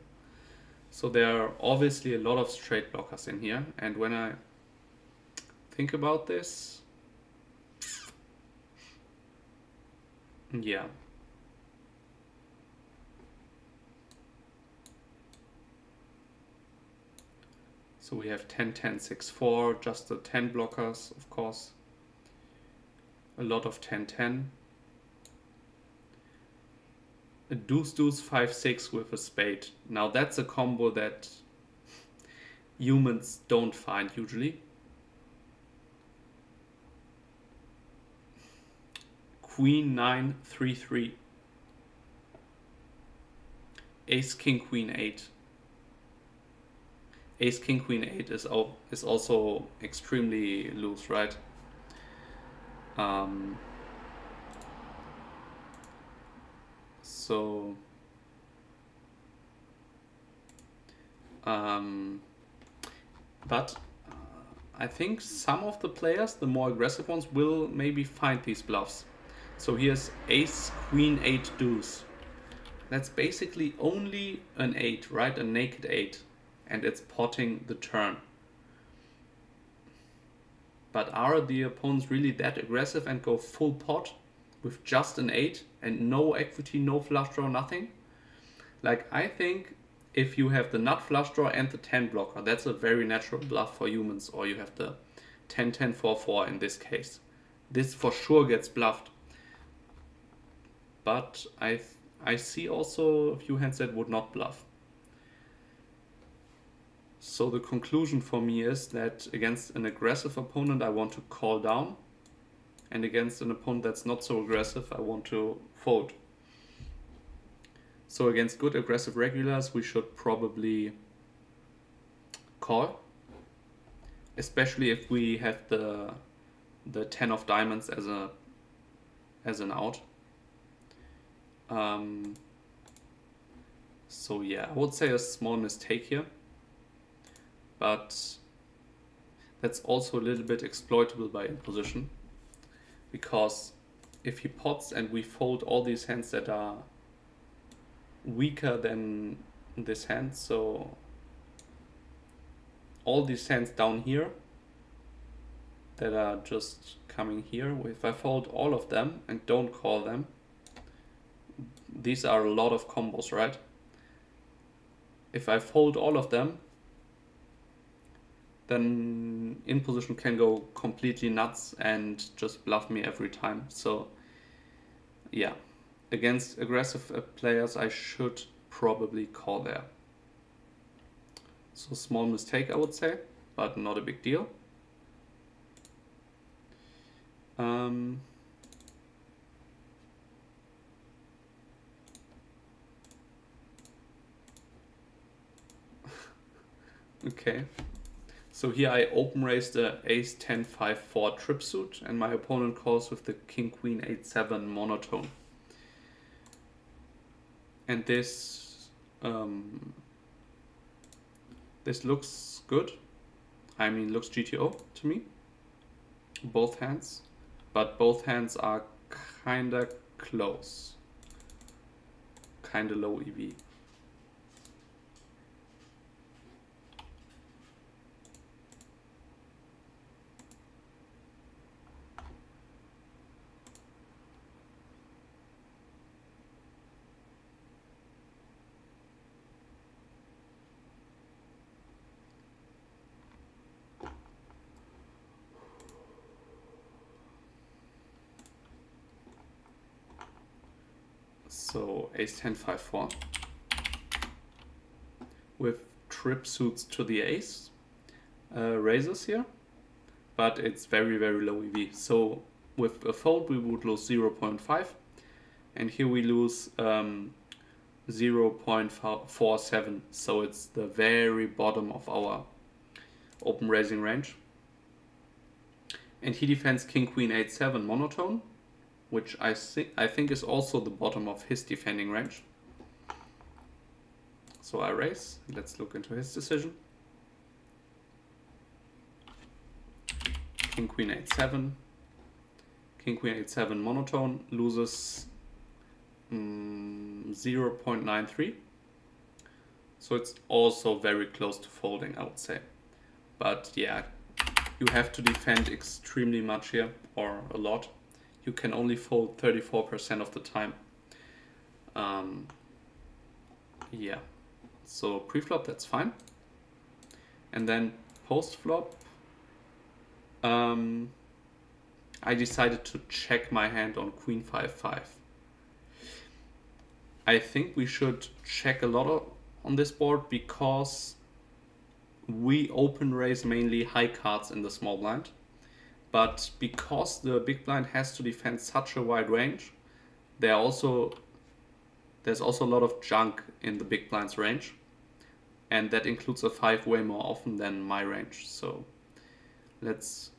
A: So there are obviously a lot of straight blockers in here, and when I think about this, yeah. So we have 10-10-6-4, just the 10 blockers, of course. A lot of 10-10. A deuce-deuce 5-6 with a spade. Now that's a combo that humans don't find usually. Queen 9-3-3. Ace King Queen 8. Ace King Queen 8 is also extremely loose, right? But I think some of the players, the more aggressive ones, will maybe find these bluffs. So here's Ace Queen 8 deuce. That's basically only an 8, right? A naked 8. And it's potting the turn. But are the opponents really that aggressive and go full pot with just an 8 and no equity, no flush draw, nothing? Like, I think if you have the nut flush draw and the 10 blocker, that's a very natural bluff for humans. Or you have the 10-10-4-4 in this case. This for sure gets bluffed. But I see also a few hands that would not bluff. So the conclusion for me is that against an aggressive opponent I want to call down, and against an opponent that's not so aggressive I want to fold. So against good aggressive regulars we should probably call, especially if we have the 10 of diamonds as an out. So yeah, I would say a small mistake here. But that's also a little bit exploitable by imposition, because if he pots and we fold all these hands that are weaker than this hand, so all these hands down here that are just coming here, if I fold all of them and don't call them, these are a lot of combos, right? If I fold all of them, then in position can go completely nuts and just bluff me every time. So yeah, against aggressive players I should probably call there. So small mistake I would say, but not a big deal. Okay, so here I open raise the ace 10 5 4 trip suit and my opponent calls with the king queen 8 7 monotone. And this looks good. I mean, looks GTO to me. Both hands, but both hands are kinda close, kinda low EV. So ace 10 5 4 with trip suits to the ace raises here, but it's very low EV. So with a fold we would lose 0.5 and here we lose 0.47, so it's the very bottom of our open raising range. And he defends king queen 8 7 monotone, which I think is also the bottom of his defending range. So I raise. Let's look into his decision. King queen 8 7. King queen 8 7 monotone loses 0.93. So it's also very close to folding, I would say. But yeah, you have to defend extremely much here, or a lot. You can only fold 34% of the time. Yeah, so pre-flop that's fine. And then post-flop, I decided to check my hand on queen 5 5. I think we should check a lot on this board because we open raise mainly high cards in the small blind. But because the big blind has to defend such a wide range, there's also a lot of junk in the big blind's range. And that includes a 5 way more often than my range. So let's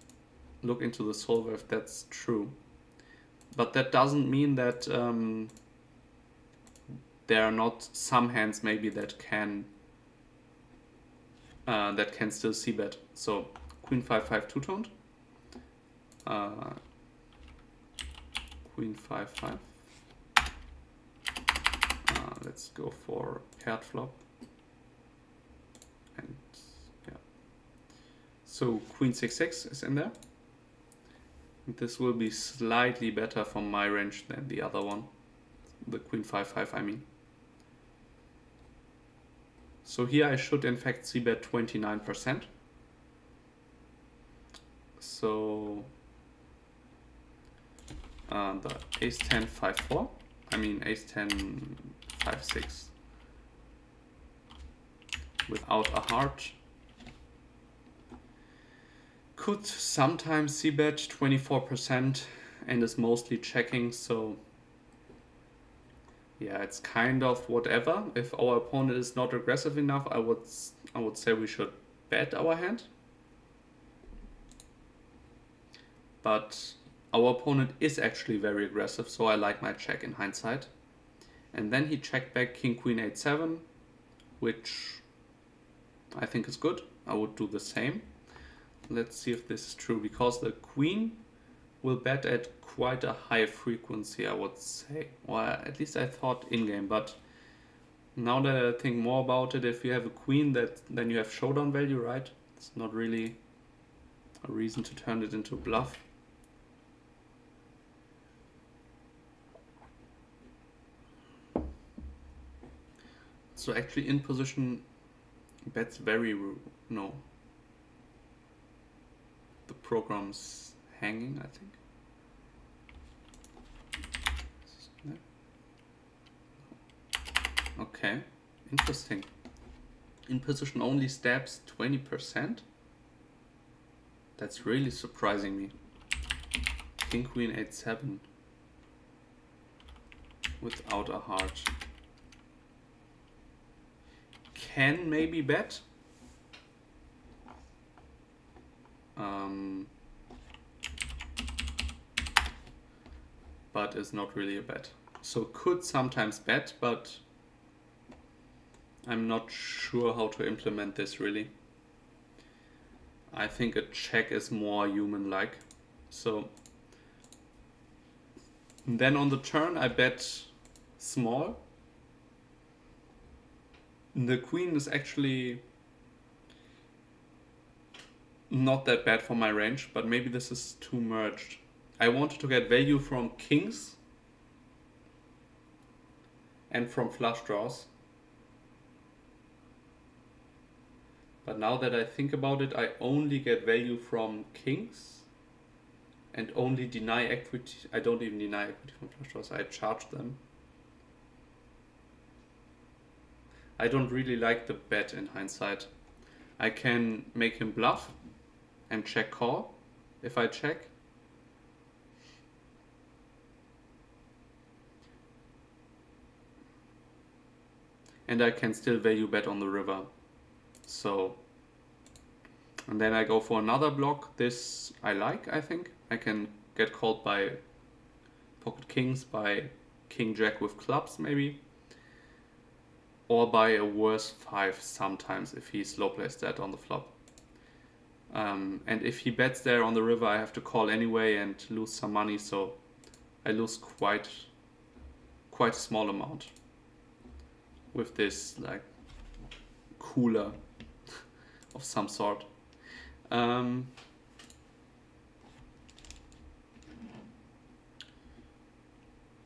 A: look into the solver if that's true. But that doesn't mean that there are not some hands maybe that can still c-bet. So queen 5 5 two-toned. Queen 5 5. Let's go for paired flop. And yeah. So queen 6 6 is in there. This will be slightly better from my range than the other one. The queen 5 5, I mean. So here I should in fact c-bet 29%. So the ace 10 5 4, I mean ace 10 5 6 without a heart could sometimes c-bet 24% and is mostly checking. So yeah, it's kind of whatever. If our opponent is not aggressive enough, I would say we should bet our hand. But our opponent is actually very aggressive, so I like my check in hindsight. And then he checked back king queen 8 7, which I think is good. I would do the same. Let's see if this is true, because the queen will bet at quite a high frequency, I would say. Well, at least I thought in-game, but now that I think more about it, if you have a queen, then you have showdown value, right? It's not really a reason to turn it into a bluff. So actually in position bets very, no. The program's hanging, I think. Okay, interesting. In position only stabs 20%. That's really surprising me. King, Queen, 8-7 without a heart. Can maybe bet. But is not really a bet. So could sometimes bet, but I'm not sure how to implement this really. I think a check is more human-like. So then on the turn I bet small. The queen is actually not that bad for my range, but maybe this is too merged. I wanted to get value from kings and from flush draws. But now that I think about it, I only get value from kings and only deny equity. I don't even deny equity from flush draws, I charge them. I don't really like the bet in hindsight. I can make him bluff and check call if I check. And I can still value bet on the river. So, and then I go for another block. This I like, I think. I can get called by pocket kings, by king jack with clubs maybe. Or by a worse 5 sometimes if he slow plays that on the flop. And if he bets there on the river, I have to call anyway and lose some money, so I lose quite a small amount with this like cooler of some sort.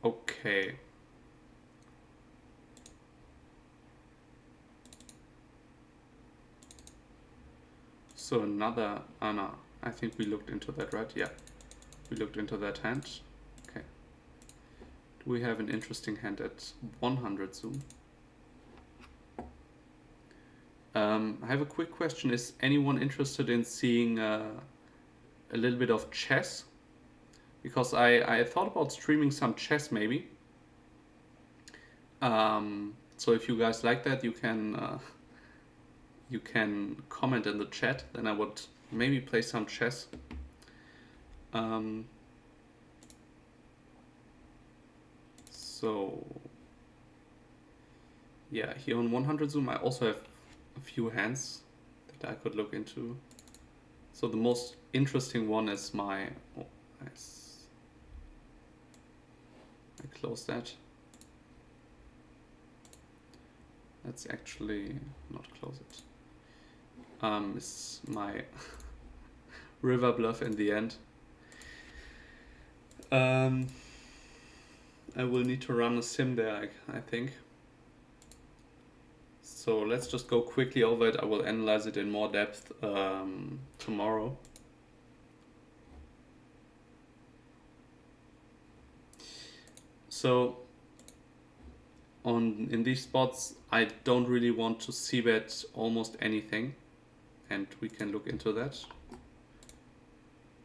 A: Okay. So another, no, I think we looked into that, right? Yeah, we looked into that hand. Okay. Do we have an interesting hand at 100 zoom? I have a quick question. Is anyone interested in seeing a little bit of chess? Because I thought about streaming some chess maybe. So if you guys like that, you can comment in the chat, then I would maybe play some chess. So yeah, here on 100 zoom I also have a few hands that I could look into. So the most interesting one is my, oh nice, I close that. Let's actually not close it. Is my river bluff in the end. I will need to run a sim there, I think. So let's just go quickly over it. I will analyze it in more depth tomorrow. So in these spots, I don't really want to c-bet almost anything. And we can look into that.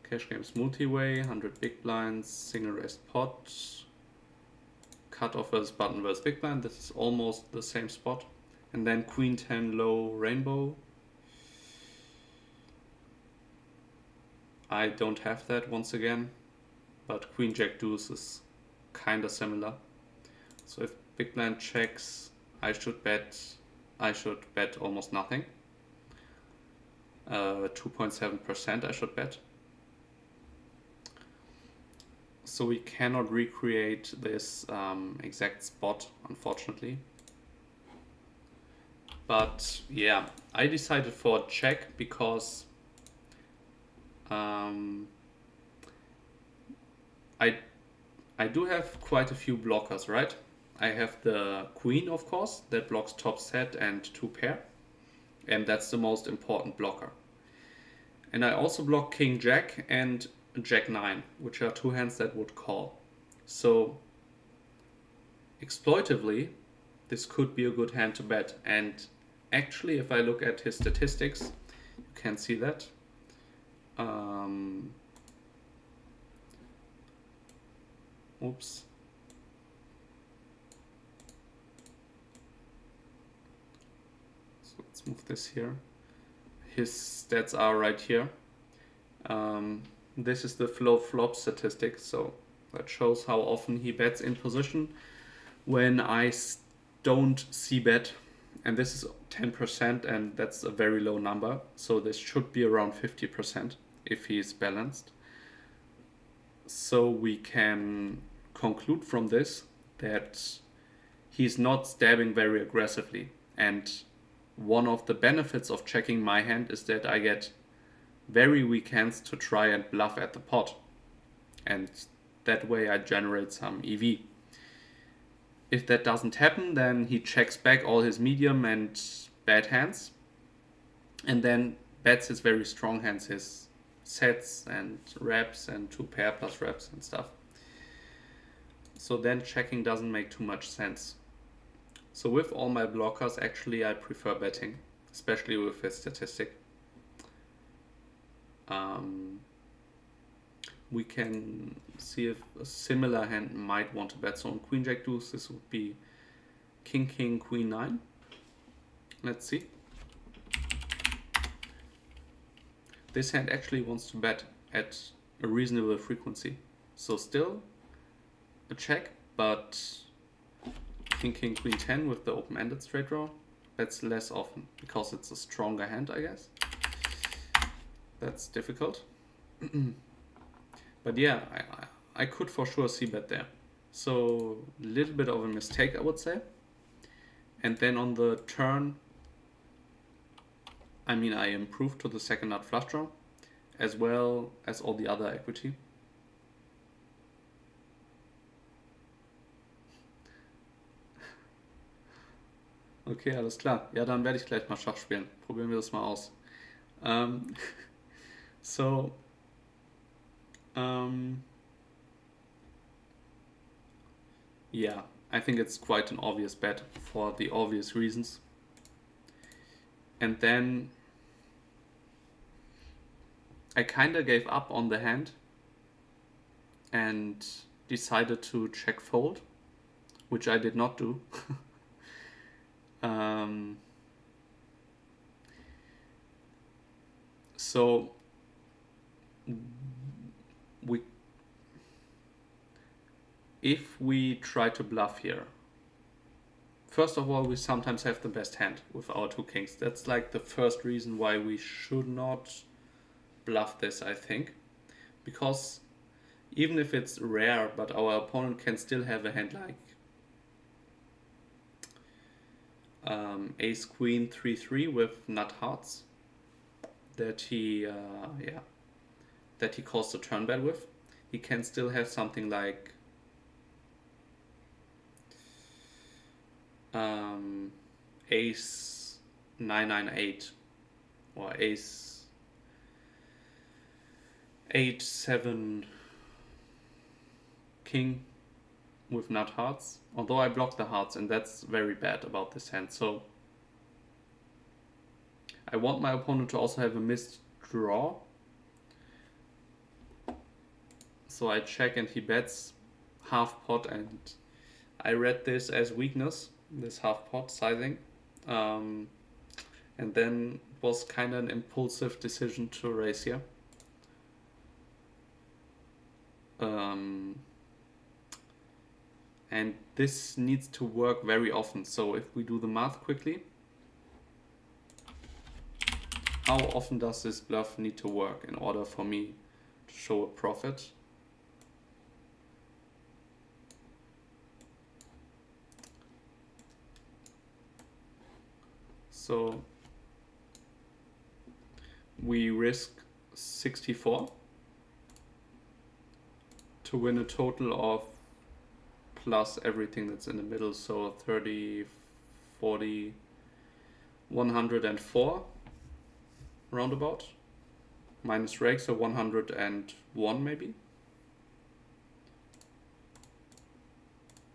A: Cash games multi-way, 100 big blinds, single raised pot, cutoff versus button versus big blind. This is almost the same spot. And then queen 10 low rainbow. I don't have that once again, but queen jack deuce is kind of similar. So if big blind checks, I should bet almost nothing. 2.7% I should bet. So we cannot recreate this exact spot, unfortunately. But yeah, I decided for check because I I do have quite a few blockers, right? I have the queen, of course, that blocks top set and 2 pair, and that's the most important blocker. And I also block king jack and jack 9, which are 2 hands that would call. So exploitively, this could be a good hand to bet. And actually, if I look at his statistics, you can see that. Oops. So let's move this here. His stats are right here. This is the flow flop statistic, so that shows how often he bets in position when I don't see bet, and this is 10%, and that's a very low number, so this should be around 50% if he is balanced. So we can conclude from this that he's not stabbing very aggressively, and one of the benefits of checking my hand is that I get very weak hands to try and bluff at the pot, and that way I generate some EV. If that doesn't happen, then he checks back all his medium and bad hands, and then bets his very strong hands, his sets and reps and 2 pair plus reps and stuff. So then checking doesn't make too much sense. So with all my blockers, actually I prefer betting, especially with his statistic. We can see if a similar hand might want to bet. So on queen jack deuce, this would be king king queen 9. Let's see. This hand actually wants to bet at a reasonable frequency. So still a check, but king king queen 10 with the open-ended straight draw bets less often because it's a stronger hand, I guess. That's difficult. But yeah, I could for sure see bet there. So a little bit of a mistake, I would say. And then on the turn, I mean, I improved to the second nut flush draw, as well as all the other equity. Okay, alles klar. Ja, dann werde ich gleich mal Schach spielen. Probieren wir das mal aus. So, yeah, I think it's quite an obvious bet for the obvious reasons. And then I kinda gave up on the hand and decided to check fold, which I did not do. So if we try to bluff here, first of all, we sometimes have the best hand with our 2 kings. That's like the first reason why we should not bluff this, I think. Because even if it's rare, but our opponent can still have a hand like ace queen 3-3 with nut hearts that he calls the turn bet with. He can still have something like ace 9-9-8 or ace 8-7 king with nut hearts, although I block the hearts, and that's very bad about this hand. So I want my opponent to also have a missed draw. So I check and he bets half pot, and I read this as weakness, this half pot sizing. And then it was kind of an impulsive decision to raise here. And this needs to work very often. So if we do the math quickly, how often does this bluff need to work in order for me to show a profit? So we risk 64 to win a total of plus everything that's in the middle, so 30, 40, 104 roundabout. Minus rake, so 101 maybe.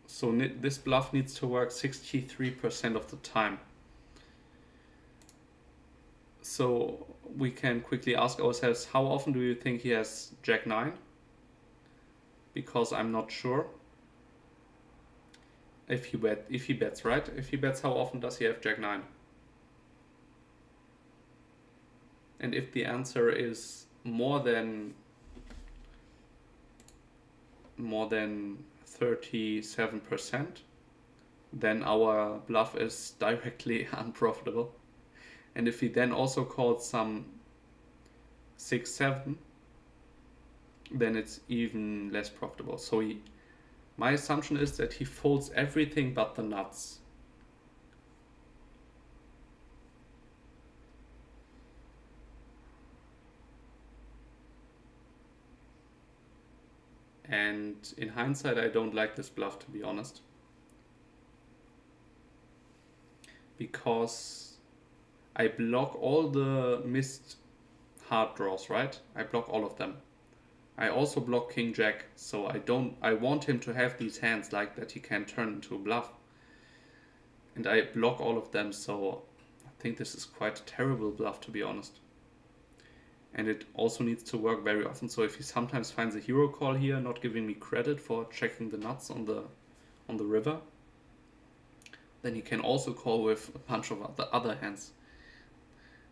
A: So this bluff needs to work 63% of the time. So we can quickly ask ourselves, how often do you think he has Jack 9? Because I'm not sure. If he bets, right? If he bets, how often does he have Jack 9? And if the answer is more than 37%, then our bluff is directly unprofitable. And if he then also calls some 6-7, then it's even less profitable. So my assumption is that he folds everything but the nuts. And in hindsight, I don't like this bluff, to be honest. Because I block all the missed hard draws, right? I block all of them. I also block King Jack, so I want him to have these hands like that he can turn into a bluff. And I block all of them, so I think this is quite a terrible bluff, to be honest. And it also needs to work very often, so if he sometimes finds a hero call here, not giving me credit for checking the nuts on the river, then he can also call with a bunch of other hands.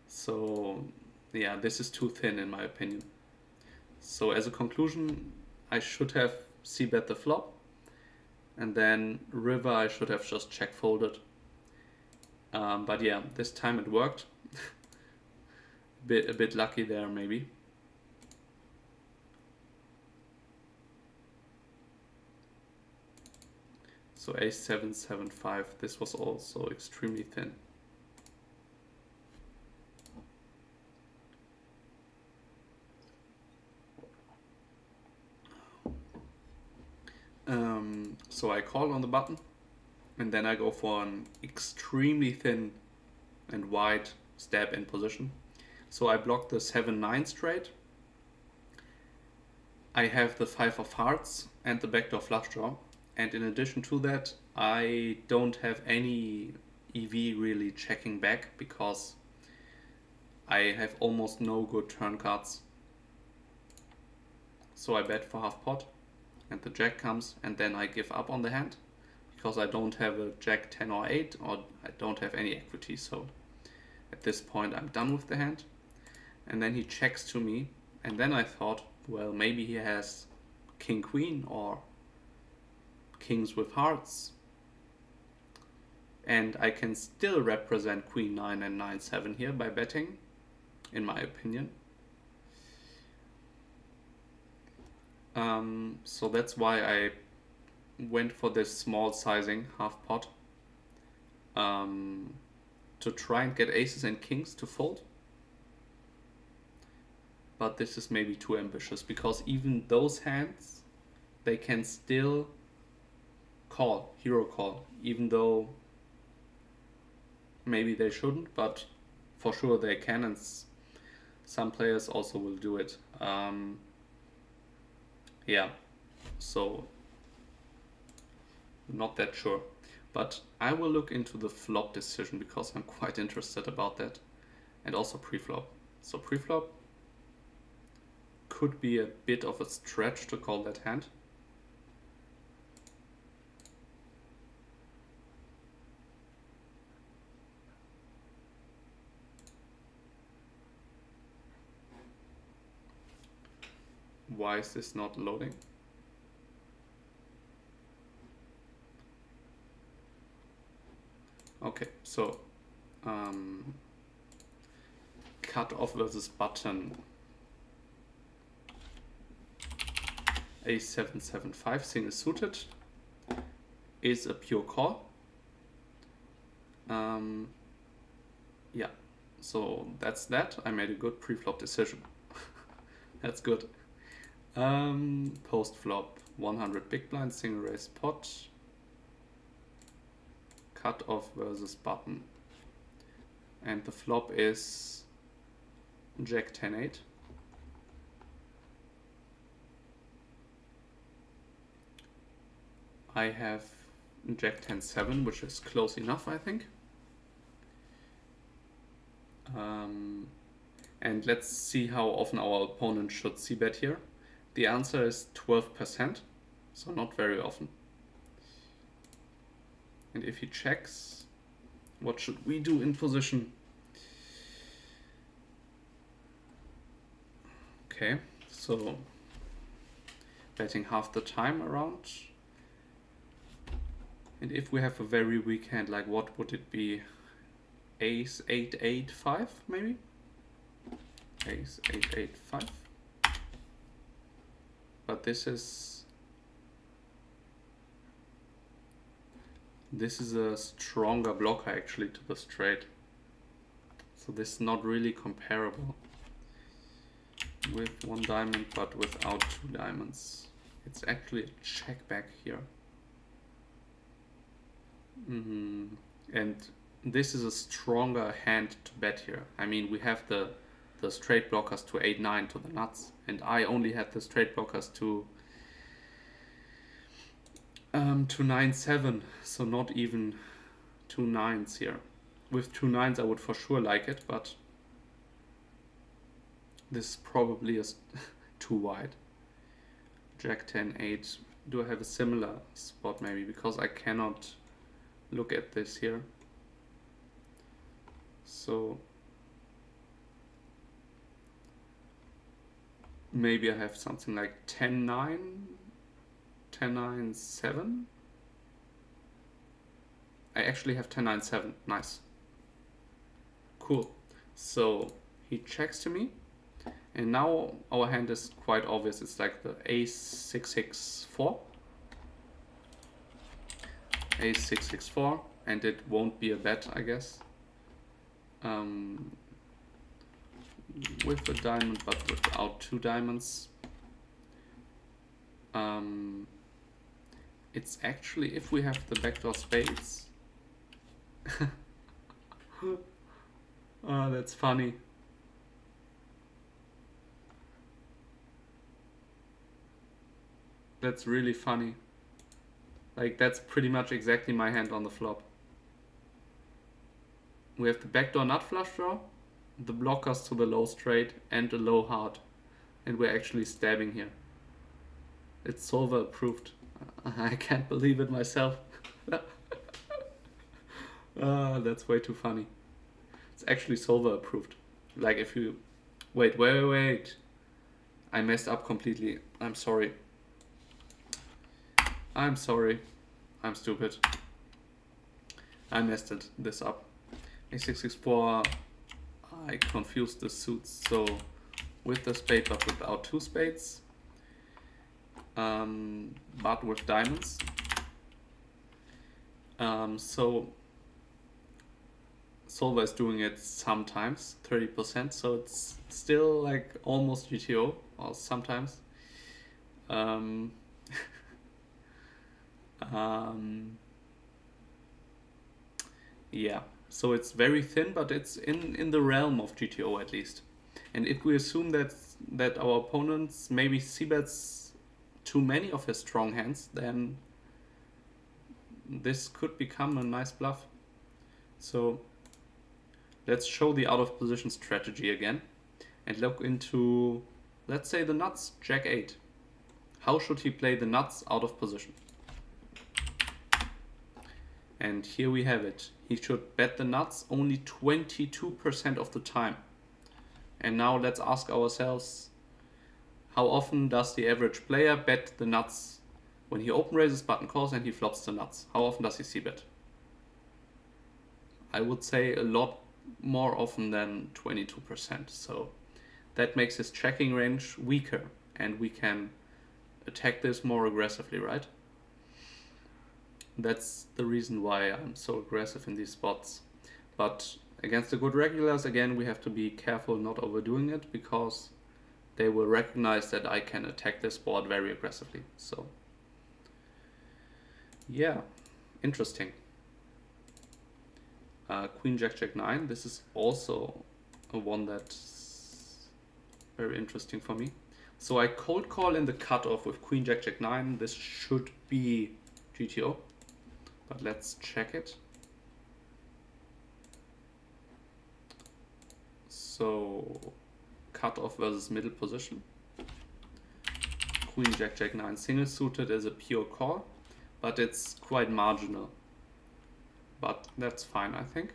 A: So yeah, this is too thin in my opinion. So as a conclusion, I should have c-bet the flop, and then river I should have just check folded. But yeah, this time it worked. A bit lucky there maybe. So a7, 7, 5, this was also extremely thin. So I call on the button, and then I go for an extremely thin and wide stab in position. So I block the 7-9 straight. I have the 5 of hearts and the backdoor flush draw. And in addition to that, I don't have any EV really checking back because I have almost no good turn cards. So I bet for half pot, and the jack comes, and then I give up on the hand because I don't have a jack 10 or 8, or I don't have any equity. So at this point I'm done with the hand. And then he checks to me, and then I thought, well, maybe he has king queen or kings with hearts, and I can still represent queen 9 and 9-7 here by betting, in my opinion. So that's why I went for this small sizing half pot, to try and get aces and kings to fold. But this is maybe too ambitious, because even those hands, they can still call, hero call, even though maybe they shouldn't, but for sure they can, and some players also will do it. Yeah, so not that sure, but I will look into the flop decision because I'm quite interested about that, and also pre-flop. So pre-flop could be a bit of a stretch to call that hand. Why is this not loading? Okay, so cut off versus button. A7, 7, 5 single suited is a pure call. Yeah, so that's that. I made a good pre-flop decision. That's good. Post-flop, 100 big blind, single raise pot. Cut off versus button. And the flop is Jack 10-8. I have Jack 10-7, which is close enough, I think. And let's see how often our opponent should c-bet here. The answer is 12%, so not very often. And if he checks, what should we do in position? Okay, so betting half the time around. And if we have a very weak hand, like what would it be? Ace 8-8-5 maybe? Ace 8-8-5. But this is a stronger blocker actually to the straight. So this is not really comparable with one diamond but without two diamonds. It's actually a check back here. And this is a stronger hand to bet here. I mean, we have the straight blockers to 8-9 to the nuts, and I only had the straight blockers to 9-7, so not even 2 9s here. With 2 9s I would for sure like it, but this probably is too wide. Jack 10-8. Do I have a similar spot maybe? Because I cannot look at this here. So maybe I have something like 10-9, 10-9-7. I actually have 10-9-7. Nice. Cool. So he checks to me. And now our hand is quite obvious. It's like the ace 6-6-4. Ace 6-6-4. And it won't be a bet, I guess. With a diamond but without two diamonds. It's actually, if we have the backdoor spades. Oh, that's funny. That's really funny. Like, that's pretty much exactly my hand on the flop. We have the backdoor nut flush draw, the blockers to the low straight, and a low heart. And we're actually stabbing here. It's solver approved. I can't believe it myself. That's way too funny. It's actually solver approved. Like if you... Wait. I messed up completely. I'm sorry. I'm stupid. I messed this up. A6-6-4, I confused the suits, so with the spade but without two spades, but with diamonds. So solver is doing it sometimes, 30%, so it's still like almost GTO, or sometimes. Yeah. So it's very thin, but it's in the realm of GTO at least. And if we assume that our opponents maybe c-bets too many of his strong hands, then this could become a nice bluff. So let's show the out of position strategy again and look into, let's say, the nuts, Jack 8. How should he play the nuts out of position? And here we have it. He should bet the nuts only 22% of the time. And now let's ask ourselves, how often does the average player bet the nuts when he open raises, button calls, and he flops the nuts? How often does he c-bet? I would say a lot more often than 22%. So that makes his checking range weaker, and we can attack this more aggressively, right? That's the reason why I'm so aggressive in these spots. But Against the good regulars, again, we have to be careful not overdoing it, because they will recognize that I can attack this board very aggressively. So, yeah, interesting. Queen, Jack, Jack, 9. This is also a one that's very interesting for me. So I cold call in the cutoff with Queen, Jack, Jack, 9. This should be GTO, but let's check it. So cutoff versus middle position. Queen, Jack, Jack, 9 single suited is a pure call, but it's quite marginal. But that's fine, I think.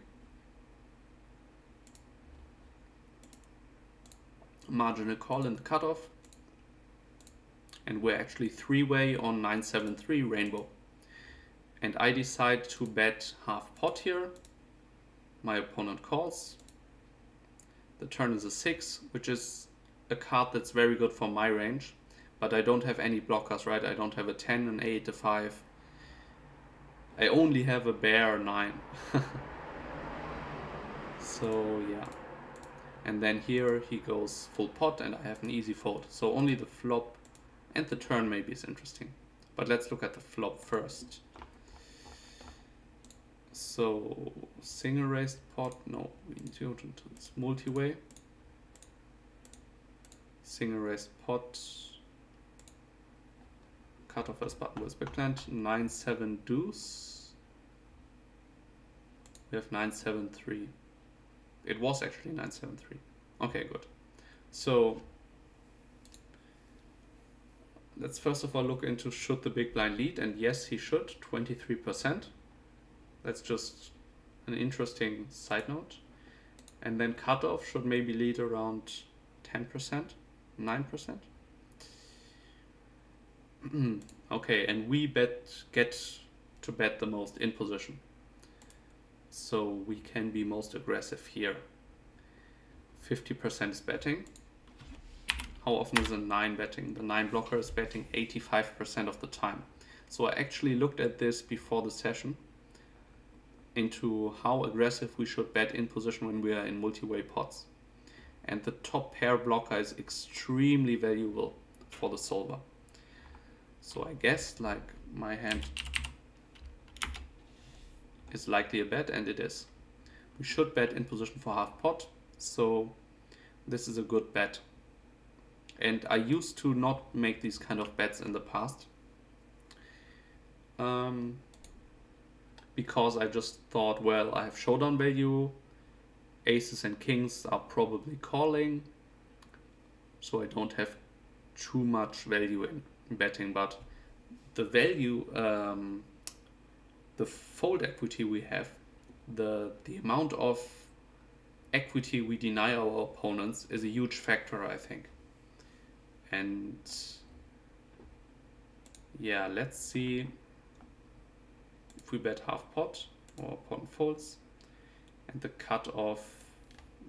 A: Marginal call in the cutoff. And we're actually three-way on 973 rainbow. And I decide to bet half pot here. My opponent calls. The turn is a 6, which is a card that's very good for my range. But I don't have any blockers, right? I don't have a 10, an 8, a 5. I only have a bare 9. So yeah. And then here he goes full pot and I have an easy fold. So only the flop and the turn maybe is interesting. But let's look at the flop first. So single raised pot, no, we need to go to this multi-way. Single raised pot. Cutoff first button was backland. 9-7 deuce. We have 9-7-3. It was actually 9-7-3. Okay, good. So let's first of all look into should the big blind lead, and yes, he should, 23%. That's just an interesting side note. And then cutoff should maybe lead around 10%, 9%. Okay, and we get to bet the most in position. So we can be most aggressive here. 50% is betting. How often is a 9 betting? The 9 blocker is betting 85% of the time. So I actually looked at this before the session into how aggressive we should bet in position when we are in multi-way pots. And the top pair blocker is extremely valuable for the solver. So I guess like my hand is likely a bet, and it is. We should bet in position for half pot, so this is a good bet. And I used to not make these kind of bets in the past. Because I just thought, well, I have showdown value, aces and kings are probably calling, so I don't have too much value in betting, but the value, the fold equity we have, the amount of equity we deny our opponents is a huge factor, I think. And yeah, let's see if we bet half pot or opponent folds. And the cutoff,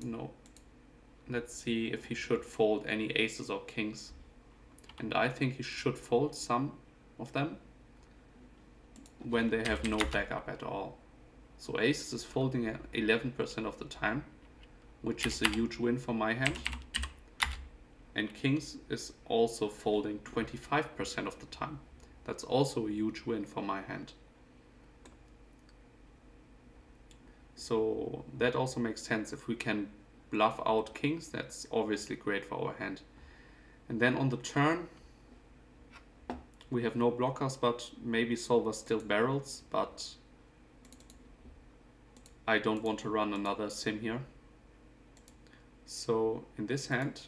A: no. Let's see if he should fold any aces or kings. And I think he should fold some of them when they have no backup at all. So aces is folding at 11% of the time, which is a huge win for my hand. And kings is also folding 25% of the time. That's also a huge win for my hand. So that also makes sense. If we can bluff out kings, that's obviously great for our hand. And then on the turn, we have no blockers, but maybe solver still barrels, but I don't want to run another sim here. So in this hand,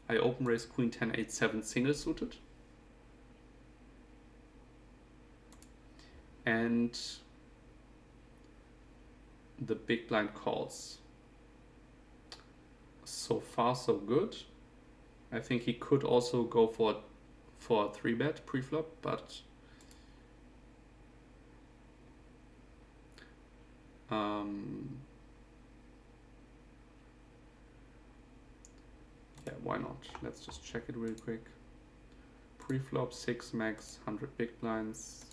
A: I open raise queen 10 8 7 single suited, and the big blind calls. So far so good. I think he could also go for a 3-bet pre-flop, but yeah, why not? Let's just check it real quick. Pre-flop 6 max, 100 big blinds.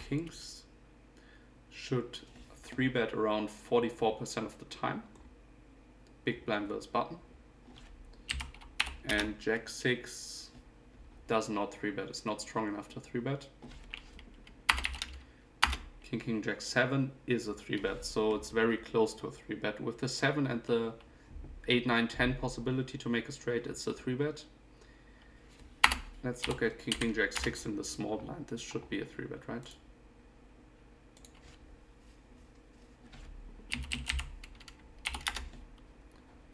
A: kings should 3-bet around 44% of the time. Big blind versus button. And Jack 6 does not 3-bet, it's not strong enough to 3-bet. King Jack 7 is a 3-bet, so it's very close to a 3-bet. With the 7 and the 8, 9, 10 possibility to make a straight, it's a 3-bet. Let's look at King Jack 6 in the small blind. This should be a 3-bet, right?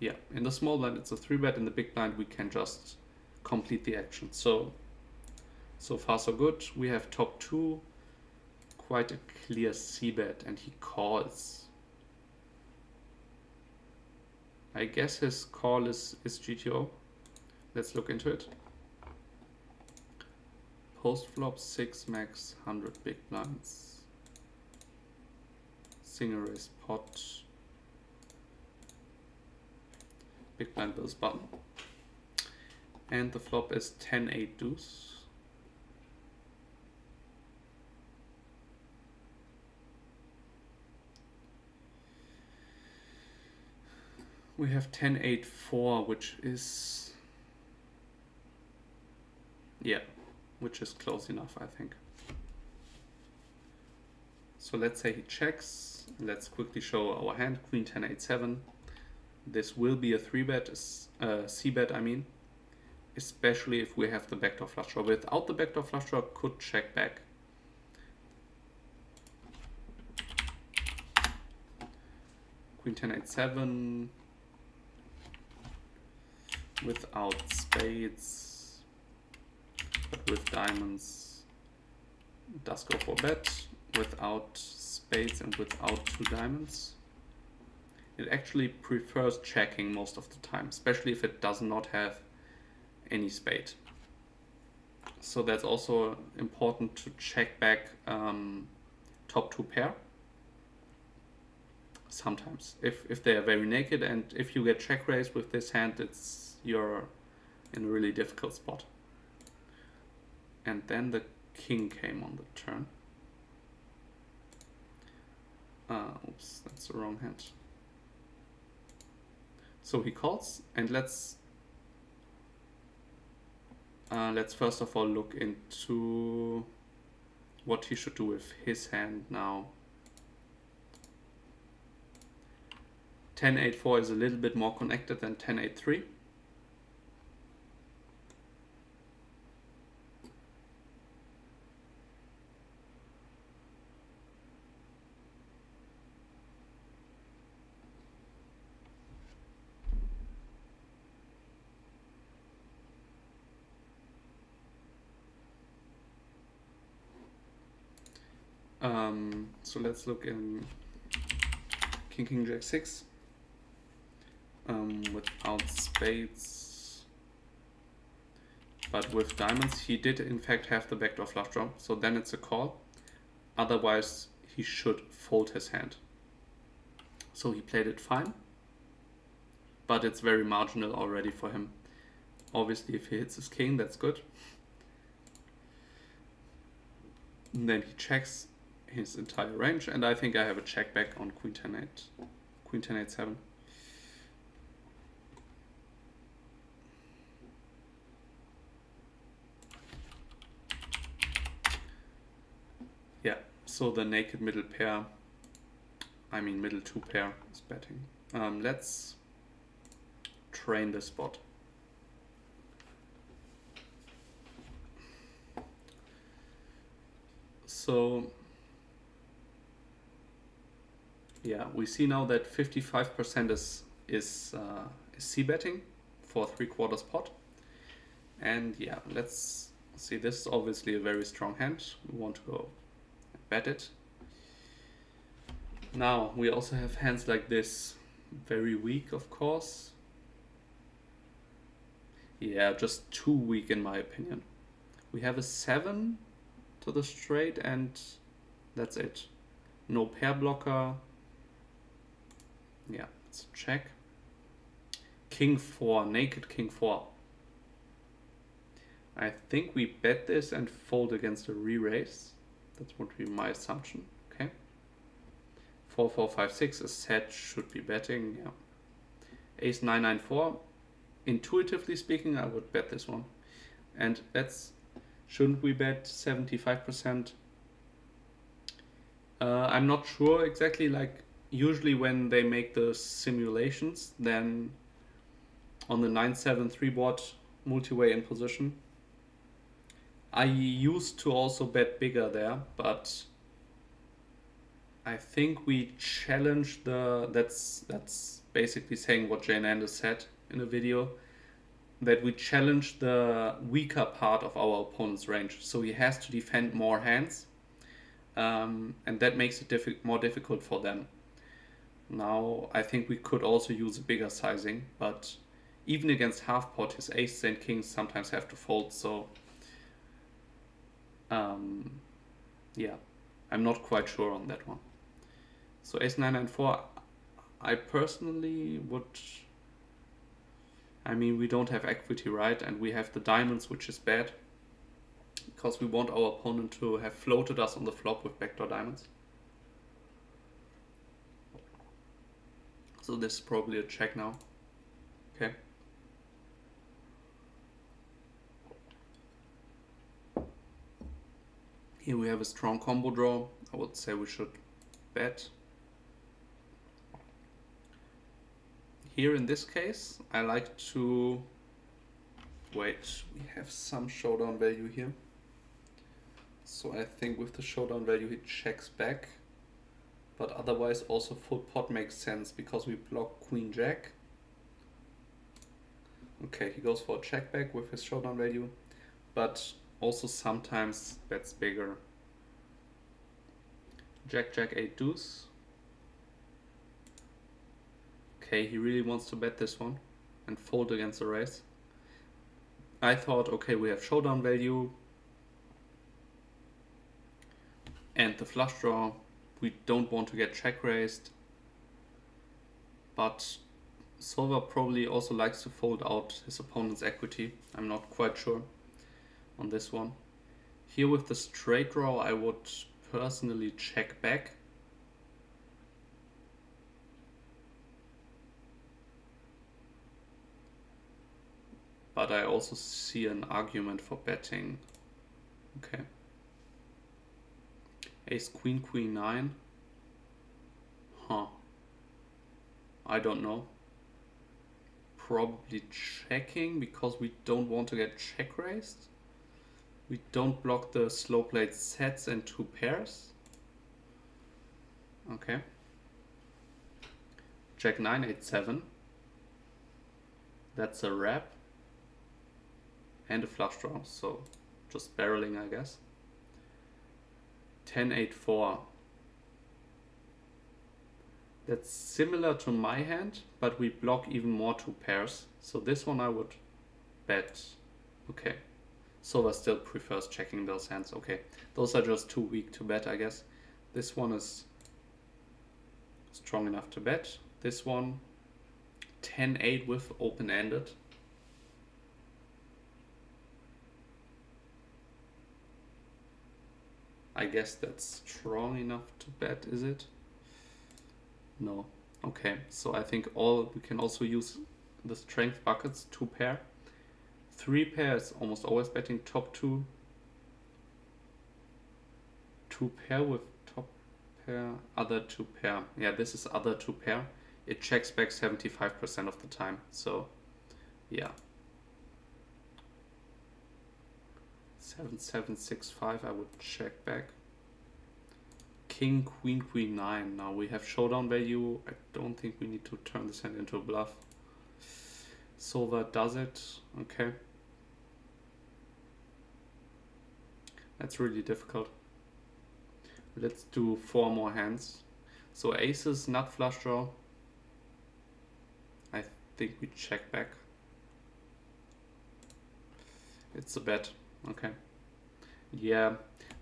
A: Yeah, in the small blind it's a 3-bet. In the big blind we can just complete the action. So far so good. We have top 2, quite a clear c-bet, and he calls. I guess his call is GTO. Let's look into it. Post flop 6 max, 100 big blinds. Single raise pot. Big blind versus button. And the flop is 10-8 deuce. We have 10-8 4, which is, yeah, which is close enough, I think. So let's say he checks. Let's quickly show our hand. Queen 10-8 7. This will be a 3-bet, c-bet I mean, especially if we have the backdoor flush draw. Without the backdoor flush draw, could check back. Queen 10-8 7. Without spades, but with diamonds, does go for bet. Without spades and without 2 diamonds, it actually prefers checking most of the time, especially if it does not have any spade. So that's also important to check back top 2 pair. Sometimes, if they are very naked, and if you get check raised with this hand, you're in a really difficult spot. And then the king came on the turn. Oops, that's the wrong hand. So he calls, and let's first of all look into what he should do with his hand now. 10-8 4 is a little bit more connected than 10-8 3. So let's look in King Jack 6 without spades, but with diamonds. He did in fact have the backdoor flush draw, so then it's a call. Otherwise he should fold his hand. So he played it fine, but it's very marginal already for him. Obviously if he hits his king, that's good. And then he checks his entire range, and I think I have a check back on Queen 10-8, Queen 10-8 7. Yeah, so the naked middle pair, I mean middle 2 pair is betting. Let's train the spot. So yeah, we see now that 55% is c-betting for 3/4 pot. And yeah, let's see, this is obviously a very strong hand. We want to go bet it. Now we also have hands like this, very weak of course. Yeah, just too weak in my opinion. We have a 7 to the straight and that's it. No pair blocker. Yeah, it's a check. King 4, naked King 4. I think we bet this and fold against a re-raise. That would be my assumption. Okay. 4, 4, 5, 6 is set, should be betting. Yeah. Ace 9, 9, 4. Intuitively speaking, I would bet this one. And shouldn't we bet 75%? I'm not sure exactly. Like, usually when they make the simulations, then on the 9-7 board multi-way in position, I used to also bet bigger there, but I think we challenged that's basically saying what Jane Anders said in a video, that we challenge the weaker part of our opponent's range. So he has to defend more hands, and that makes it more difficult for them. Now, I think we could also use a bigger sizing, but even against half pot, his aces and kings sometimes have to fold, so yeah, I'm not quite sure on that one. So ace 9, 9, 4, I personally would... I mean, we don't have equity, right? And we have the diamonds, which is bad, because we want our opponent to have floated us on the flop with backdoor diamonds. So this is probably a check now. Okay. Here we have a strong combo draw. I would say we should bet. Here in this case, I like to... Wait, we have some showdown value here. So I think with the showdown value he checks back. But otherwise also full pot makes sense because we block queen jack. Okay, he goes for a check back with his showdown value, but also sometimes bets bigger. Jack, jack, 8 deuce. Okay, he really wants to bet this one and fold against the raise. I thought, okay, we have showdown value and the flush draw. We don't want to get check raised, but solver probably also likes to fold out his opponent's equity. I'm not quite sure on this one. Here with the straight draw, I would personally check back. But I also see an argument for betting. Okay. Ace, queen, queen, 9. Huh. I don't know. Probably checking because we don't want to get check raised. We don't block the slow played sets and 2 pairs. Okay. Jack 9, 8, 7. That's a wrap. And a flush draw, so just barreling, I guess. 10, 8, 4. That's similar to my hand, but we block even more 2 pairs. So this one I would bet. Okay. Solver still prefers checking those hands. Okay. Those are just too weak to bet, I guess. This one is strong enough to bet. This one, 10, 8 with open-ended. I guess that's strong enough to bet, is it? No. Okay, so I think we can also use the strength buckets, 2 pair. 3 pairs, almost always betting top 2. 2 pair with top pair, other 2 pair. Yeah, this is other 2 pair. It checks back 75% of the time, so yeah. 7, 7, 6, 5, I would check back. King, queen, queen, 9. Now we have showdown value. I don't think we need to turn this hand into a bluff. Solver does it. Okay. That's really difficult. Let's do 4 more hands. So aces, nut, flush draw. I think we check back. It's a bet. Okay. Yeah,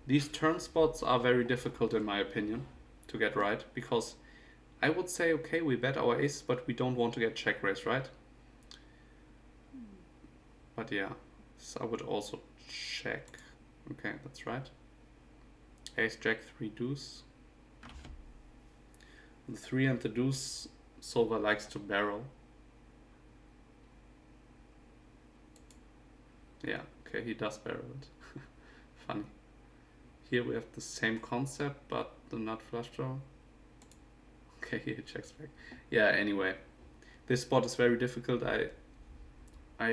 A: these turn spots are very difficult in my opinion to get right, because I would say, okay, we bet our ace, but we don't want to get check raised, right? But yeah, so I would also check. Okay, that's right. Ace, Jack, 3 deuce. The 3 and the deuce, solver likes to barrel. Yeah, okay, he does barrel it. Funny. Here we have the same concept, but the nut flush draw. Okay, he checks back. Yeah, anyway. This spot is very difficult. I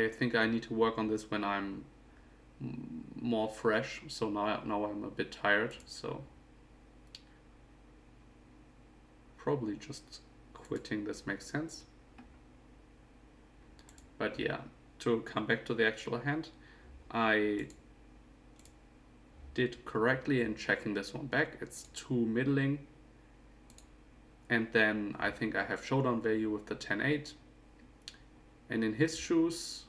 A: think I need to work on this when I'm more fresh. So now I'm a bit tired. So probably just quitting this makes sense. But yeah, to come back to the actual hand, I did correctly in checking this one back. It's too middling. And then I think I have showdown value with the 10-8. And in his shoes,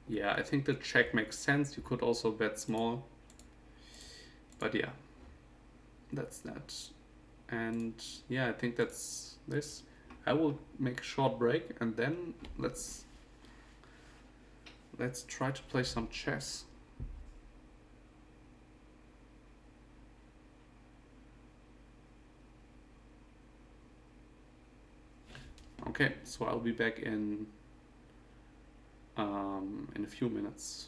A: yeah, I think the check makes sense. You could also bet small. But yeah, that's that. And yeah, I think that's this. I will make a short break and then let's try to play some chess. Okay, so I'll be back in a few minutes.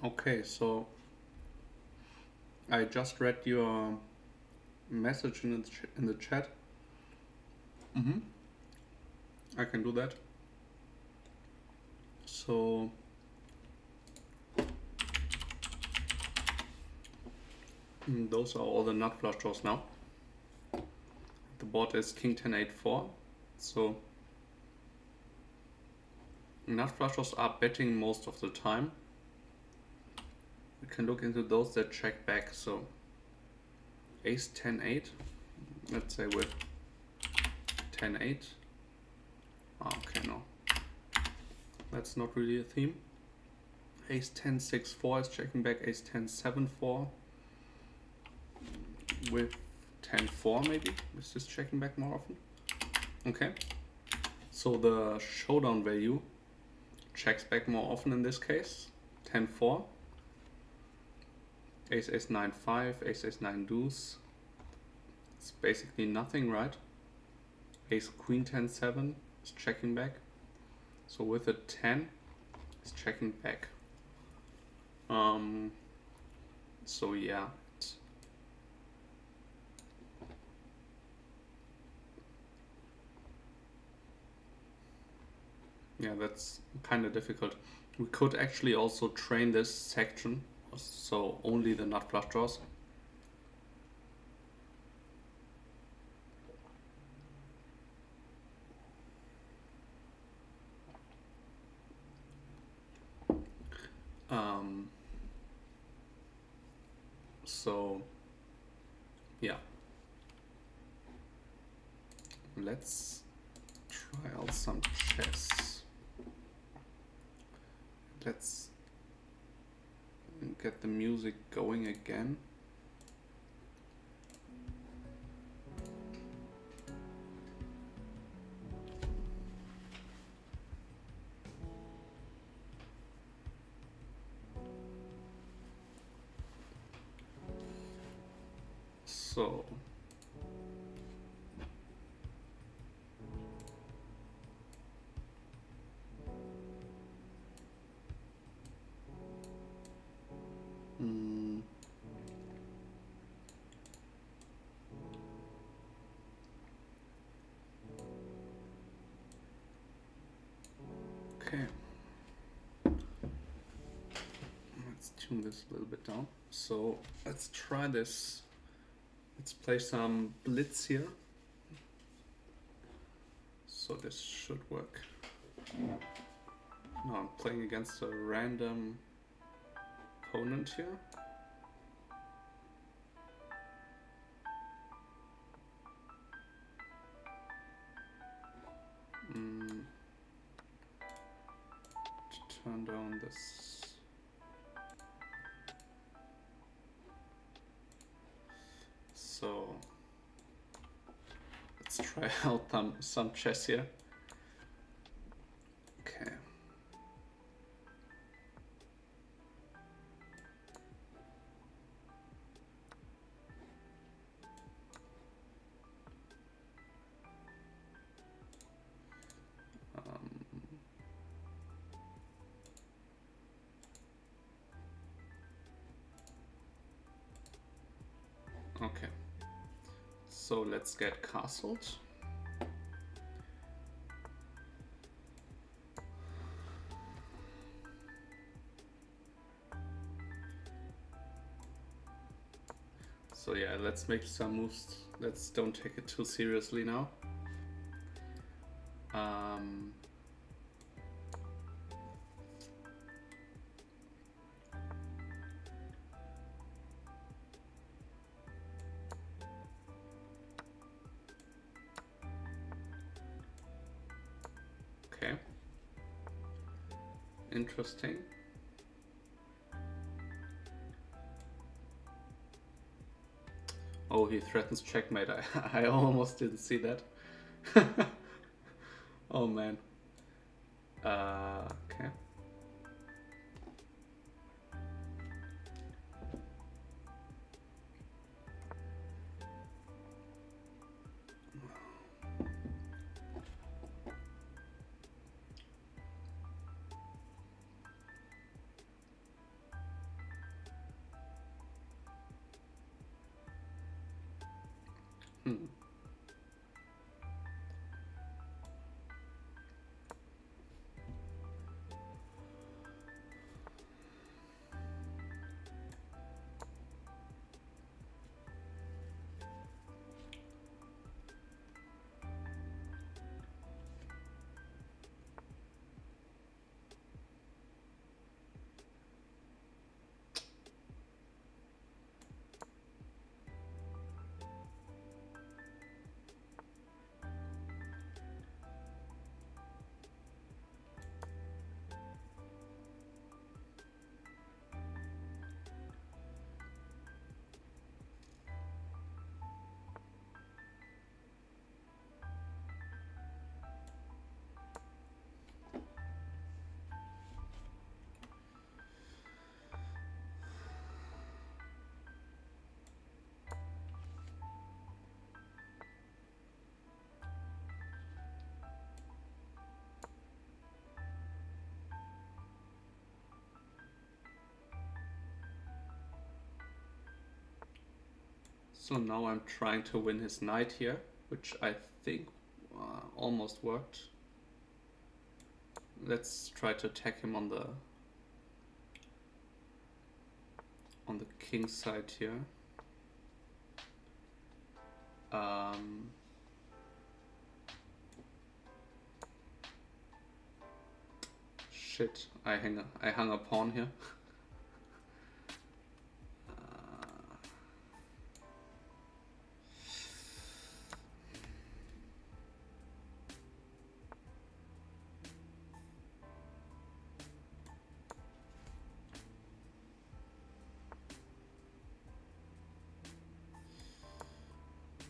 A: Okay, so I just read your message in the chat. I can do that. So those are all the nut flush draws now. The board is king 10 8 4. So nut flush draws are betting most of the time. We can look into those that check back. So ace 10 8, let's say with 10 8. Okay, no, that's not really a theme. Ace 10 6 4 is checking back. Ace 10 7 4 with 10 4 maybe. Is this checking back more often? Okay, so the showdown value checks back more often in this case. 10 4. Ace Ace 9 5, Ace Ace 9 deuce. It's basically nothing, right? Ace Queen 10 7 is checking back. So with a 10, it's checking back. So yeah. Yeah, that's kind of difficult. We could actually also train this section, so only the nut flush draws. So yeah, let's try out some chess. Let's get the music going again. So okay, let's tune this a little bit down. So let's try this. Let's play some blitz here. So this should work. Now I'm playing against a random opponent here. Turn down this. So let's try out some chess here. Okay. Okay. So let's get castled. So yeah, let's make some moves. Let's don't take it too seriously now. Okay. Interesting. Oh, he threatens checkmate. I almost didn't see that. Oh man. Okay. So now I'm trying to win his knight here, which I think almost worked. Let's try to attack him on the king side here. Shit, I hung a pawn here.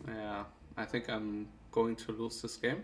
A: Yeah, I think I'm going to lose this game.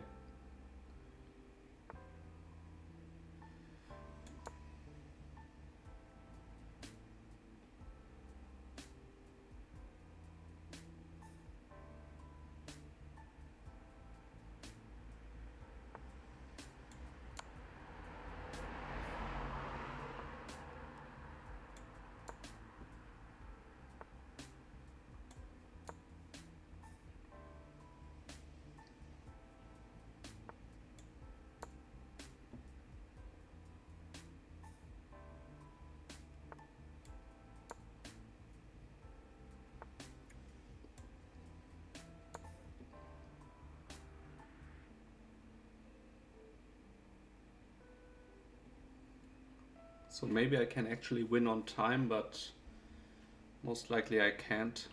A: So maybe I can actually win on time, but most likely I can't.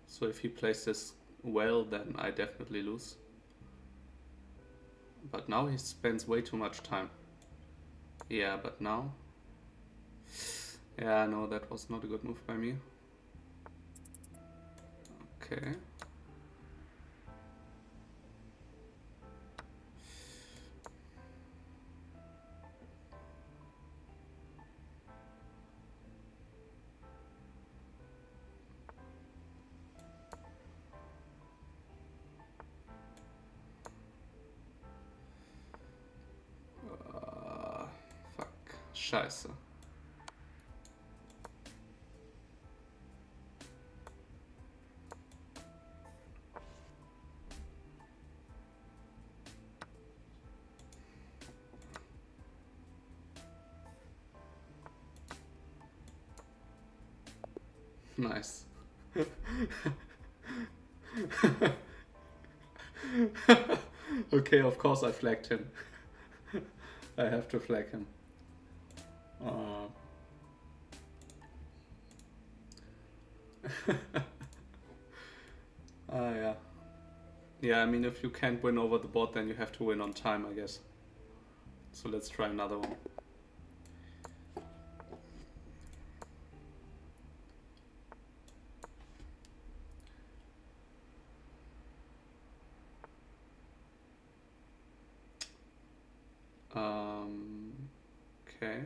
A: So if he plays this well, then I definitely lose. But now he spends way too much time. Yeah, but now... Yeah, no, that was not a good move by me. Okay. Fuck. Scheiße. Nice. Okay, of course I flagged him. I have to flag him. Yeah. Yeah, I mean, if you can't win over the board, then you have to win on time, I guess. So let's try another one. Okay.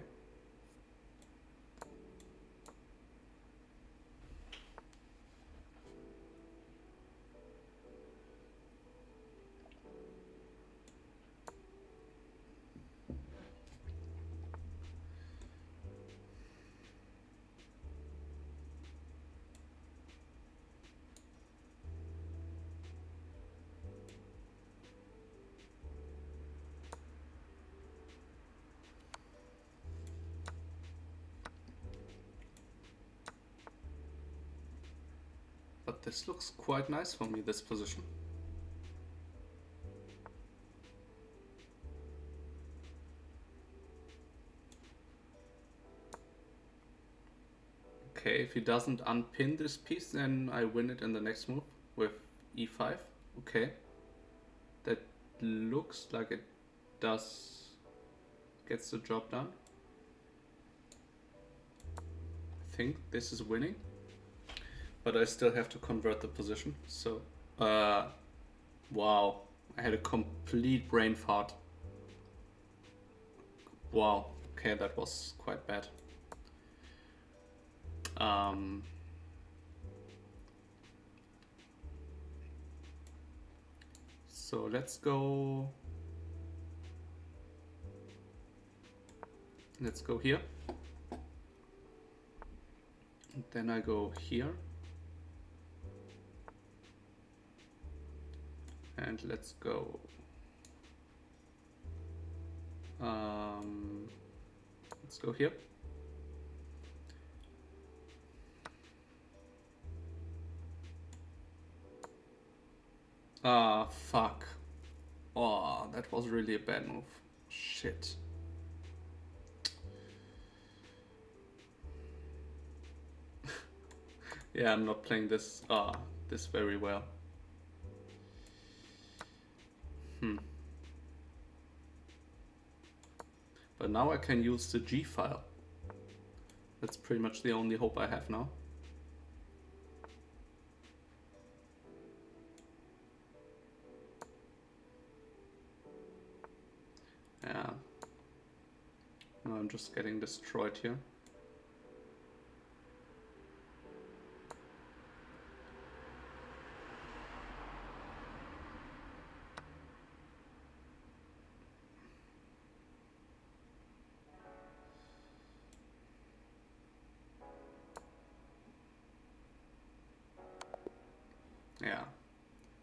A: But this looks quite nice for me, this position. Okay, if he doesn't unpin this piece, then I win it in the next move with e5. Okay. That looks like it gets the job done. I think this is winning. But I still have to convert the position. So, wow. I had a complete brain fart. Wow. Okay, that was quite bad. So let's go here. Then I go here. And let's go. Let's go here. Ah, fuck. Oh, that was really a bad move. Shit. Yeah, I'm not playing this very well. But now I can use the G file. That's pretty much the only hope I have now. Yeah. No, I'm just getting destroyed here. Yeah,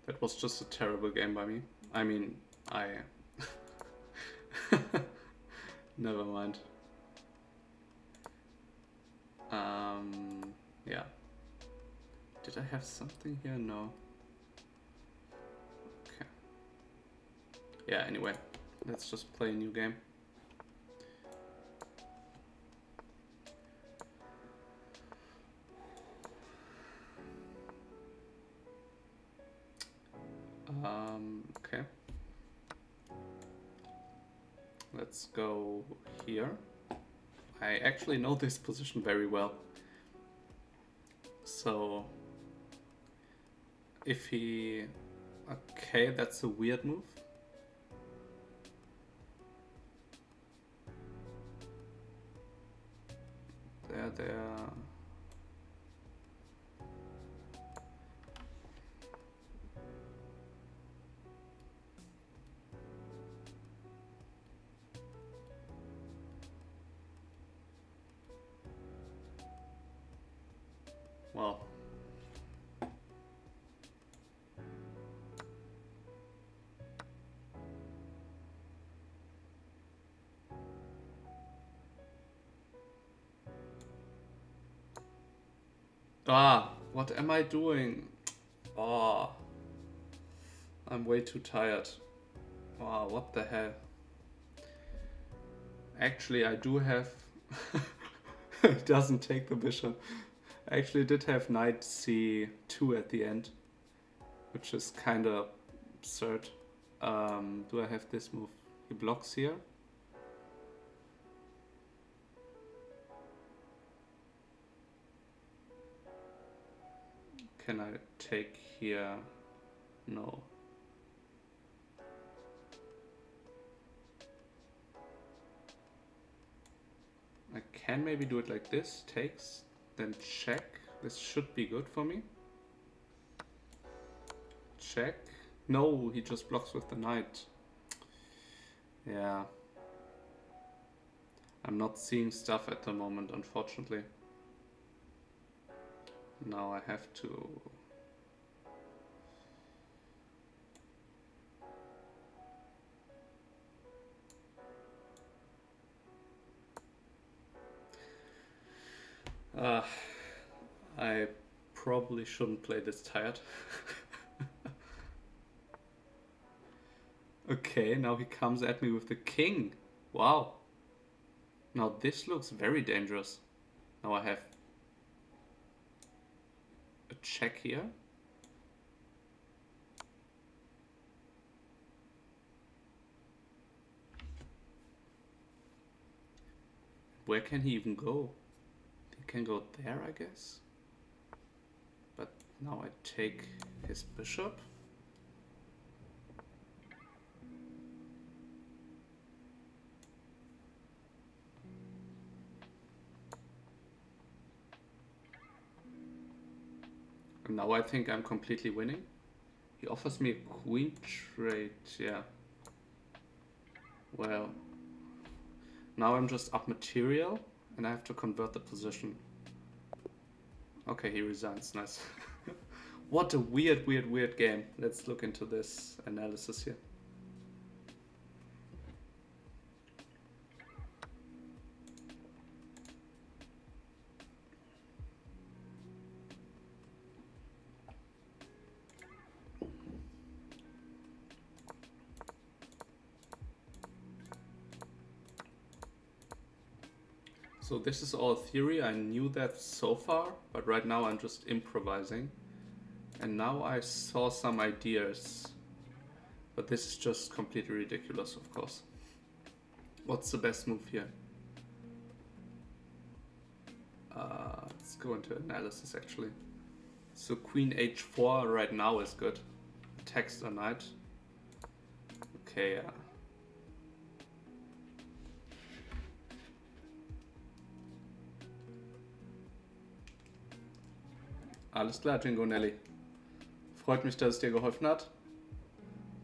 A: that was just a terrible game by me. I mean, never mind. Yeah. Did I have something here? No. Okay. Yeah, anyway, let's just play a new game. Okay. Let's go here. I actually know this position very well. So if he... Okay, that's a weird move. There. Well. Ah, what am I doing? Oh, I'm way too tired. Oh, what the hell? Actually, I do have... It doesn't take the bishop. I actually did have knight c2 at the end, which is kind of absurd. Do I have this move? He blocks here. Can I take here? No. I can maybe do it like this, takes, then check. This should be good for me. Check. No, he just blocks with the knight. Yeah. I'm not seeing stuff at the moment, unfortunately. Now I have to... I probably shouldn't play this tired. Okay, now he comes at me with the king. Wow. Now this looks very dangerous. Now I have a check here. Where can he even go? He can go there, I guess. But now I take his bishop. And now I think I'm completely winning. He offers me a queen trade, yeah. Well, now I'm just up material and I have to convert the position. Okay, he resigns. Nice. What a weird game. Let's look into this analysis here. So this is all theory. I knew that so far, but right now I'm just improvising. And now I saw some ideas. But this is just completely ridiculous, of course. What's the best move here? Let's go into analysis actually. So queen h4 right now is good. Attacks the knight. Okay, yeah. Alles klar, Gingonelli. Freut mich, dass es dir geholfen hat.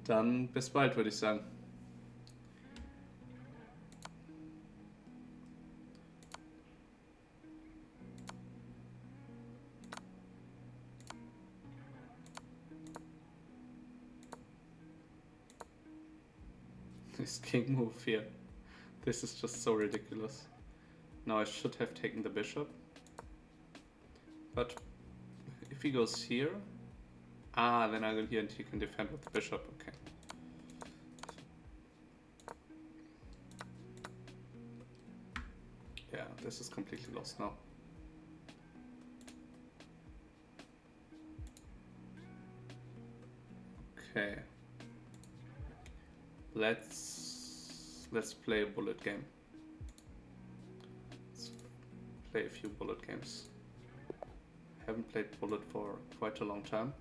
A: Dann bis bald, würde ich sagen. This king move here. This is just so ridiculous. Now I should have taken the bishop. But if he goes here... Ah, then I go here and he can defend with the bishop, okay. Yeah, this is completely lost now. Okay. Let's play a bullet game. Let's play a few bullet games. Haven't played bullet for quite a long time.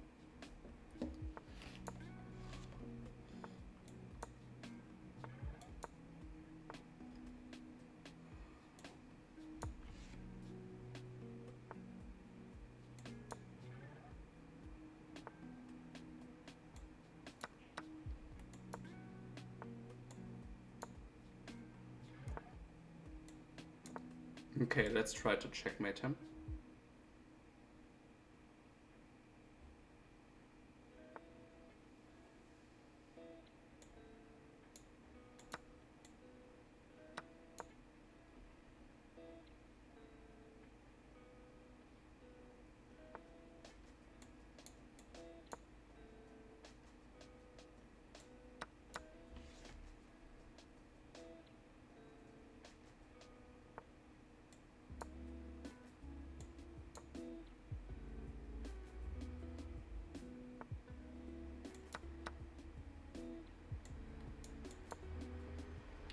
A: Okay, let's try to checkmate him.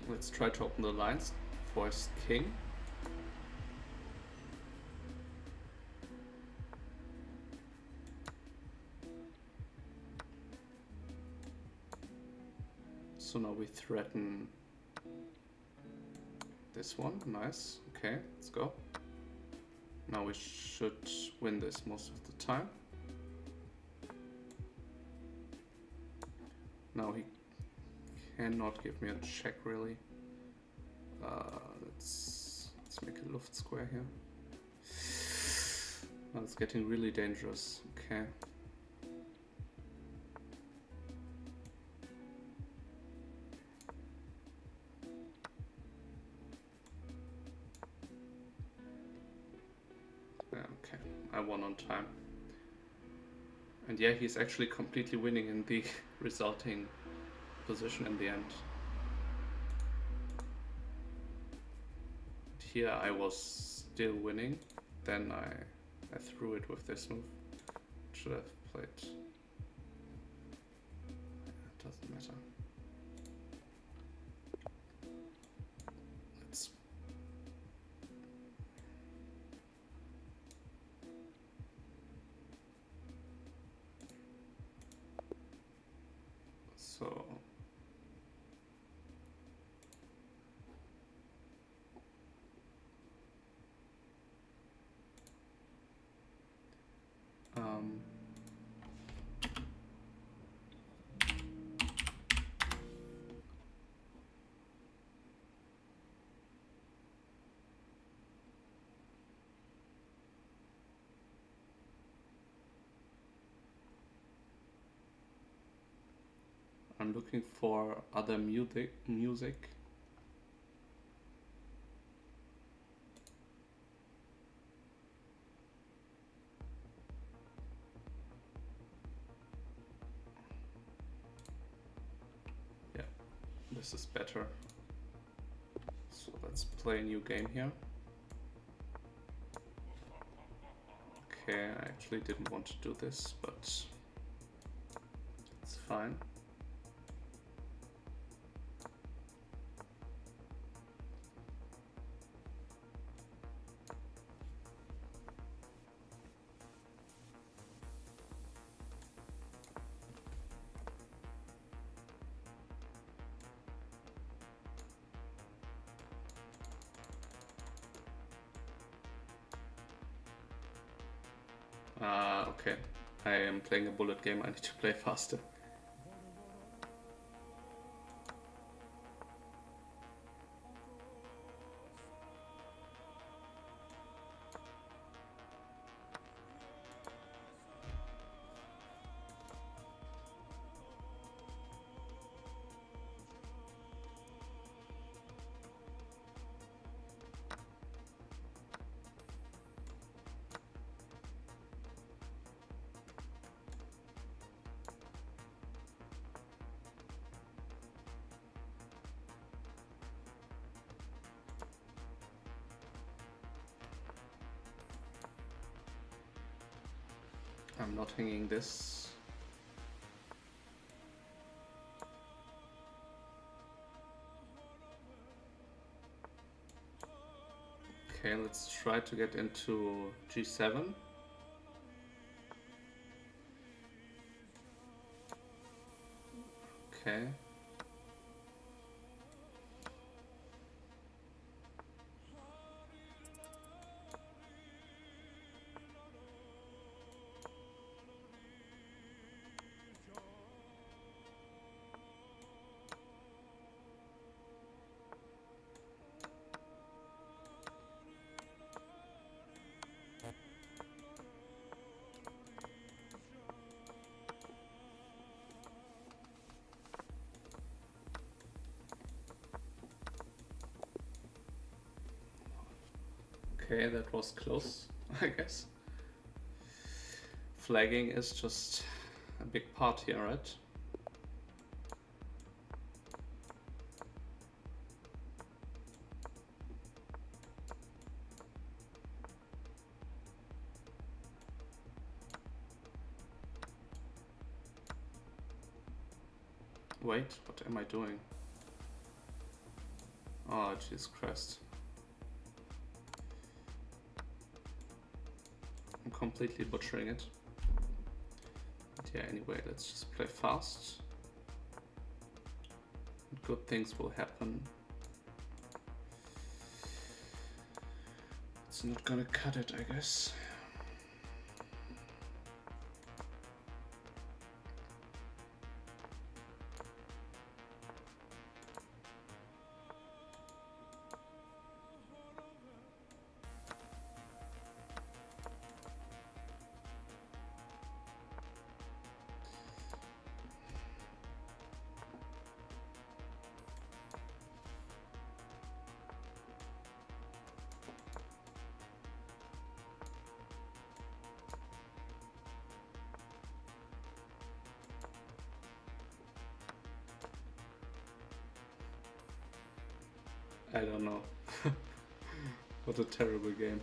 A: Let's try to open the lines for his king. So now we threaten this one. Nice. Okay, let's go. Now we should win this most of the time. Now he cannot give me a check really. Let's make a Luft square here. Now it's getting really dangerous. Okay. Okay, I won on time. And yeah, he's actually completely winning in the resulting position in the end. Here I was still winning, then I threw it with this move. Should have played. It doesn't matter. Let's. So. I'm looking for other music. Yeah, this is better. So let's play a new game here. Okay, I actually didn't want to do this, but it's fine. Okay. I am playing a bullet game, I need to play faster. I'm not hanging this. Okay, let's try to get into G7. Okay. Okay, that was close, I guess. Flagging is just a big part here, right? Wait, what am I doing? Oh, Jesus Christ. I'm completely butchering it. But yeah, anyway, let's just play fast. Good things will happen. It's not gonna cut it, I guess. I don't know. What a terrible game.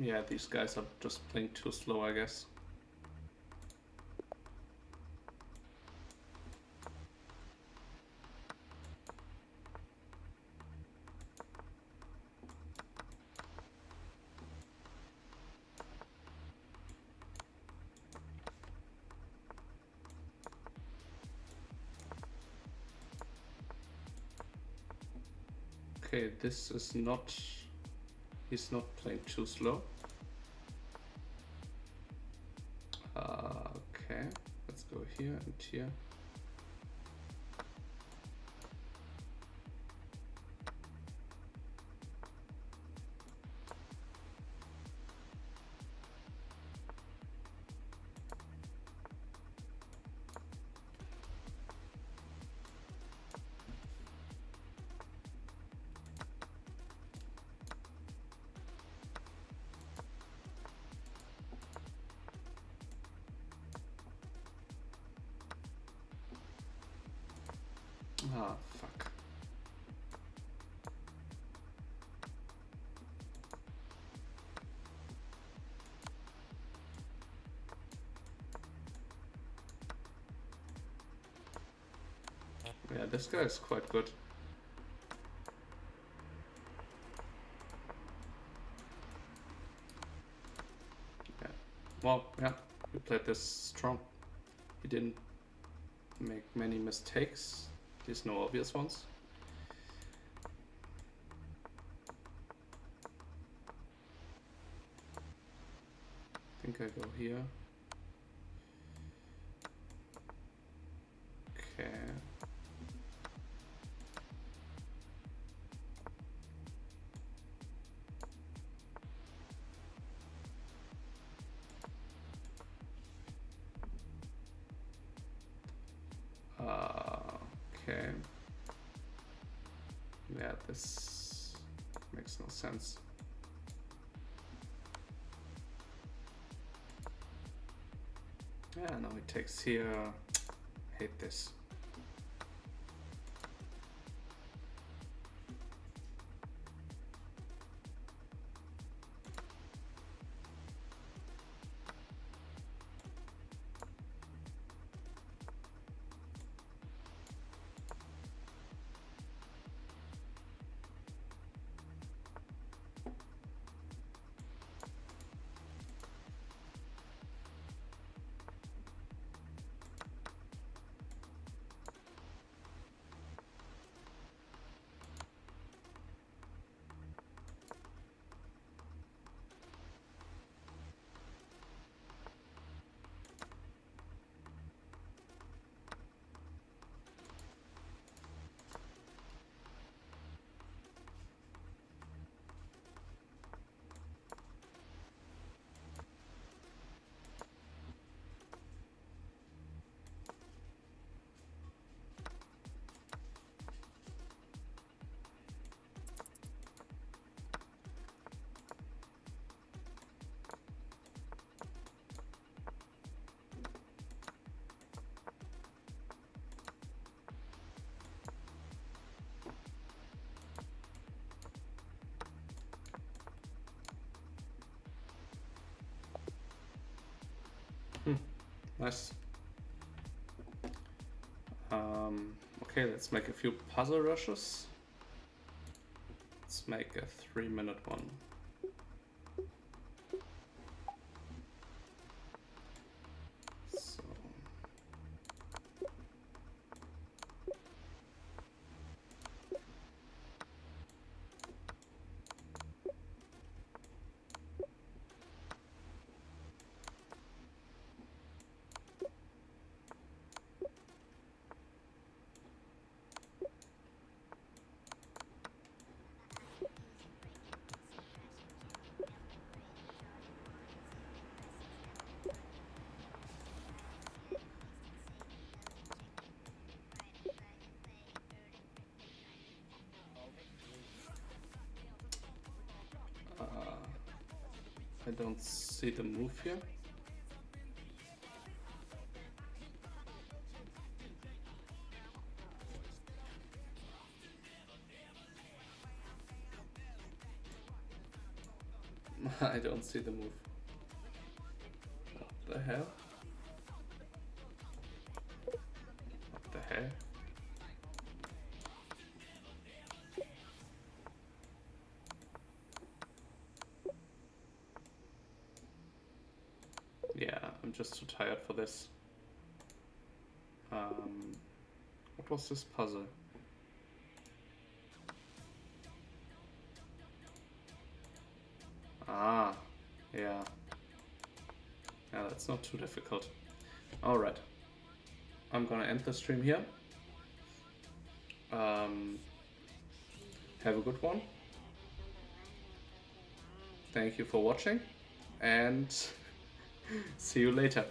A: Yeah, these guys are just playing too slow, I guess. Okay, this is not... He's not playing too slow. Okay, let's go here and here. Ah, fuck. Yeah, this guy is quite good. Yeah. Well, yeah, we played this strong. He didn't make many mistakes. There's no obvious ones. I think I go here. Okay. Okay. Yeah, this makes no sense. Yeah, now he takes here. Hate this. Nice. Okay, let's make a few puzzle rushes. Let's make a 3-minute one. So. I don't see the move here. I don't see the move. What the hell? What the hell? Yeah, I'm just too tired for this. What was this puzzle? Ah, yeah. Yeah, that's not too difficult. Alright. I'm gonna end the stream here. Have a good one. Thank you for watching and see you later.